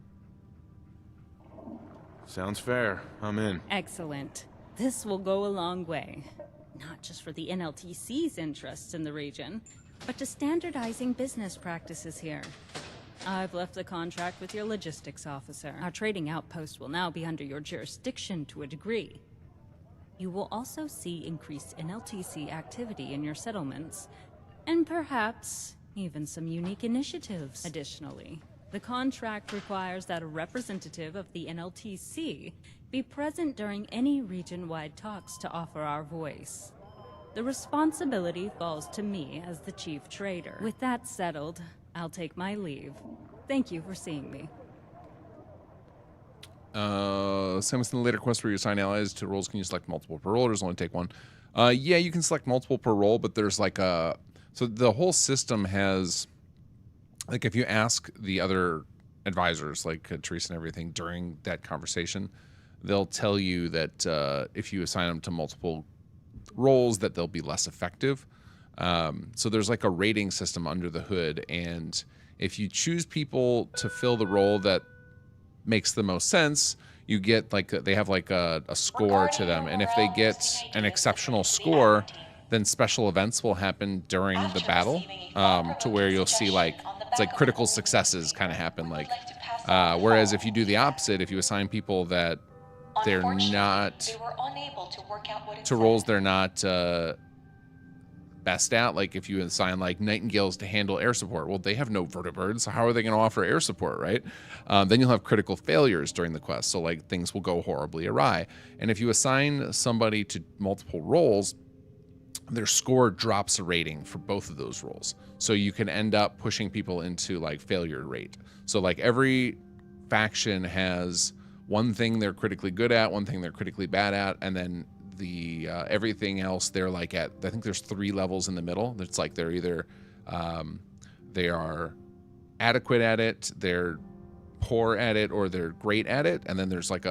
Sounds fair. I'm in. Excellent. This will go a long way, not just for the NLTC's interests in the region, but to standardizing business practices here. I've left the contract with your logistics officer. Our trading outpost will now be under your jurisdiction to a degree. You will also see increased NLTC activity in your settlements, and perhaps even some unique initiatives. Additionally, the contract requires that a representative of the NLTC be present during any region-wide talks to offer our voice. The responsibility falls to me as the chief trader. With that settled, I'll take my leave. Thank you for seeing me. Same as in the later quest where you assign allies to roles, can you select multiple per role or does it only take one? Yeah, you can select multiple per role, but there's like a... So the whole system has... Like if you ask the other advisors, like Teresa and everything, during that conversation, they'll tell you that if you assign them to multiple roles, that they'll be less effective. So there's like a rating system under the hood, and if you choose people to fill the role that makes the most sense, you get like they have like a score to them, and if they get an exceptional score, then special events will happen during the battle, to where you'll see like it's like critical successes kind of happen. Like whereas if you do the opposite, if you assign people that they're not to roles they're not best at, like if you assign like nightingales to handle air support, well, they have no vertibirds, so how are they going to offer air support, right? Then you'll have critical failures during the quest, so like things will go horribly awry. And if you assign somebody to multiple roles, their score drops a rating for both of those roles, so you can end up pushing people into like failure rate. So like every faction has one thing they're critically good at, one thing they're critically bad at, and then the everything else they're like at, I think there's 3 levels in the middle. It's like they're either they are adequate at it, they're poor at it, or they're great at it, and then there's like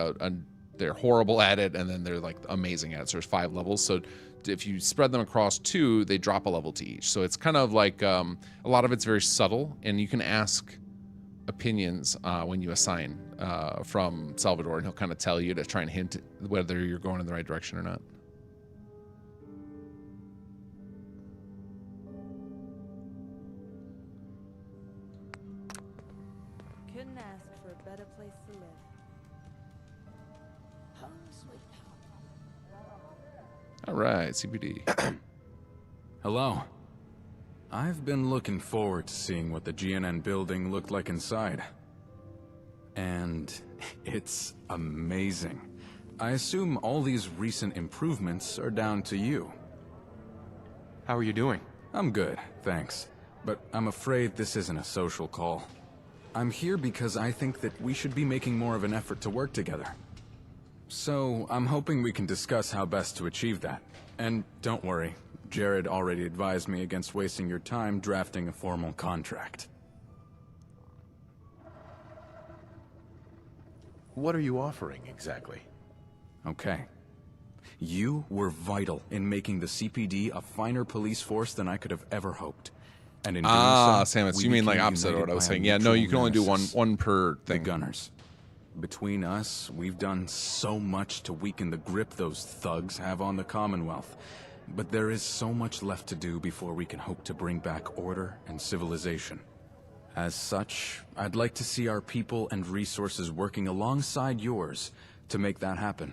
they're horrible at it, and then they're like amazing at it. So there's 5 levels. So if you spread them across 2, they drop a level to each. So it's kind of like a lot of it's very subtle, and you can ask opinions when you assign from Salvador, and he'll kind of tell you to try and hint whether you're going in the right direction or not. Couldn't ask for a better place to live. All right, CPD. Hello. I've been looking forward to seeing what the GNN building looked like inside. And it's amazing. I assume all these recent improvements are down to you. How are you doing? I'm good, thanks. But I'm afraid this isn't a social call. I'm here because I think that we should be making more of an effort to work together. So, I'm hoping we can discuss how best to achieve that. And don't worry, Jared already advised me against wasting your time drafting a formal contract. What are you offering, exactly? Okay. You were vital in making the CPD a finer police force than I could have ever hoped. And in doing so, Samus, you mean like opposite of what I was saying. Yeah, no, you can only do one per thing. The Gunners. Between us, we've done so much to weaken the grip those thugs have on the Commonwealth. But there is so much left to do before we can hope to bring back order and civilization. As such, I'd like to see our people and resources working alongside yours to make that happen.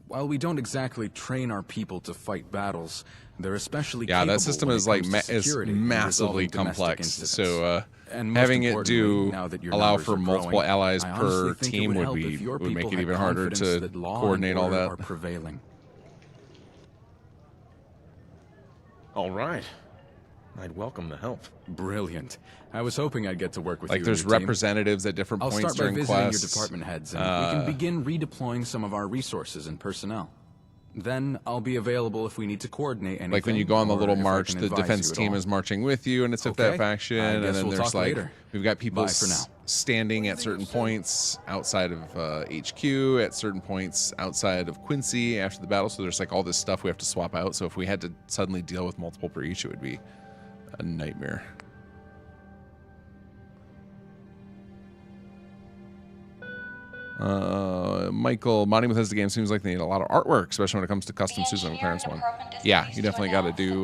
While we don't exactly train our people to fight battles, they're especially capable that system when is it like comes to is security and massively resolving domestic complex. incidents. So And most having it importantly, now that your allow numbers for are multiple growing, allies I honestly per think it team would would help be if your would make people it had even harder confidence to that law coordinate and all order that. are prevailing. All right. I'd welcome the help. Brilliant. I was hoping I'd get to work with you. Like there's and your team. representatives at different I'll points start by during visiting quests. your department heads, and we can begin redeploying some of our resources and personnel. Then I'll be available if we need to coordinate anything. Like when you go on the or little if I march, can the advise defense you at team all. is marching with you, and it's with Okay. that faction. I And guess then we'll there's talk like later. we've got people Bye for now. standing at certain points outside of HQ, at certain points outside of Quincy after the battle. So there's like all this stuff we have to swap out. So if we had to suddenly deal with multiple per each, it would be a nightmare. Michael, modding with the game seems like they need a lot of artwork, especially when it comes to custom suits and Clarence one. Yeah, you definitely got to do.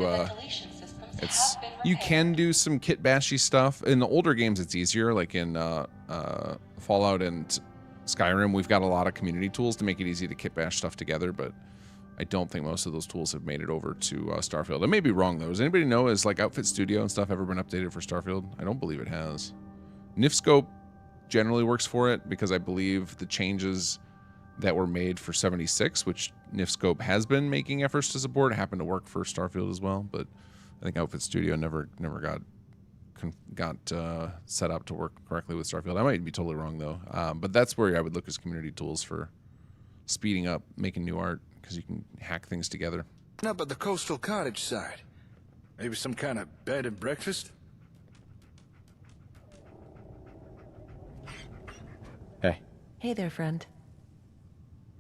You can do some kit bashy stuff in the older games. It's easier, like in Fallout and Skyrim. We've got a lot of community tools to make it easy to kit bash stuff together, but I don't think most of those tools have made it over to Starfield. I may be wrong though. Does anybody know, has like Outfit Studio and stuff ever been updated for Starfield? I don't believe it has. Nifscope generally works for it because I believe the changes that were made for 76, which Nifscope has been making efforts to support, happened to work for Starfield as well. But I think Outfit Studio never got set up to work correctly with Starfield. I might be totally wrong though. But that's where I would look as community tools for speeding up making new art, because you can hack things together. Up at the coastal cottage side. Maybe some kind of bed and breakfast? Hey. Hey there, friend.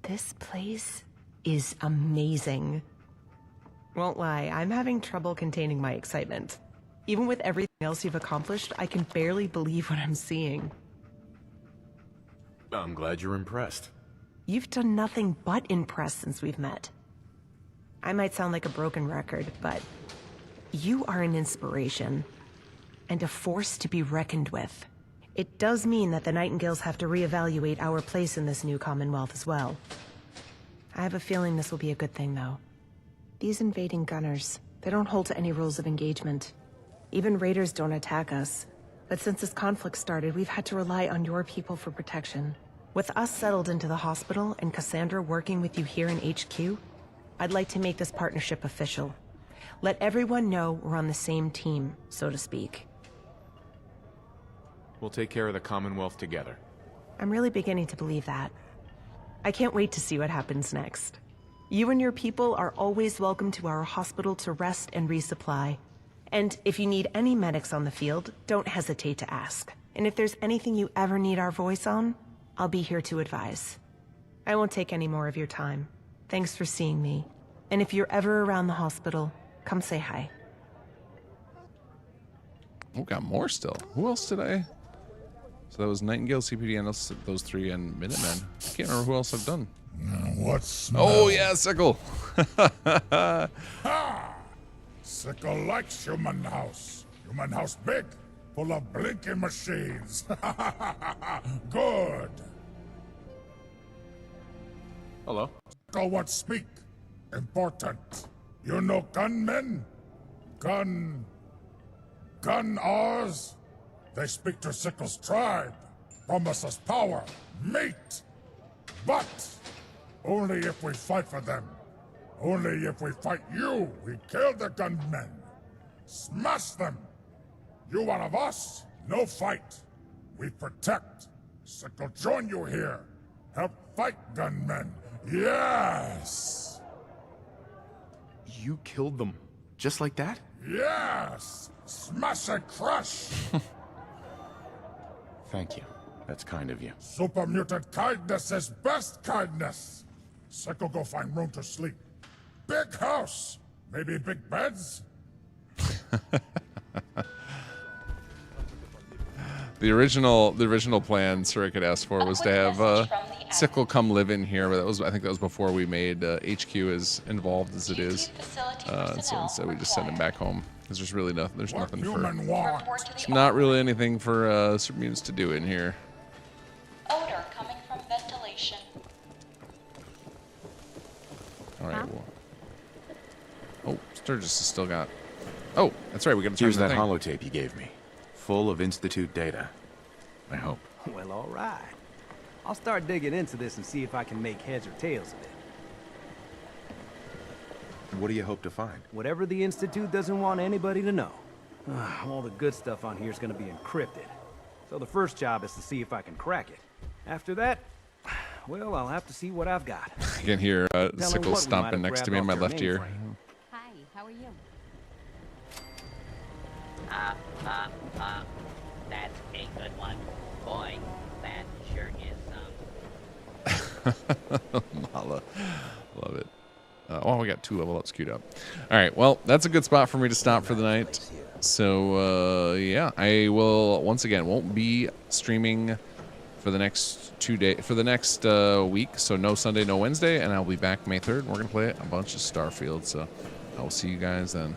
This place is amazing. Won't lie, I'm having trouble containing my excitement. Even with everything else you've accomplished, I can barely believe what I'm seeing. I'm glad you're impressed. You've done nothing but impress since we've met. I might sound like a broken record, but you are an inspiration and a force to be reckoned with. It does mean that the Nightingales have to reevaluate our place in this new Commonwealth as well. I have a feeling this will be a good thing, though. These invading Gunners, they don't hold to any rules of engagement. Even raiders don't attack us. But since this conflict started, we've had to rely on your people for protection. With us settled into the hospital and Cassandra working with you here in HQ, I'd like to make this partnership official. Let everyone know we're on the same team, so to speak. We'll take care of the Commonwealth together. I'm really beginning to believe that. I can't wait to see what happens next. You and your people are always welcome to our hospital to rest and resupply. And if you need any medics on the field, don't hesitate to ask. And if there's anything you ever need our voice on, I'll be here to advise. I won't take any more of your time. Thanks for seeing me. And if you're ever around the hospital, come say hi. Oh, got more still. Who else did I? So that was Nightingale, CPD, and those three, and Minutemen. I can't remember who else I've done. What's Oh yeah, Sickle. Ha! Sickle likes human house. Human house big, full of blinking machines. Good. Hello. Go what speak. Important. You know gunmen? Gun ours? They speak to Sickle's tribe. Promise us power, meat. But only if we fight for them. Only if we fight you, we kill the gunmen. Smash them. You one of us, no fight. We protect. Sickle join you here. Help fight gunmen. Yes! You killed them. Just like that? Yes! Smash and crush! Thank you. That's kind of you. Super mutant kindness is best kindness. Sickle go find room to sleep. Big house. Maybe big beds. The original plan Surik had asked for was to have Sickle come live in here, but I think that was before we made HQ as involved as it is. So instead we just sent him back home because there's really nothing. There's nothing for. There's not really anything for super mutants to do in here. Odor coming from ventilation. All right. Well, oh, Sturgis has still got. Oh, that's right. We got to Here's turn the that thing. holotape you gave me. Full of Institute data. I hope. Well, all right. I'll start digging into this and see if I can make heads or tails of it. What do you hope to find? Whatever the Institute doesn't want anybody to know. All the good stuff on here is going to be encrypted. So the first job is to see if I can crack it. After that, well, I'll have to see what I've got. I can hear Sickle stomping next to me in my left ear. Hi, how are you? That's a good one. Boy, that sure is Mala. Love it. Oh, we got 2 level ups queued up. All right, well, that's a good spot for me to stop for the night. So, yeah, I will, once again, won't be streaming for the next 2 days, for the next week. So no Sunday, no Wednesday, and I'll be back May 3rd. We're going to play a bunch of Starfield, so I will see you guys then.